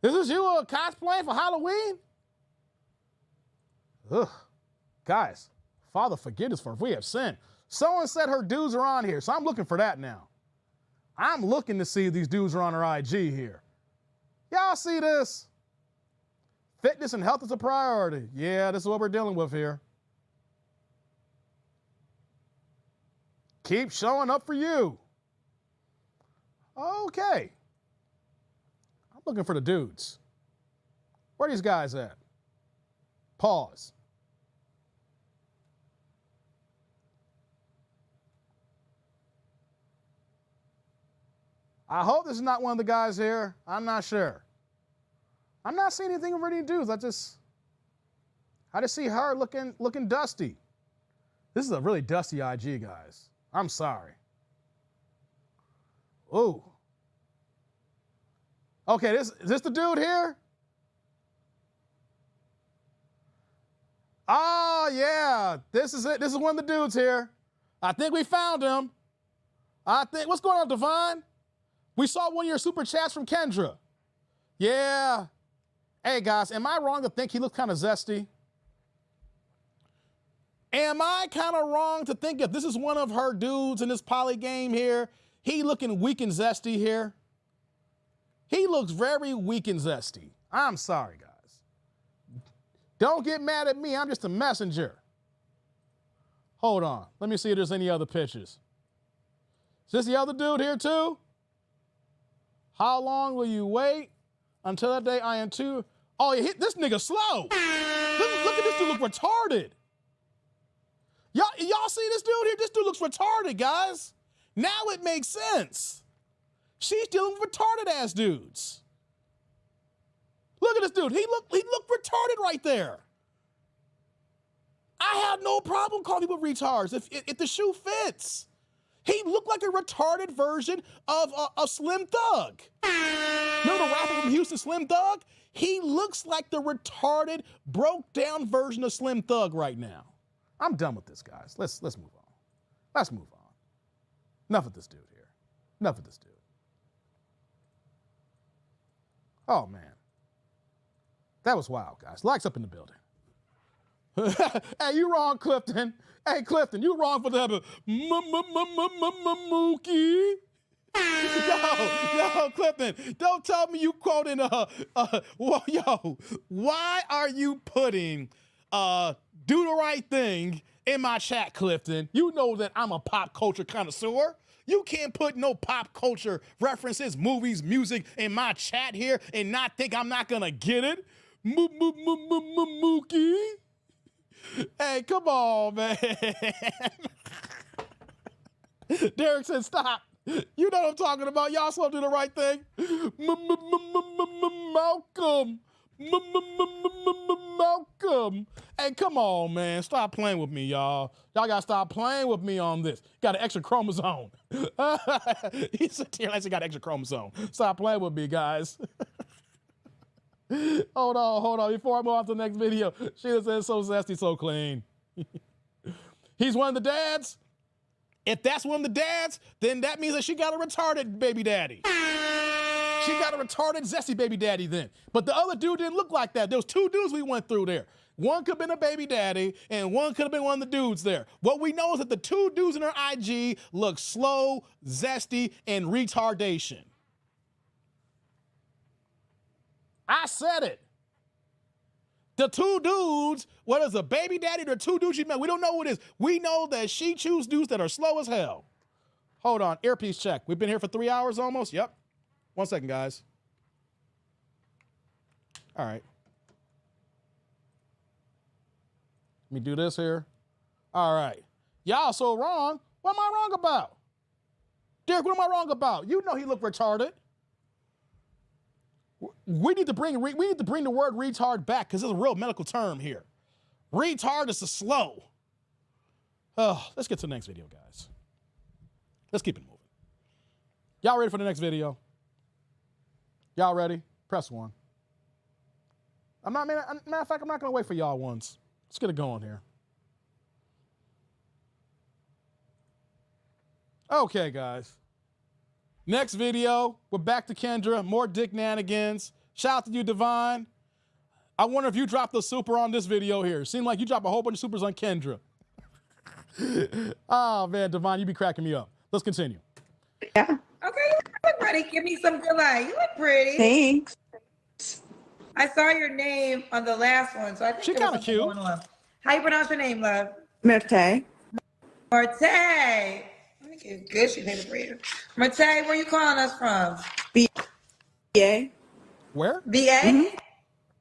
Is this you cosplaying for Halloween? Ugh. Guys, Father, forgive us for if we have sinned. Someone said her dudes are on here, so I'm looking for that now. I'm looking to see if these dudes are on her IG here. Y'all see this? Fitness and health is a priority. Yeah, this is what we're dealing with here. Keep showing up for you. Okay. I'm looking for the dudes. Where are these guys at? Pause. I hope this is not one of the guys here. I'm not sure. I'm not seeing anything over any dudes. I just see her looking dusty. This is a really dusty IG, guys. I'm sorry. Ooh. Okay, is this the dude here? Oh, yeah. This is it. This is one of the dudes here. I think we found him. What's going on, Devon? We saw one of your super chats from Kendra. Yeah. Hey, guys, am I wrong to think he looks kind of zesty? Am I kind of wrong to think if this is one of her dudes in this poly game here, he looking weak and zesty here? He looks very weak and zesty. I'm sorry, guys. Don't get mad at me. I'm just a messenger. Hold on. Let me see if there's any other pictures. Is this the other dude here too? How long will you wait until that day I am too? Oh, you hit this nigga slow. Look at this dude look retarded. Y'all see this dude here? This dude looks retarded, guys. Now it makes sense. She's dealing with retarded ass dudes. Look at this dude. He looked retarded right there. I have no problem calling people retards if the shoe fits. He looked like a retarded version of a Slim Thug. Remember the rapper from Houston, Slim Thug? He looks like the retarded, broke down version of Slim Thug right now. I'm done with this, guys. Let's move on. Let's move on. Enough of this dude here. Enough of this dude. Oh, man. That was wild, guys. Likes up in the building. Hey, you wrong, Clifton. Hey, Clifton, you wrong for the Mookie. Yo, Clifton, don't tell me you quoting, yo, why are you putting, do the right thing in my chat, Clifton? You know that I'm a pop culture connoisseur. You can't put no pop culture references, movies, music in my chat here and not think I'm not gonna get it. Mookie. Hey, come on, man. Derek said, stop. You know what I'm talking about. Y'all supposed to do the right thing. Malcolm. Malcolm. Hey, come on, man. Stop playing with me, y'all. Y'all got to stop playing with me on this. Got an extra chromosome. He said, he got an extra chromosome. Stop playing with me, guys. Hold on. Before I move on to the next video, Sheila says, so zesty, so clean. He's one of the dads. If that's one of the dads, then that means that she got a retarded baby daddy. She got a retarded, zesty baby daddy then. But the other dude didn't look like that. There was two dudes we went through there. One could have been a baby daddy, and one could have been one of the dudes there. What we know is that the two dudes in her IG look slow, zesty, and retardation. I said it. The two dudes, whether it's a baby daddy or the two dudes she met, we don't know who it is. We know that she chooses dudes that are slow as hell. Hold on, earpiece check. We've been here for 3 hours almost. Yep. 1 second, guys. All right. Let me do this here. All right. Y'all so wrong. What am I wrong about? Derek, what am I wrong about? You know he looked retarded. We need to bring the word retard back because it's a real medical term here. Retard is a slow. Oh, let's get to the next video, guys. Let's keep it moving. Y'all ready for the next video? Y'all ready? Press 1. Matter of fact, I'm not going to wait for y'all once. Let's get it going here. Okay, guys. Next video, we're back to Kendra. More dick nanigans. Shout out to you, Divine. I wonder if you dropped the super on this video here. Seemed like you dropped a whole bunch of supers on Kendra. Oh, man, Divine, you be cracking me up. Let's continue. Yeah. Okay, you look pretty. Give me some good light. You look pretty. Thanks. I saw your name on the last one, so I think She kind of cute. How you pronounce your name, love? Merte. Marte. Let me get good. She made it for you. Marte, where you calling us from? BA. Where? VA? Mm-hmm.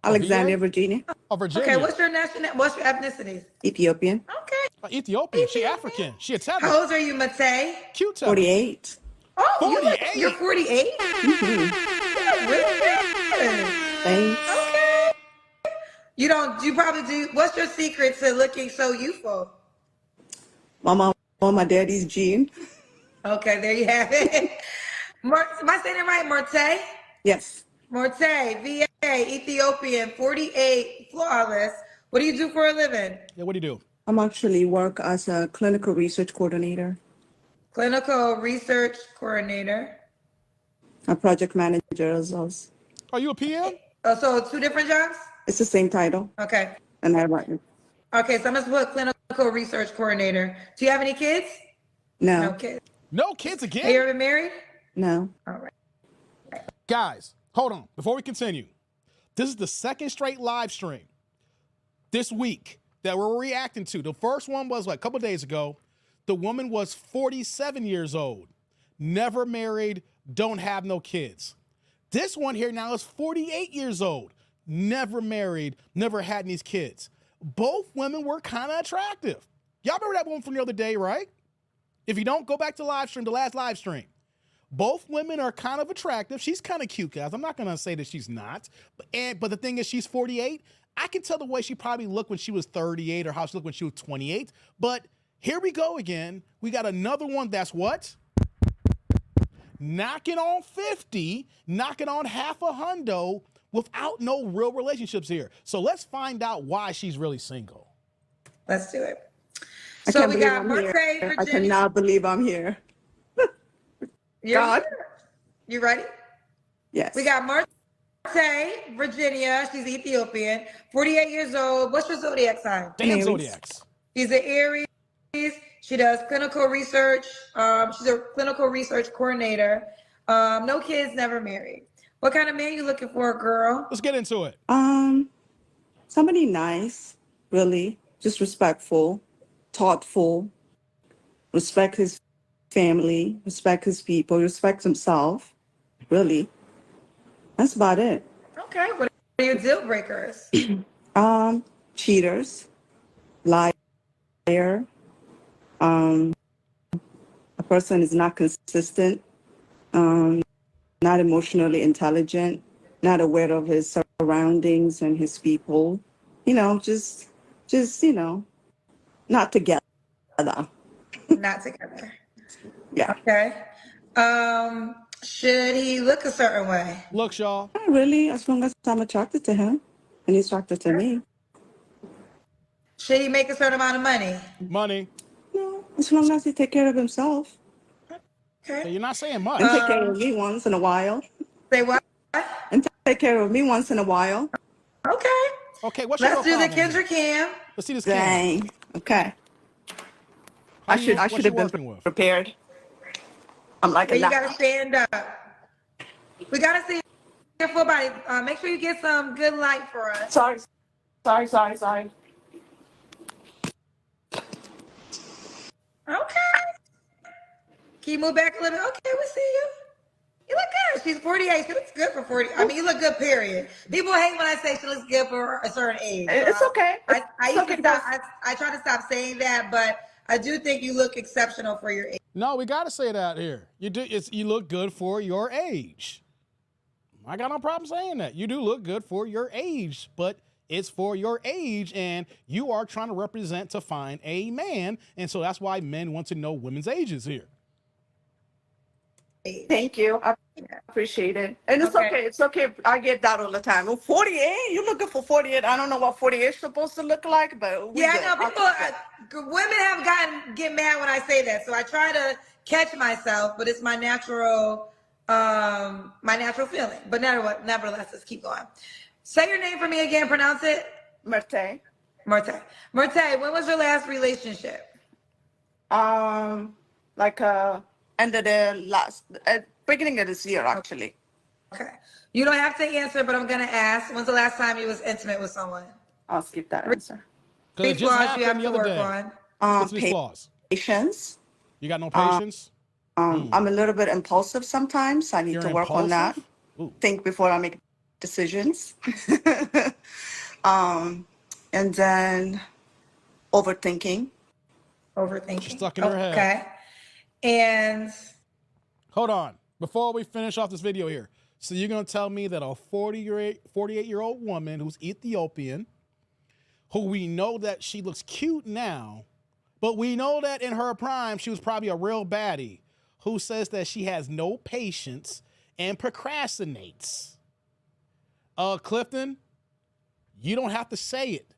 Alexandria, VA? Virginia. Oh, Virginia. Okay, what's your nationality? What's your ethnicity? Ethiopian. Okay. Ethiopian. She African. She Italian. How old are you, Mate? Cute. 48. Oh, 48? You're 48? Mm-hmm. You look really good. Thanks. Okay. You probably do. What's your secret to looking so youthful? My mom on my daddy's gene. Okay, there you have it. Am I saying it right? Marte? Yes. Marte, VA, Ethiopian, 48, flawless. What do you do for a living? Yeah, what do you do? I'm actually work as a clinical research coordinator. Clinical research coordinator. A project manager as well. Are you a PM? Oh, so 2 different jobs? It's the same title. Okay. And I work. Okay, so I'm going to put clinical research coordinator. Do you have any kids? No. No kids. No kids again? Have you ever been married? No. All right. Guys, hold on. Before we continue, this is the second straight live stream this week that we're reacting to. The first one was like a couple days ago. The woman was 47 years old, never married, don't have no kids. This one here now is 48 years old, never married, never had these kids. Both women were kind of attractive. Y'all remember that one from the other day, right? If you don't, go back to live stream, the last live stream. Both women are kind of attractive. She's kind of cute, guys. I'm not going to say that she's not. But the thing is, she's 48. I can tell the way she probably looked when she was 38 or how she looked when she was 28. But here we go again. We got another one that's what? Knocking on 50, knocking on half a hundo without no real relationships here. So let's find out why she's really single. Let's do it. I So can't we believe got I'm Marte, here. Virginia. I cannot believe I'm here. God. You ready? Yes. We got Marte, Virginia. She's Ethiopian, 48 years old. What's your zodiac sign? Damn Aries. zodiacs. She's an Aries. She does clinical research. She's a clinical research coordinator. No kids, never married. What kind of man you looking for, girl? Let's get into it. Somebody nice, really, just respectful, thoughtful, respect his family, respect his people, respect himself. Really, that's about it. Okay. What are your deal breakers? Cheaters, liar. A person is not consistent, not emotionally intelligent, not aware of his surroundings and his people. Just not together. Not together. Yeah. Okay. Should he look a certain way? Look, y'all. Not really, as long as I'm attracted to him and he's attracted to me. Should he make a certain amount of money? Money. No, as long as he take care of himself Okay. You're not saying much. and take care of me once in a while. Say what? And take care of me once in a while. Okay. Okay, what's your Let's do the problem here? Kendra Cam. Let's see this camera. Dang. Okay. How I you- should what have you been working with? prepared. I'm like But a you gotta stand up. We gotta see your full body. Make sure you get some good light for us. Sorry. Okay. Can you move back a little bit? Okay, we see you. You look good. She's 48. She looks good for 40. I mean, you look good, period. People hate when I say she looks good for a certain age. It's okay. I try to stop saying that, but I do think you look exceptional for your age. No, we got to say that here. You do. You look good for your age. I got no problem saying that. You do look good for your age, but it's for your age, and you are trying to represent to find a man, and so that's why men want to know women's ages here. Thank you. I appreciate it. And it's Okay. okay. It's okay. I get that all the time. Well, 48? You looking for 48? I don't know what 48 is supposed to look like, but Yeah, I know. People, women have get mad when I say that, so I try to catch myself, but it's my natural feeling. But nevertheless, let's keep going. Say your name for me again. Pronounce it. Merte. Merte. Merte, when was your last relationship? End of the beginning of this year, actually. Okay. You don't have to answer, but I'm gonna ask. When's the last time you was intimate with someone? I'll skip that answer. Because it Three just flaws you have happened the to other work day. on. What's these flaws? Patience. You got no patience? I'm a little bit impulsive sometimes. I need You're to work on that. impulsive? Ooh. Think before I make decisions. And then overthinking. Overthinking. She's stuck in her head. Okay. And Hold on. Before we finish off this video here. So you're going to tell me that a 48-year-old woman who's Ethiopian, who we know that she looks cute now, but we know that in her prime, she was probably a real baddie, who says that she has no patience and procrastinates. Clifton, you don't have to say it.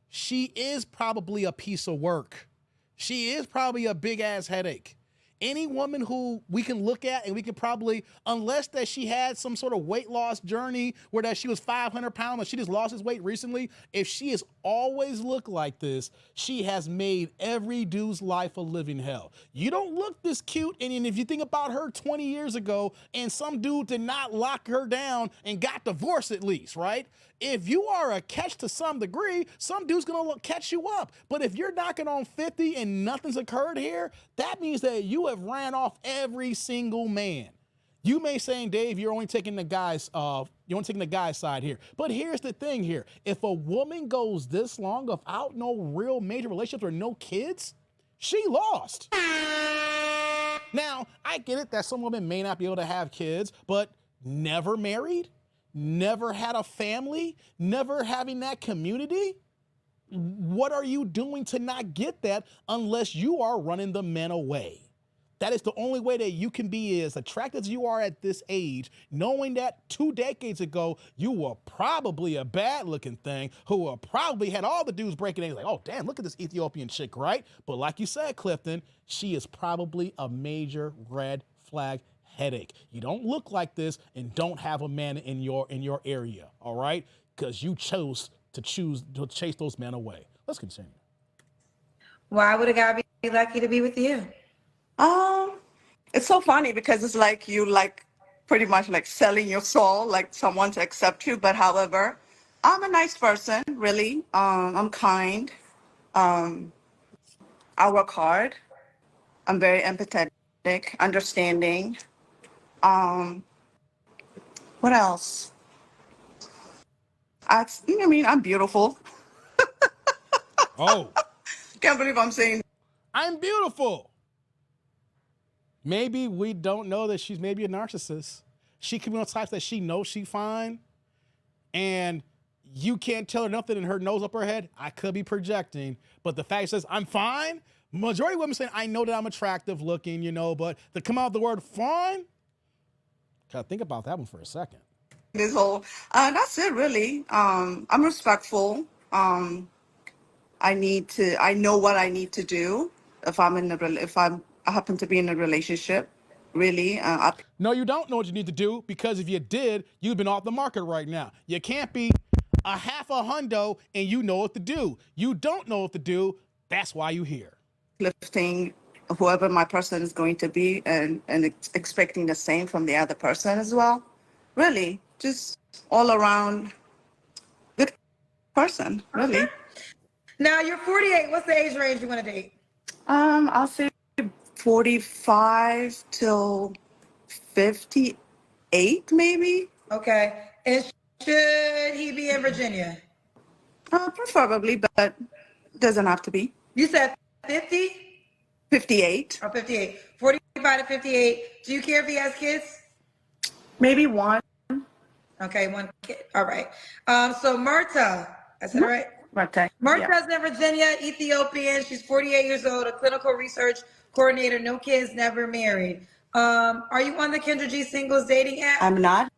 She is probably a piece of work. She is probably a big-ass headache. Any woman who we can look at and we can probably, unless that she had some sort of weight loss journey where that she was 500 pounds and she just lost his weight recently, if she has always looked like this, she has made every dude's life a living hell. You don't look this cute, and if you think about her 20 years ago and some dude did not lock her down and got divorced at least, right? If you are a catch to some degree, some dude's gonna catch you up. But if you're knocking on 50 and nothing's occurred here, that means that you have ran off every single man. You may say, Dave, you're only taking the guy's side here. But here's the thing here. If a woman goes this long without no real major relationships or no kids, she lost. Now, I get it that some women may not be able to have kids, but never married, never had a family, never having that community. What are you doing to not get that unless you are running the men away? That is the only way that you can be as attractive as you are at this age, knowing that 2 decades ago, you were probably a bad looking thing who probably had all the dudes breaking in like, oh, damn, look at this Ethiopian chick, right? But like you said, Clifton, she is probably a major red flag headache. You don't look like this and don't have a man in your area, all right? Because you chose to chase those men away. Let's continue. why would a guy be lucky to be with you? It's so funny because it's like you pretty much like selling your soul, like someone to accept you. But however, I'm a nice person, really. I'm kind. I work hard. I'm very empathetic. understanding. What else? I mean, I'm beautiful. Oh, Can't believe I'm saying. I'm beautiful. Maybe we don't know that she's maybe a narcissist. She could be on types that she knows she's fine, and you can't tell her nothing in her nose up her head. I could be projecting, but the fact says I'm fine. Majority of women saying I know that I'm attractive looking, but to come out the word fine, gotta think about that one for a second. This whole, that's it really. I'm respectful. I know what I need to do if I happen to be in a relationship, really. No, you don't know what you need to do, because if you did, you'd been off the market right now. You can't be a half a hundo and you know what to do. You don't know what to do. That's why you here. Lifting whoever my person is going to be and expecting the same from the other person as well. Really, just all around good person, really. Now you're 48. What's the age range you want to date? I'll say 45 till 58, maybe. Okay. And should he be in Virginia? Preferably, but doesn't have to be. You said 50? 58. Or 58. 45 to 58. Do you care if he has kids? Maybe one. Okay, one kid. All right. So Myrta, I said it right? Myrta's in Virginia, Ethiopian. She's 48 years old, a clinical research coordinator, no kids, never married. Are you on the Kendra G singles dating app? I'm not,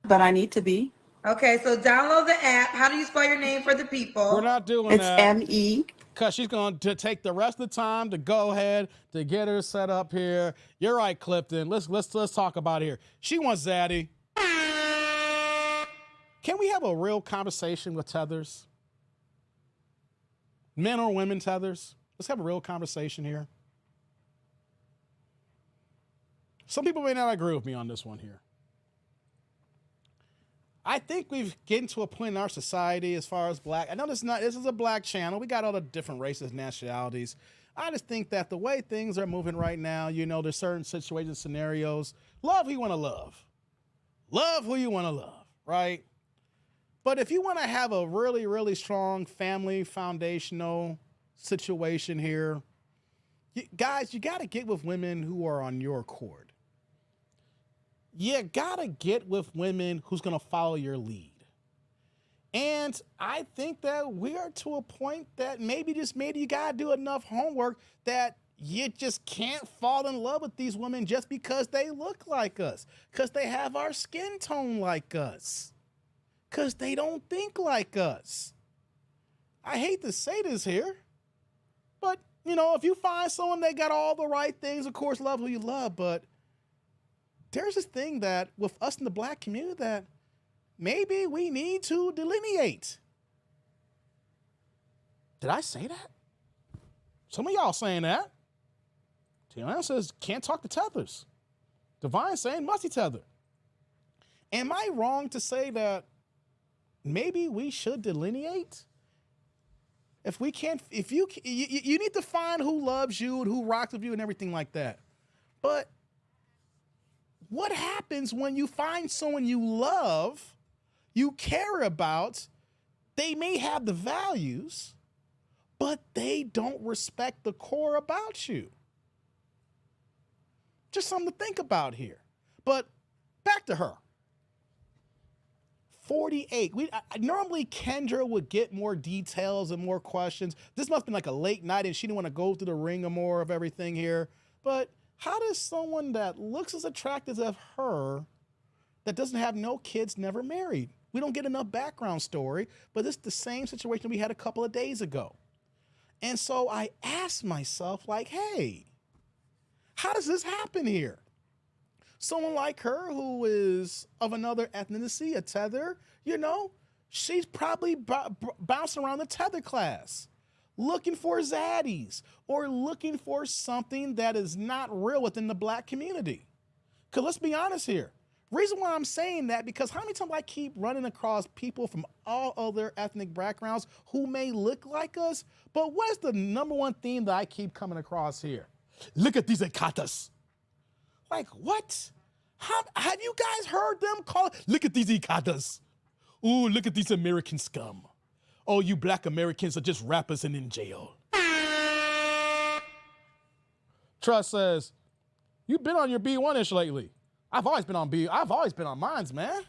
but I need to be. Okay, so download the app. How do you spell your name for the people? We're not doing It's that. M-E. Because she's going to take the rest of the time to go ahead to get her set up here. You're right, Clifton. Let's talk about it here. She wants Zaddy. Can we have a real conversation with tethers? Men or women tethers? Let's have a real conversation here. Some people may not agree with me on this one here. I think we've getting to a point in our society as far as black. I know this is a black channel. We got all the different races, nationalities. I just think that the way things are moving right now, there's certain situations, scenarios. Love who you want to love. Love who you want to love, right? But if you want to have a really, really strong family foundational situation here, guys, you got to get with women who are on your accord. You got to get with women who's going to follow your lead. And I think that we are to a point that maybe you got to do enough homework that you just can't fall in love with these women just because they look like us, because they have our skin tone like us, because they don't think like us. I hate to say this here, but, if you find someone that got all the right things, of course, love who you love, but there's this thing that with us in the black community that maybe we need to delineate. Did I say that? Some of y'all saying that. Tiana says, can't talk to tethers. Divine saying, musty tether. Am I wrong to say that maybe we should delineate? If you need to find who loves you and who rocks with you and everything like that. But what happens when you find someone you love, you care about, they may have the values, but they don't respect the core about you? Just something to think about here. But back to her. 48. Normally Kendra would get more details and more questions. This must have been like a late night and she didn't want to go through the ring or more of everything here. But how does someone that looks as attractive as her, that doesn't have no kids, never married? We don't get enough background story, but it's the same situation we had a couple of days ago. And so I asked myself, hey, how does this happen here? Someone like her who is of another ethnicity, a tether, she's probably bouncing around the tether class, looking for zaddies or looking for something that is not real within the black community. Because let's be honest here. Reason why I'm saying that, because how many times I keep running across people from all other ethnic backgrounds who may look like us, but what is the number one theme that I keep coming across here? Look at these Ekatas. Like, what? Have you guys heard them call? Look at these Ikadas. Ooh, look at these American scum. Oh, you black Americans are just rappers and in jail. Trust says, you've been on your B1-ish lately. I've always been on mines, man.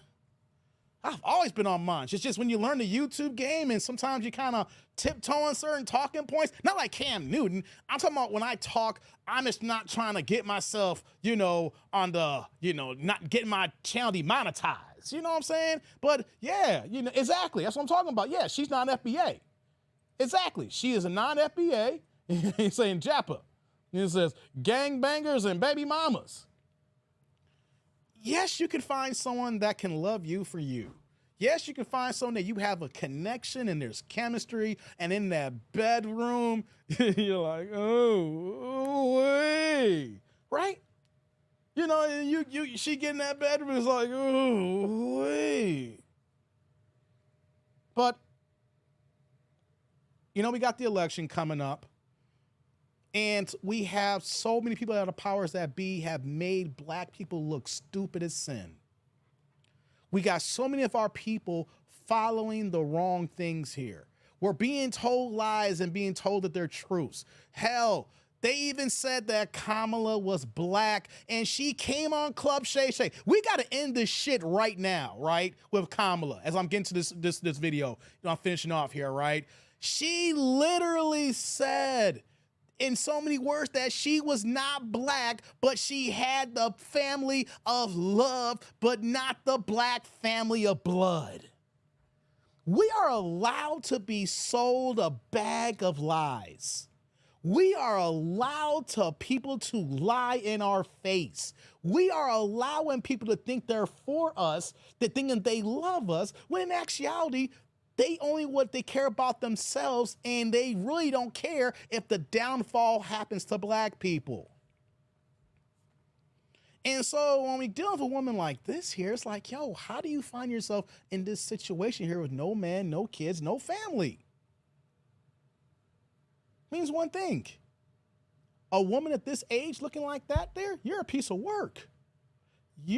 I've always been on mine. It's just when you learn the YouTube game and sometimes you kind of tiptoe on certain talking points. Not like Cam Newton. I'm talking about when I talk, I'm just not trying to get myself, on the, not getting my channel demonetized. You know what I'm saying? But yeah, exactly. That's what I'm talking about. Yeah, she's not an FBA. Exactly. She is a non-FBA. He's saying Japa. It says gangbangers and baby mamas. Yes, you can find someone that can love you for you. Yes, you can find someone that you have a connection and there's chemistry, and in that bedroom, you're like, oh, wait, right? She get in that bedroom, it's like, oh, wait. But, we got the election coming up. And we have so many people out of powers that be have made black people look stupid as sin. We got so many of our people following the wrong things here. We're being told lies and being told that they're truths. Hell, they even said that Kamala was black and she came on Club Shay Shay. We got to end this shit right now, right? With Kamala, as I'm getting to this video. I'm finishing off here, right? She literally said in so many words that she was not black, but she had the family of love, but not the black family of blood. We are allowed to be sold a bag of lies. We are allowed people to lie in our face. We are allowing people to think they're for us, that thinking they love us, when in actuality, they care about themselves, and they really don't care if the downfall happens to black people. And so when we deal with a woman like this here, it's like, yo, how do you find yourself in this situation here with no man, no kids, no family? Means one thing. A woman at this age looking like that there, you're a piece of work.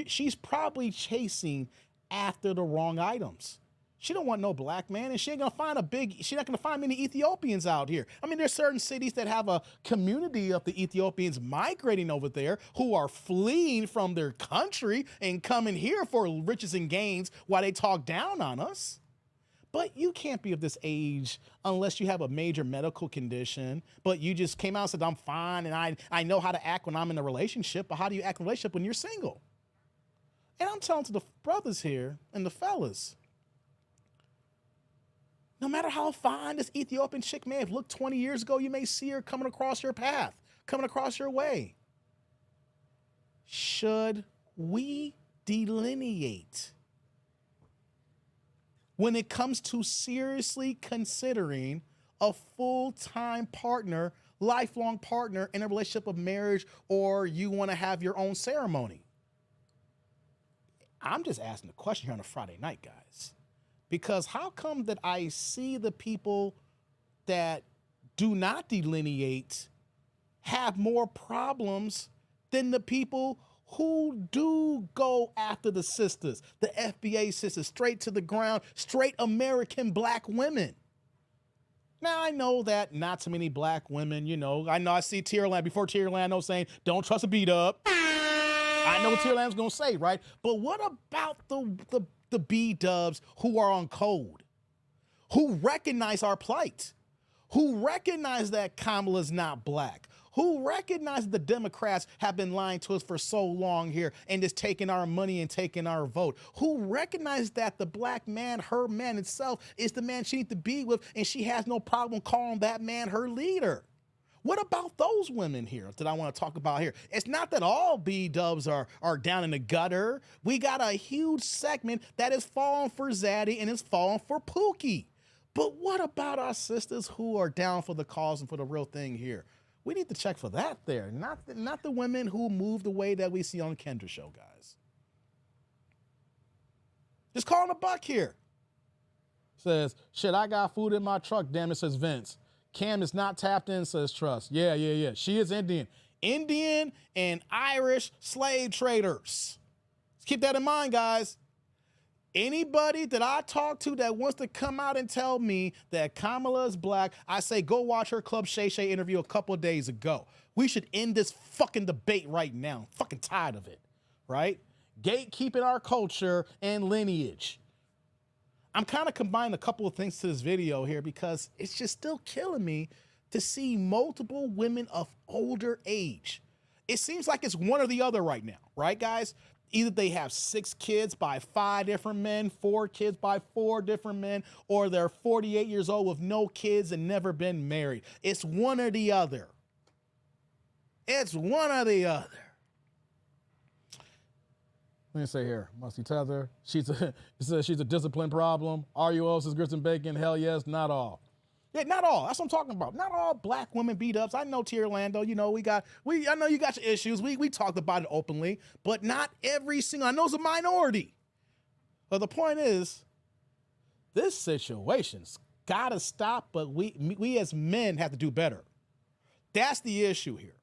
She's probably chasing after the wrong items. She don't want no black man, and she's not gonna find many Ethiopians out here. I mean, there's certain cities that have a community of the Ethiopians migrating over there who are fleeing from their country and coming here for riches and gains while they talk down on us. But you can't be of this age unless you have a major medical condition, but you just came out and said, I'm fine, and I know how to act when I'm in a relationship, but how do you act in a relationship when you're single? And I'm telling to the brothers here and the fellas, no matter how fine this Ethiopian chick may have looked 20 years ago, you may see her coming across your path, coming across your way. Should we delineate when it comes to seriously considering a full-time partner, lifelong partner in a relationship of marriage, or you want to have your own ceremony? I'm just asking the question here on a Friday night, guys. Because how come that I see the people that do not delineate have more problems than the people who do go after the sisters, the FBA sisters, straight to the ground, straight American black women? Now, I know that not too many black women, I know I see Tierland, before Tierland, saying, don't trust a beat-up. I know what Tierland's going to say, right? But what about the B-dubs who are on code, who recognize our plight, who recognize that Kamala's not black, who recognize the Democrats have been lying to us for so long here and just taking our money and taking our vote, who recognize that the black man, her man itself, is the man she needs to be with, and she has no problem calling that man her leader? What about those women here that I want to talk about here? It's not that all B-dubs are down in the gutter. We got a huge segment that is falling for Zaddy and is falling for Pookie. But what about our sisters who are down for the cause and for the real thing here? We need to check for that there, not the women who move the way that we see on Kendra show, guys. Just calling a buck here. Says, shit, I got food in my truck, damn it, says Vince. Cam is not tapped in, says Trust. Yeah. She is Indian. Indian and Irish slave traders. Let's keep that in mind, guys. Anybody that I talk to that wants to come out and tell me that Kamala is black, I say go watch her Club Shay Shay interview a couple of days ago. We should end this fucking debate right now. I'm fucking tired of it, right? Gatekeeping our culture and lineage. I'm kind of combining a couple of things to this video here because it's just still killing me to see multiple women of older age. It seems like it's one or the other right now, right, guys? Either they have 6 kids by 5 different men, 4 kids by 4 different men, or they're 48 years old with no kids and never been married. It's one or the other. It's one or the other. Let me say here, Musty Tether. It says she's a discipline problem. RUO says grits and bacon. Hell yes, not all. Yeah, not all. That's what I'm talking about. Not all black women beat ups. I know, T. Orlando, you know, I know you got your issues. We talked about it openly, but not every single, I know it's a minority. But the point is, this situation's gotta stop, but we as men have to do better. That's the issue here.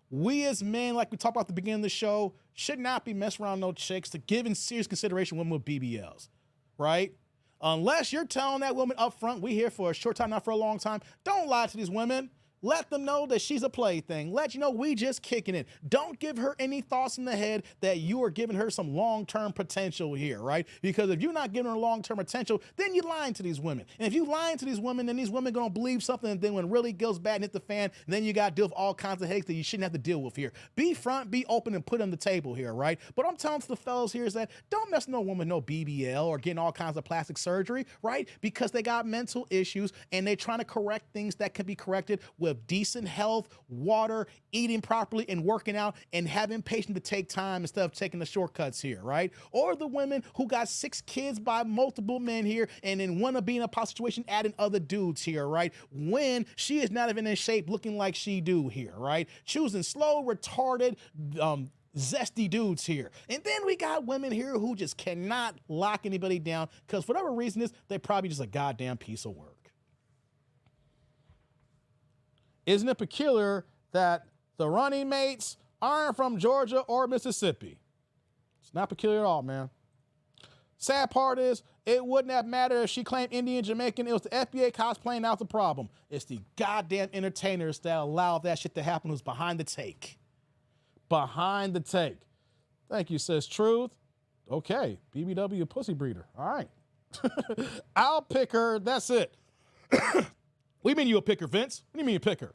We as men, like we talked about at the beginning of the show, should not be messing around no chicks to give in serious consideration women with BBLs, right? Unless you're telling that woman up front, we here for a short time, not for a long time. Don't lie to these women. Let them know that she's a plaything. Let you know we just kicking it. Don't give her any thoughts in the head that you are giving her some long-term potential here, right? Because if you're not giving her long-term potential, then you're lying to these women. And if you're lying to these women, then these women are going to believe something, and then when it really goes bad and hit the fan, then you got to deal with all kinds of headaches that you shouldn't have to deal with here. Be front, be open, and put on the table here, right? But I'm telling to the fellas here is that don't mess no woman no BBL or getting all kinds of plastic surgery, right? Because they got mental issues, and they're trying to correct things that can be corrected with decent health, water, eating properly, and working out, and having patience to take time instead of taking the shortcuts here, right? Or the women who got 6 kids by multiple men here and then want to be in a positive situation adding other dudes here, right? When she is not even in shape looking like she do here, right? Choosing slow, retarded, zesty dudes here. And then we got women here who just cannot lock anybody down because for whatever reason is, they're probably just a goddamn piece of work. Isn't it peculiar that the running mates aren't from Georgia or Mississippi? It's not peculiar at all, man. Sad part is, it wouldn't have mattered if she claimed Indian, Jamaican. It was the FBA cosplaying out the problem. It's the goddamn entertainers that allow that shit to happen who's behind the take. Behind the take. Thank you, sis. Truth. Okay. BBW pussy breeder. All right. I'll pick her. That's it. What do you mean you a picker, Vince? What do you mean you pick her?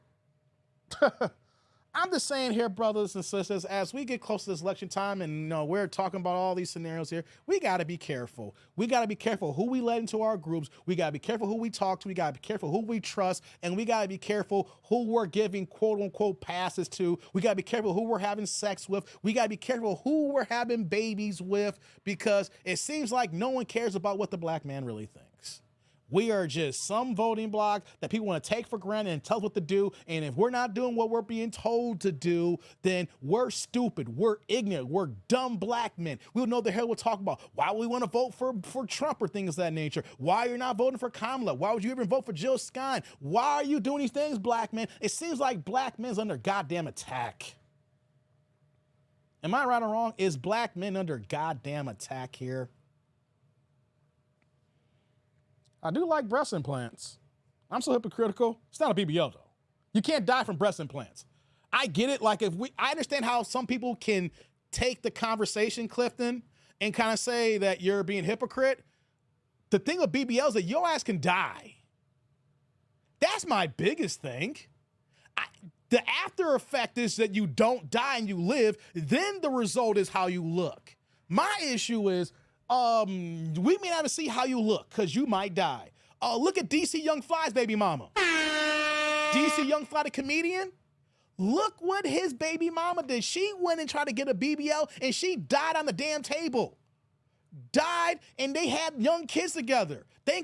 I'm just saying here, brothers and sisters, as we get close to this election time and we're talking about all these scenarios here, we got to be careful. We got to be careful who we let into our groups. We got to be careful who we talk to. We got to be careful who we trust. And we got to be careful who we're giving quote unquote passes to. We got to be careful who we're having sex with. We got to be careful who we're having babies with, because it seems like no one cares about what the black man really thinks. We are just some voting block that people want to take for granted and tell us what to do. And if we're not doing what we're being told to do, then we're stupid. We're ignorant. We're dumb black men. We don't know the hell we're talking about. Why would we want to vote for Trump or things of that nature? Why are you not voting for Kamala? Why would you even vote for Jill Stein? Why are you doing these things, black men? It seems like black men's under goddamn attack. Am I right or wrong? Is black men under goddamn attack here? I do like breast implants. I'm so hypocritical. It's not a BBL though. You can't die from breast implants. I get it. Like I understand how some people can take the conversation, Clifton, and kind of say that you're being hypocrite. The thing with BBL is that your ass can die. That's my biggest thing. The after effect is that you don't die and you live. Then the result is how you look. My issue is, we may not even see how you look because you might die. Look at DC Young Fly's baby mama. DC Young Fly, the comedian. Look what his baby mama did. She went and tried to get a BBL and she died on the damn table. Died, and they had young kids together. They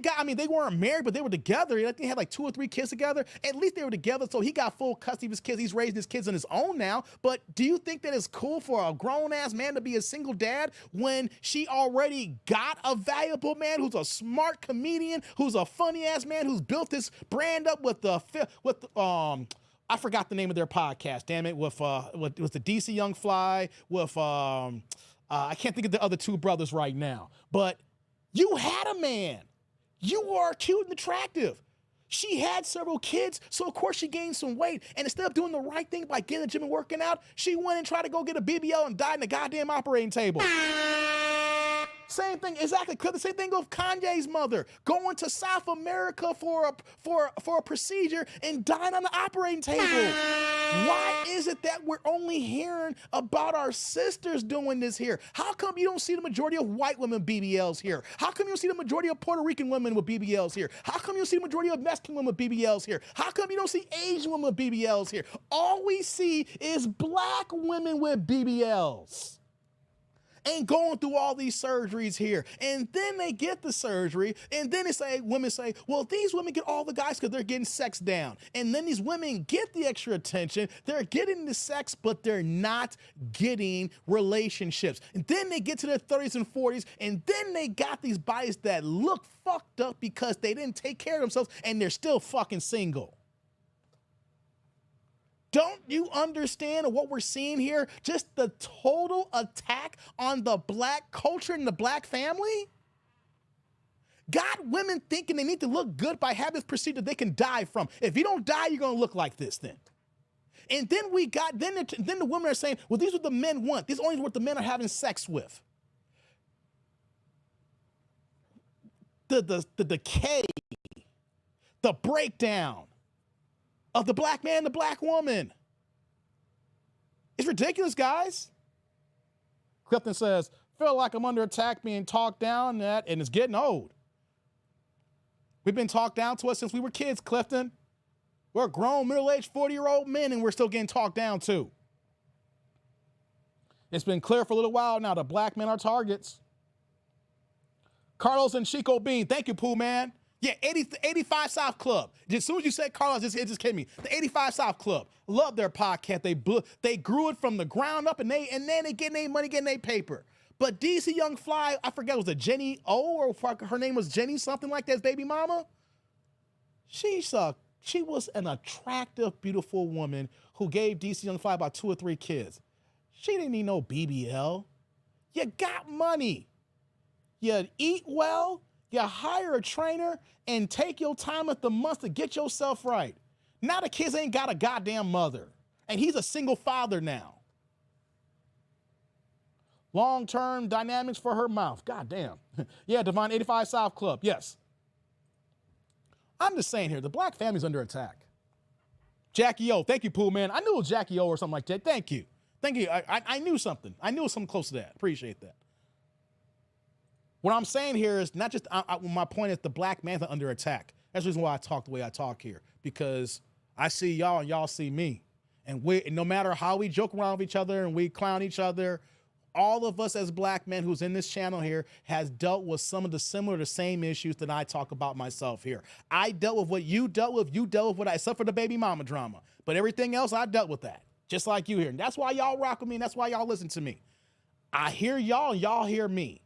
weren't married, but they were together. They had like 2 or 3 kids together. At least they were together, so he got full custody of his kids. He's raising his kids on his own now. But do you think that it's cool for a grown-ass man to be a single dad when she already got a valuable man who's a smart comedian, who's a funny-ass man, who's built this brand up with I forgot the name of their podcast. Damn it, with the DC Young Fly, with I can't think of the other two brothers right now. But you had a man. You are cute and attractive. She had several kids, so of course she gained some weight. And instead of doing the right thing by getting to the gym and working out, she went and tried to go get a BBL and died in the goddamn operating table. Same thing, exactly. The same thing with Kanye's mother, going to South America for a procedure and dying on the operating table. Why is it that we're only hearing about our sisters doing this here? How come you don't see the majority of white women BBLs here? How come you don't see the majority of Puerto Rican women with BBLs here? How come you don't see the majority of Mexican women with BBLs here? How come you don't see Asian women with BBLs here? All we see is black women with BBLs. And going through all these surgeries here. And then they get the surgery, and then women say, well, these women get all the guys because they're getting sex down. And then these women get the extra attention, they're getting the sex, but they're not getting relationships. And then they get to their 30s and 40s, and then they got these bodies that look fucked up because they didn't take care of themselves, and they're still fucking single. Don't you understand what we're seeing here? Just the total attack on the black culture and the black family? Got women thinking they need to look good by having this procedure they can die from. If you don't die, you're gonna look like this then. And then then the women are saying, well, these are what the men want. These are only what the men are having sex with. The decay, the breakdown of the black man, the black woman. It's ridiculous, guys. Clifton says, feel like I'm under attack being talked down at, and it's getting old. We've been talked down to us since we were kids, Clifton. We're grown, middle-aged, 40-year-old men, and we're still getting talked down too. It's been clear for a little while now that black men are targets. Carlos and Chico Bean, thank you, Pooh Man. Yeah, 85 South Club. As soon as you said Carlos, it just came to me. The 85 South Club. Love their podcast. They grew it from the ground up, and then they getting their money, getting their paper. But DC Young Fly, I forget, was it Jenny O, or her name was Jenny something like that, baby mama? She was an attractive, beautiful woman who gave DC Young Fly about 2 or 3 kids. She didn't need no BBL. You got money. You eat well. You hire a trainer and take your time at the month to get yourself right. Now the kids ain't got a goddamn mother. And he's a single father now. Long-term dynamics for her mouth. God damn. Yeah, Divine 85 South Club. Yes. I'm just saying here, the black family's under attack. Jackie O. Thank you, Pooh Man. I knew it was Jackie O or something like that. Thank you. Thank you. I knew something. I knew something close to that. Appreciate that. What I'm saying here is not just, my point is the black man's under attack. That's the reason why I talk the way I talk here, because I see y'all and y'all see me. And no matter how we joke around with each other and we clown each other, all of us as black men who's in this channel here has dealt with some of the same issues that I talk about myself here. I dealt with what you dealt with what except for the baby mama drama. But everything else, I dealt with that, just like you here. And that's why y'all rock with me, and that's why y'all listen to me. I hear y'all and y'all hear me.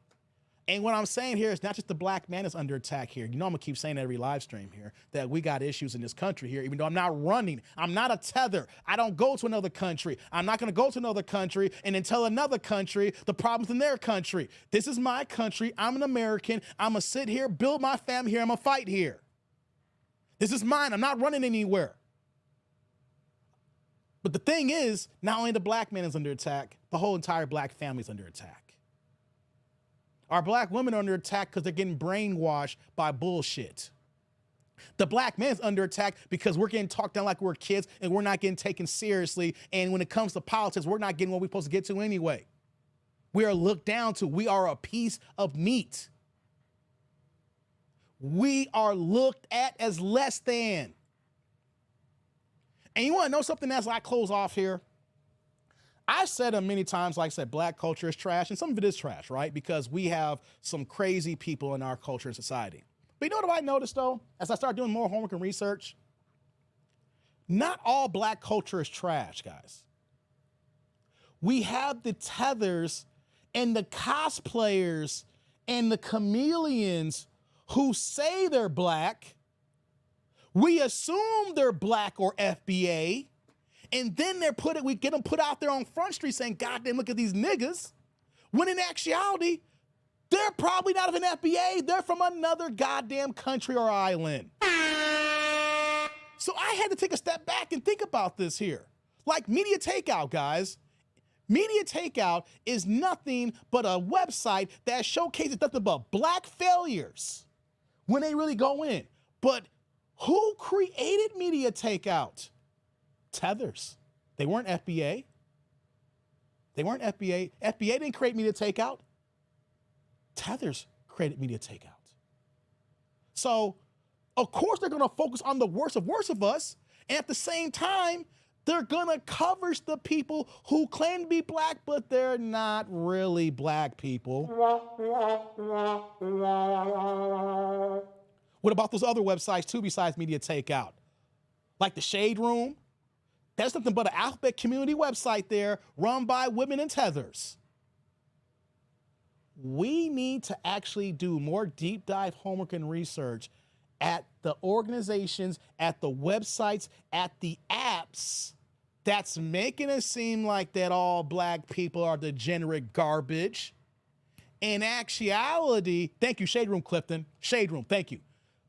And what I'm saying here is not just the black man is under attack here. You know I'm gonna keep saying every live stream here that we got issues in this country here, even though I'm not running. I'm not a tether. I don't go to another country. I'm not gonna go to another country and then tell another country the problems in their country. This is my country. I'm an American. I'm gonna sit here, build my family here. I'm gonna fight here. This is mine. I'm not running anywhere. But the thing is, not only the black man is under attack, the whole entire black family is under attack. Our black women are under attack because they're getting brainwashed by bullshit. The black man's under attack because we're getting talked down like we're kids and we're not getting taken seriously. And when it comes to politics, we're not getting what we're supposed to get to anyway. We are looked down to. We are a piece of meat. We are looked at as less than. And you want to know something as I close off here? I've said it many times, like I said, black culture is trash, and some of it is trash, right? Because we have some crazy people in our culture and society. But you know what I noticed, though, as I started doing more homework and research? Not all black culture is trash, guys. We have the tethers and the cosplayers and the chameleons who say they're black. We assume they're black or FBA. And then we get them put out there on Front Street saying, God damn, look at these niggas. When in actuality, they're probably not even FBA. They're from another goddamn country or island. So I had to take a step back and think about this here. Like media takeout, guys. Media takeout is nothing but a website that showcases nothing but black failures when they really go in. But who created media takeout? Tethers. They weren't FBA. They weren't FBA. FBA didn't create media takeout. Tethers created media takeout. So, of course, they're going to focus on the worst of us. And at the same time, they're going to cover the people who claim to be black, but they're not really black people. What about those other websites, too, besides media takeout? Like the Shade Room? That's nothing but an alphabet community website there run by women and tethers. We need to actually do more deep dive homework and research at the organizations, at the websites, at the apps that's making it seem like that all black people are degenerate garbage. In actuality, thank you, Shade Room, Clifton. Shade Room, thank you.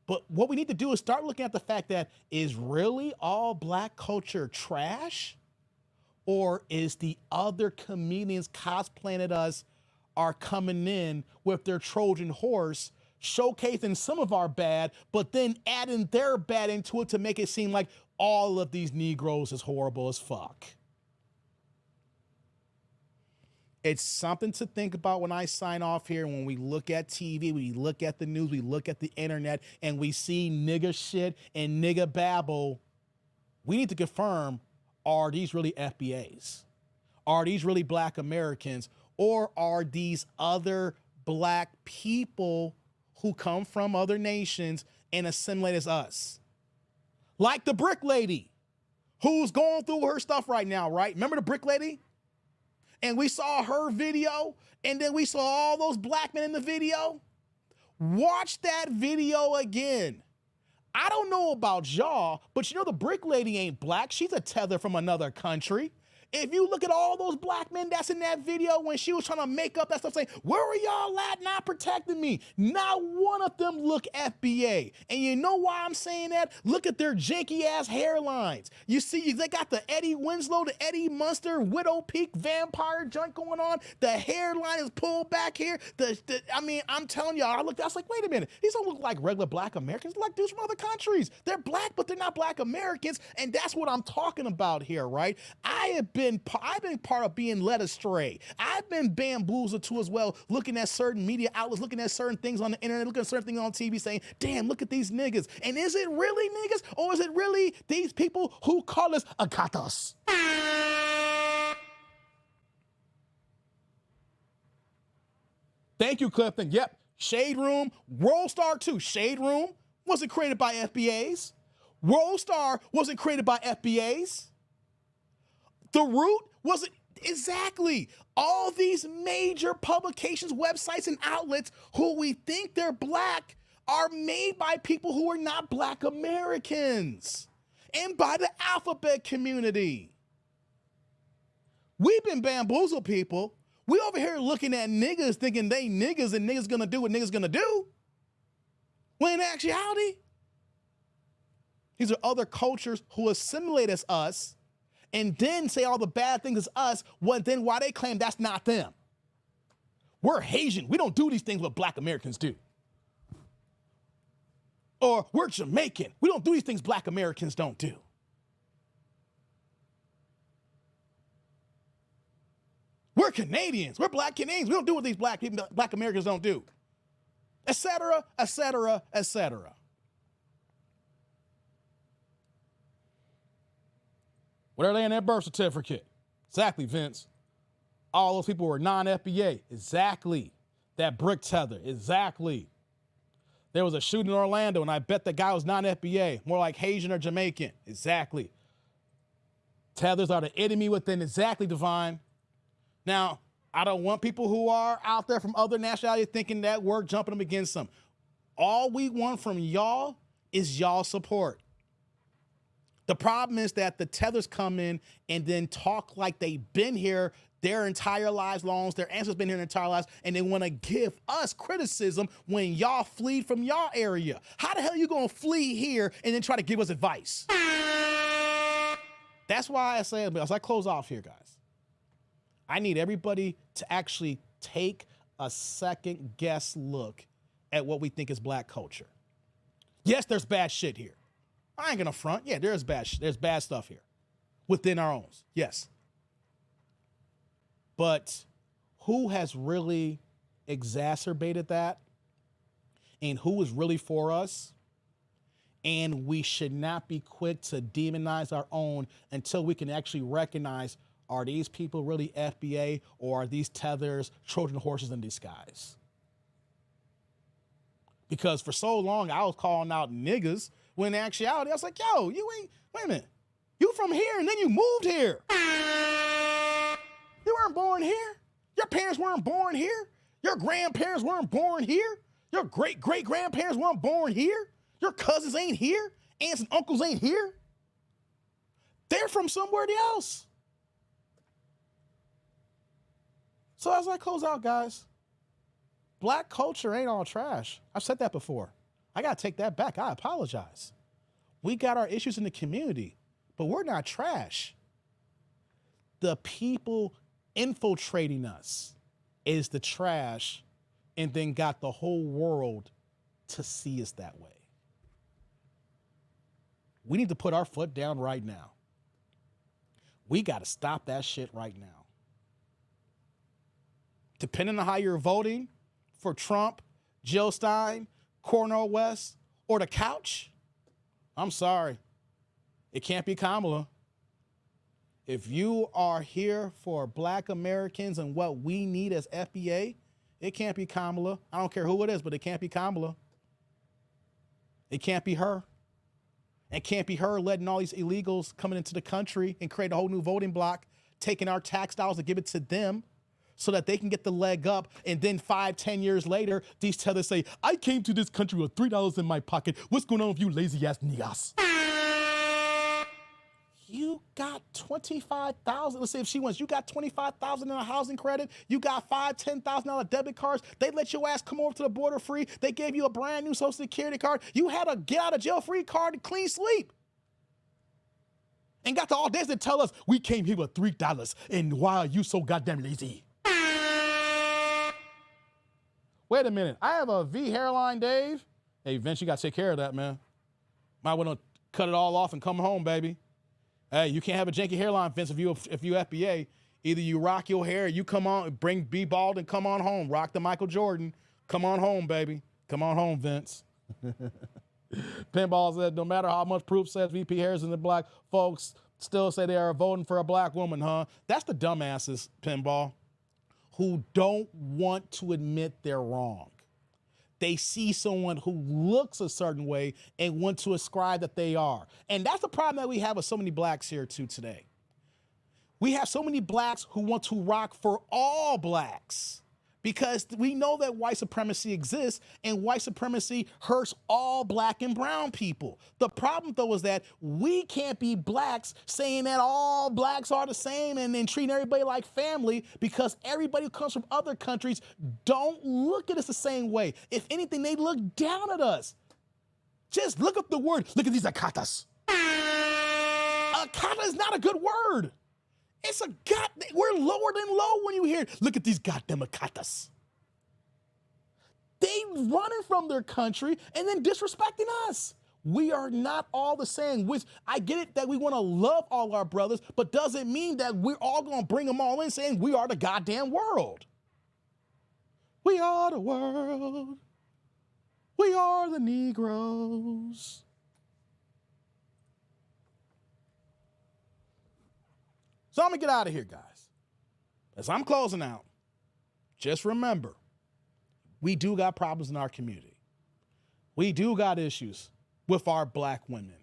But what we need to do is start looking at the fact that is really all black culture trash? Or is the other comedians cosplaying at us are coming in with their Trojan horse, showcasing some of our bad, but then adding their bad into it to make it seem like all of these Negroes is horrible as fuck? It's something to think about when I sign off here. When we look at TV, we look at the news, we look at the internet, and we see nigga shit and nigga babble. We need to confirm, are these really FBAs? Are these really black Americans? Or are these other black people who come from other nations and assimilate as us? Like the brick lady who's going through her stuff right now, right? Remember the brick lady? And we saw her video, and then we saw all those black men in the video. Watch that video again. I don't know about y'all, but you know the brick lady ain't black. She's a tether from another country. If you look at all those black men that's in that video when she was trying to make up that stuff saying, where are y'all at not protecting me? Not one of them look FBA. And you know why I'm saying that? Look at their janky ass hairlines. You see, they got the Eddie Winslow, the Eddie Munster, Widow Peak vampire junk going on. The hairline is pulled back here. I'm telling y'all, I was like, wait a minute. These don't look like regular black Americans. They look like dudes from other countries. They're black, but they're not black Americans. And that's what I'm talking about here, right? I've been part of being led astray. I've been bamboozled too as well, looking at certain media outlets, looking at certain things on the internet, looking at certain things on TV saying, damn, look at these niggas. And is it really niggas? Or is it really these people who call us agatos? Thank you, Clifton. Yep. Shade Room, World Star 2. Shade Room wasn't created by FBAs. World Star wasn't created by FBAs. The Root wasn't, exactly. All these major publications, websites, and outlets who we think they're black are made by people who are not black Americans and by the alphabet community. We've been bamboozled, people. We over here looking at niggas thinking they niggas and niggas gonna do what niggas gonna do. When in actuality, these are other cultures who assimilate as us and then say all the bad things as us, then why they claim that's not them. We're Haitian. We don't do these things what black Americans do. Or we're Jamaican. We don't do these things black Americans don't do. We're Canadians. We're black Canadians. We don't do what these black Americans don't do. Et cetera, et cetera, et cetera. What are they in their birth certificate? Exactly, Vince. All those people were non-FBA. Exactly. That brick tether. Exactly. There was a shooting in Orlando, and I bet the guy was non-FBA, more like Haitian or Jamaican. Exactly. Tethers are the enemy within. Exactly, Divine. Now, I don't want people who are out there from other nationalities thinking that we're jumping them against them. All we want from y'all is y'all support. The problem is that the tethers come in and then talk like they've been here their entire lives long, their ancestors been here their entire lives, and they want to give us criticism when y'all flee from y'all area. How the hell are you going to flee here and then try to give us advice? That's why I say, as I close off here, guys, I need everybody to actually take a second guess look at what we think is black culture. Yes, there's bad shit here. I ain't gonna front. Yeah, there's bad stuff here within our own. Yes. But who has really exacerbated that? And who is really for us? And we should not be quick to demonize our own until we can actually recognize, are these people really FBA, or are these tethers Trojan horses in disguise? Because for so long, I was calling out niggas when in actuality, I was like, yo, you ain't, wait a minute. You from here and then you moved here. You weren't born here. Your parents weren't born here. Your grandparents weren't born here. Your great-great-grandparents weren't born here. Your cousins ain't here. Aunts and uncles ain't here. They're from somewhere else. So as I close out, guys, black culture ain't all trash. I've said that before. I got to take that back. I apologize. We got our issues in the community, but we're not trash. The people infiltrating us is the trash, and then got the whole world to see us that way. We need to put our foot down right now. We got to stop that shit right now. Depending on how you're voting for Trump, Jill Stein, Cornel West, or the couch, I'm sorry. It can't be Kamala. If you are here for black Americans and what we need as FBA, it can't be Kamala. I don't care who it is, but it can't be Kamala. It can't be her. It can't be her letting all these illegals coming into the country and create a whole new voting block, taking our tax dollars and give it to them so that they can get the leg up. And then 5-10 years later, these tethers say, I came to this country with $3 in my pocket. What's going on with you lazy ass niggas? You got $25,000. Let's say if she wins, you got $25,000 in a housing credit. You got $5,000-$10,000 debit cards. They let your ass come over to the border free. They gave you a brand new Social Security card. You had a get out of jail free card and clean sleep. And got the audacity to tell us we came here with $3 and why are you so goddamn lazy? Wait a minute. I have a V hairline, Dave. Hey, Vince, you got to take care of that, man. Might want to cut it all off and come home, baby. Hey, you can't have a janky hairline, Vince, if you FBA. Either you rock your hair, you come on, be bald and come on home. Rock the Michael Jordan. Come on home, baby. Come on home, Vince. Pinball said, no matter how much proof says VP Harrison and black folks still say they are voting for a black woman, huh? That's the dumbasses, Pinball, who don't want to admit they're wrong. They see someone who looks a certain way and want to ascribe that they are. And that's the problem that we have with so many blacks here too today. We have so many blacks who want to rock for all blacks because we know that white supremacy exists and white supremacy hurts all black and brown people. The problem though is that we can't be blacks saying that all blacks are the same and then treating everybody like family because everybody who comes from other countries don't look at us the same way. If anything, they look down at us. Just look up the word. Look at these akatas. Akata is not a good word. It's a we're lower than low when you hear, look at these goddamn akatas. They running from their country and then disrespecting us. We are not all the same, which I get it that we want to love all our brothers, but doesn't mean that we're all going to bring them all in saying we are the goddamn world. We are the world. We are the Negroes. So I'm going to get out of here, guys. As I'm closing out, just remember, we do got problems in our community. We do got issues with our black women.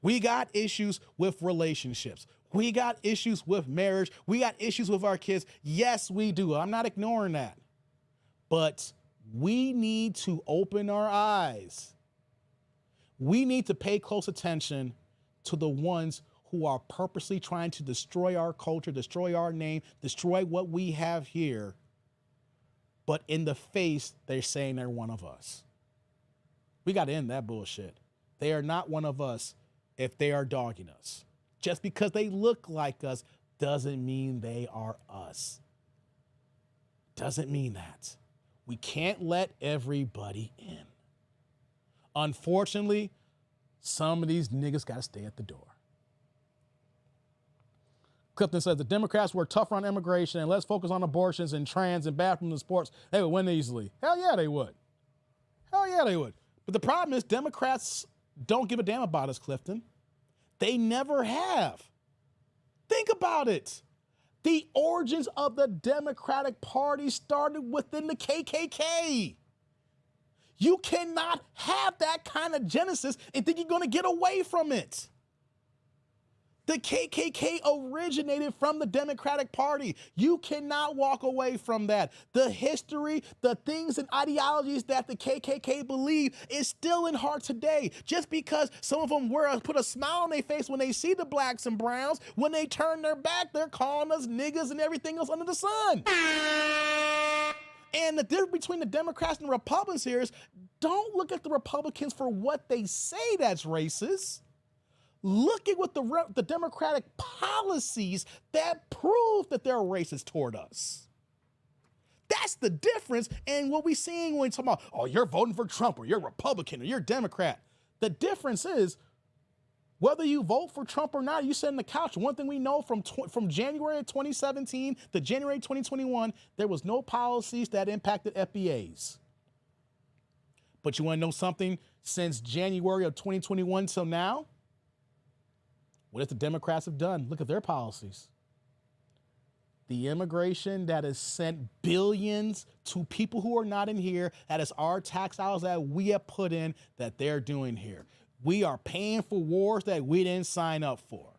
We got issues with relationships. We got issues with marriage. We got issues with our kids. Yes, we do. I'm not ignoring that. But we need to open our eyes. We need to pay close attention to the ones who are purposely trying to destroy our culture, destroy our name, destroy what we have here. But in the face, they're saying they're one of us. We got to end that bullshit. They are not one of us if they are dogging us. Just because they look like us doesn't mean they are us. Doesn't mean that. We can't let everybody in. Unfortunately, some of these niggas got to stay at the door. Clifton says the Democrats were tougher on immigration and let's focus on abortions and trans and bathrooms and sports. They would win easily. Hell yeah, they would. Hell yeah, they would. But the problem is Democrats don't give a damn about us, Clifton. They never have. Think about it. The origins of the Democratic Party started within the KKK. You cannot have that kind of genesis and think you're going to get away from it. The KKK originated from the Democratic Party. You cannot walk away from that. The history, the things and ideologies that the KKK believe is still in heart today. Just because some of them put a smile on their face when they see the blacks and browns, when they turn their back, they're calling us niggas and everything else under the sun. And the difference between the Democrats and the Republicans here is don't look at the Republicans for what they say that's racist. Look at what the Democratic policies that prove that they're racist toward us. That's the difference. And what we're seeing when we talk about, oh, you're voting for Trump or you're Republican or you're Democrat. The difference is whether you vote for Trump or not, you sit on the couch. One thing we know from January of 2017 to January 2021, there was no policies that impacted FBAs. But you want to know something? Since January of 2021 till now, what if the Democrats have done? Look at their policies. The immigration that has sent billions to people who are not in here, that is our tax dollars that we have put in, that they're doing here. We are paying for wars that we didn't sign up for.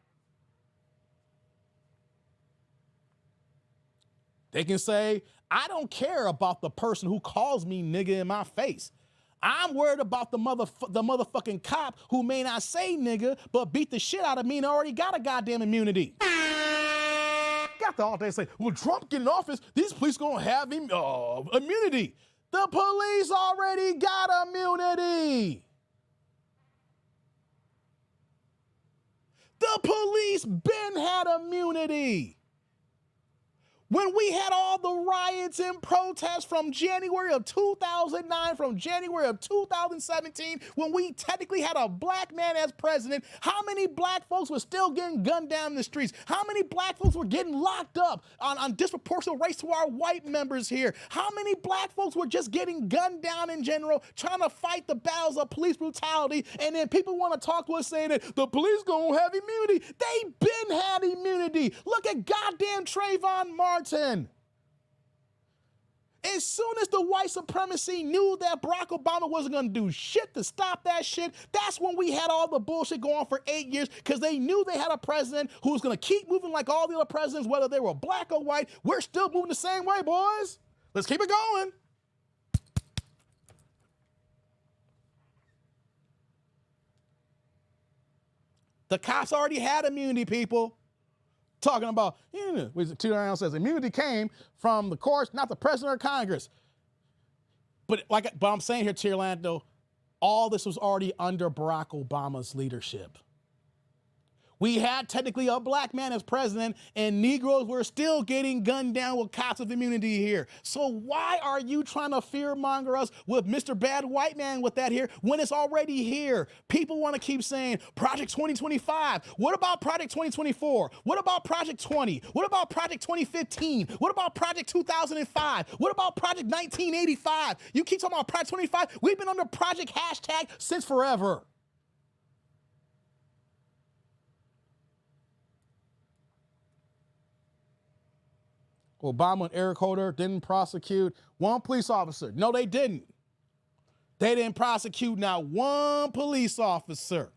They can say, I don't care about the person who calls me nigga in my face. I'm worried about the motherfucking cop who may not say nigga, but beat the shit out of me and already got a goddamn immunity. Got the all day say, well, Trump get in office, these police gonna have him immunity. The police already got immunity. The police been had immunity. When we had all the riots and protests from January of 2009, from January of 2017, when we technically had a black man as president, how many black folks were still getting gunned down in the streets? How many black folks were getting locked up on disproportionate rates to our white members here? How many black folks were just getting gunned down in general, trying to fight the battles of police brutality? And then people want to talk to us saying that the police gonna have immunity. They been had immunity. Look at goddamn Trayvon Martin. As soon as the white supremacy knew that Barack Obama wasn't going to do shit to stop that shit, that's when we had all the bullshit going on for 8 years, because they knew they had a president who was going to keep moving like all the other presidents, whether they were black or white. We're still moving the same way, boys. Let's keep it going. The cops already had immunity, people. Talking about, T.R. says immunity came from the courts, not the president or Congress. But I'm saying here, Tierlando, all this was already under Barack Obama's leadership. We had technically a black man as president, and Negroes were still getting gunned down with cops of immunity here. So why are you trying to fearmonger us with Mr. Bad White Man with that here when it's already here? People want to keep saying Project 2025. What about Project 2024? What about Project 20? What about Project 2015? What about Project 2005? What about Project 1985? You keep talking about Project 25. We've been under Project hashtag since forever. Obama and Eric Holder didn't prosecute one police officer. No, they didn't. They didn't prosecute not one police officer.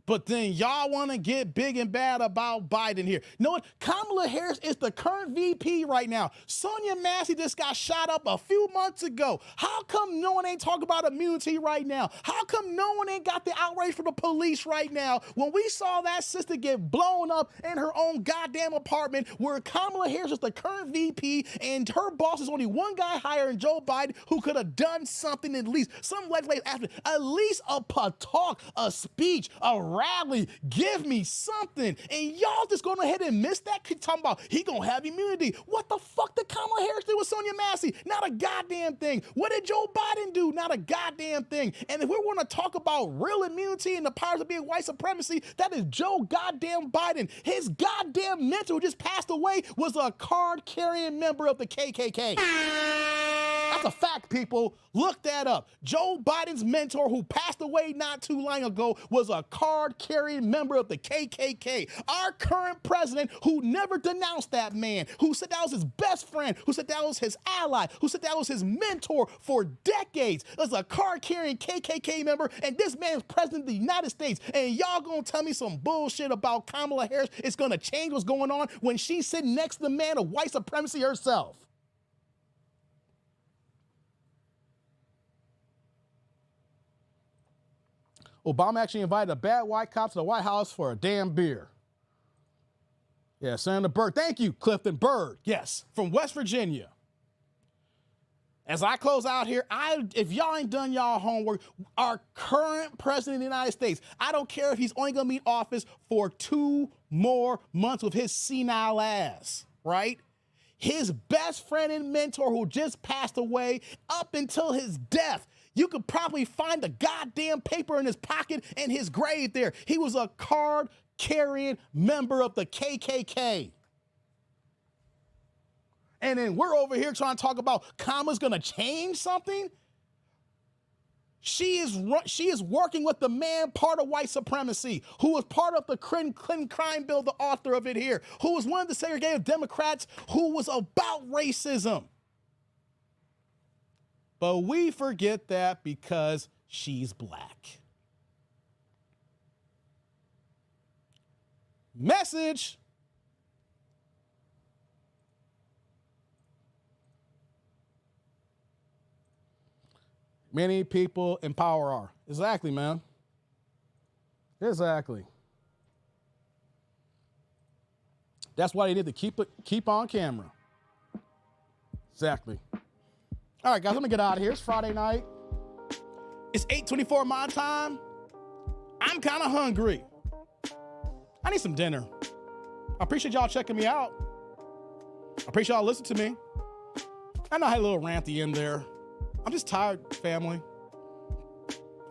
But then y'all want to get big and bad about Biden here. You know what? Kamala Harris is the current VP right now. Sonia Massey just got shot up a few months ago. How come no one ain't talking about immunity right now? How come no one ain't got the outrage from the police right now? When we saw that sister get blown up in her own goddamn apartment where Kamala Harris is the current VP and her boss is only one guy higher than Joe Biden who could have done something at least, some legislative after, at least a talk, a speech, a rally, give me something. And y'all just going ahead and miss that? Keep talking about he gonna have immunity. What the fuck did Kamala Harris do with Sonia Massey? Not a goddamn thing. What did Joe Biden do? Not a goddamn thing. And if we want to talk about real immunity and the powers of being white supremacy, that is Joe goddamn Biden. His goddamn mentor who just passed away was a card-carrying member of the KKK. That's a fact, people. Look that up. Joe Biden's mentor, who passed away not too long ago, was a card-carrying member of the KKK. Our current president, who never denounced that man, who said that was his best friend, who said that was his ally, who said that was his mentor for decades, was a card-carrying KKK member, and this man is president of the United States. And y'all gonna tell me some bullshit about Kamala Harris? It's gonna change what's going on when she's sitting next to the man of white supremacy herself. Obama actually invited a bad white cop to the White House for a damn beer. Yeah, Senator Byrd. Thank you, Clifton Byrd. Yes, from West Virginia. As I close out here, if y'all ain't done y'all homework, our current president of the United States, I don't care if he's only going to be in office for 2 more months with his senile ass, right? His best friend and mentor who just passed away up until his death, you could probably find the goddamn paper in his pocket in his grave there. He was a card-carrying member of the KKK. And then we're over here trying to talk about Kamala's gonna change something. She is working with the man part of white supremacy, who was part of the Clinton crime bill, the author of it here, who was one of the segregated Democrats who was about racism. But we forget that because she's black. Message. Many people in power are. Exactly, man. Exactly. That's why they need to keep on camera. Exactly. All right, guys, let me get out of here. It's Friday night. It's 8:24 my time. I'm kind of hungry. I need some dinner. I appreciate y'all checking me out. I appreciate y'all listening to me. I know I had a little ranty in there. I'm just tired, family.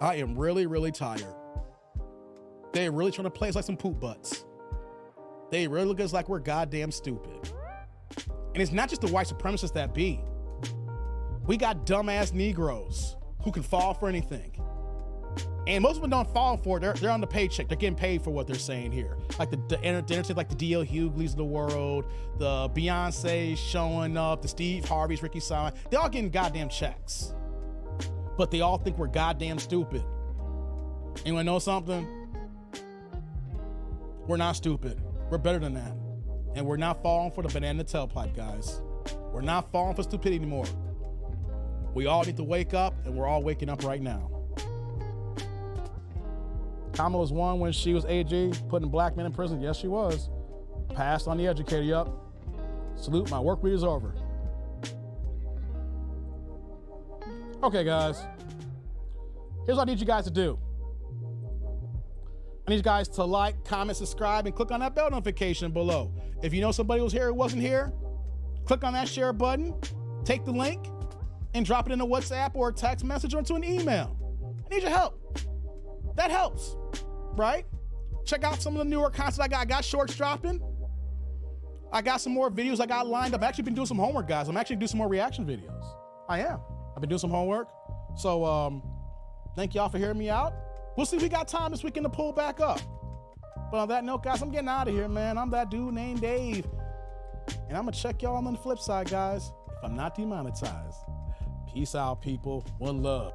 I am really, really tired. They're really trying to play us like some poop butts. They really look at us like we're goddamn stupid. And it's not just the white supremacists that be. We got dumbass Negroes who can fall for anything. And most of them don't fall for it. They're on the paycheck. They're getting paid for what they're saying here. Like the entertainers, like the D.L. Hughley's of the world, the Beyonce showing up, the Steve Harveys, Ricky Simon. They're all getting goddamn checks. But they all think we're goddamn stupid. Anyone know something? We're not stupid. We're better than that. And we're not falling for the banana tailpipe, guys. We're not falling for stupidity anymore. We all need to wake up, and we're all waking up right now. Kamala was one when she was AG, putting black men in prison. Yes, she was. Passed on the educator, yup. Salute, my work week is over. Okay, guys. Here's what I need you guys to do. I need you guys to like, comment, subscribe, and click on that bell notification below. If you know somebody who's here who wasn't here, click on that share button, take the link, and drop it in a WhatsApp or a text message or into an email. I need your help. That helps, right? Check out some of the newer content I got. I got shorts dropping. I got some more videos I got lined up. I've actually been doing some homework, guys. I'm actually doing some more reaction videos. I am. I've been doing some homework. So thank y'all for hearing me out. We'll see if we got time this weekend to pull back up. But on that note, guys, I'm getting out of here, man. I'm that dude named Dave. And I'm going to check y'all on the flip side, guys, if I'm not demonetized. Peace out, people. One love.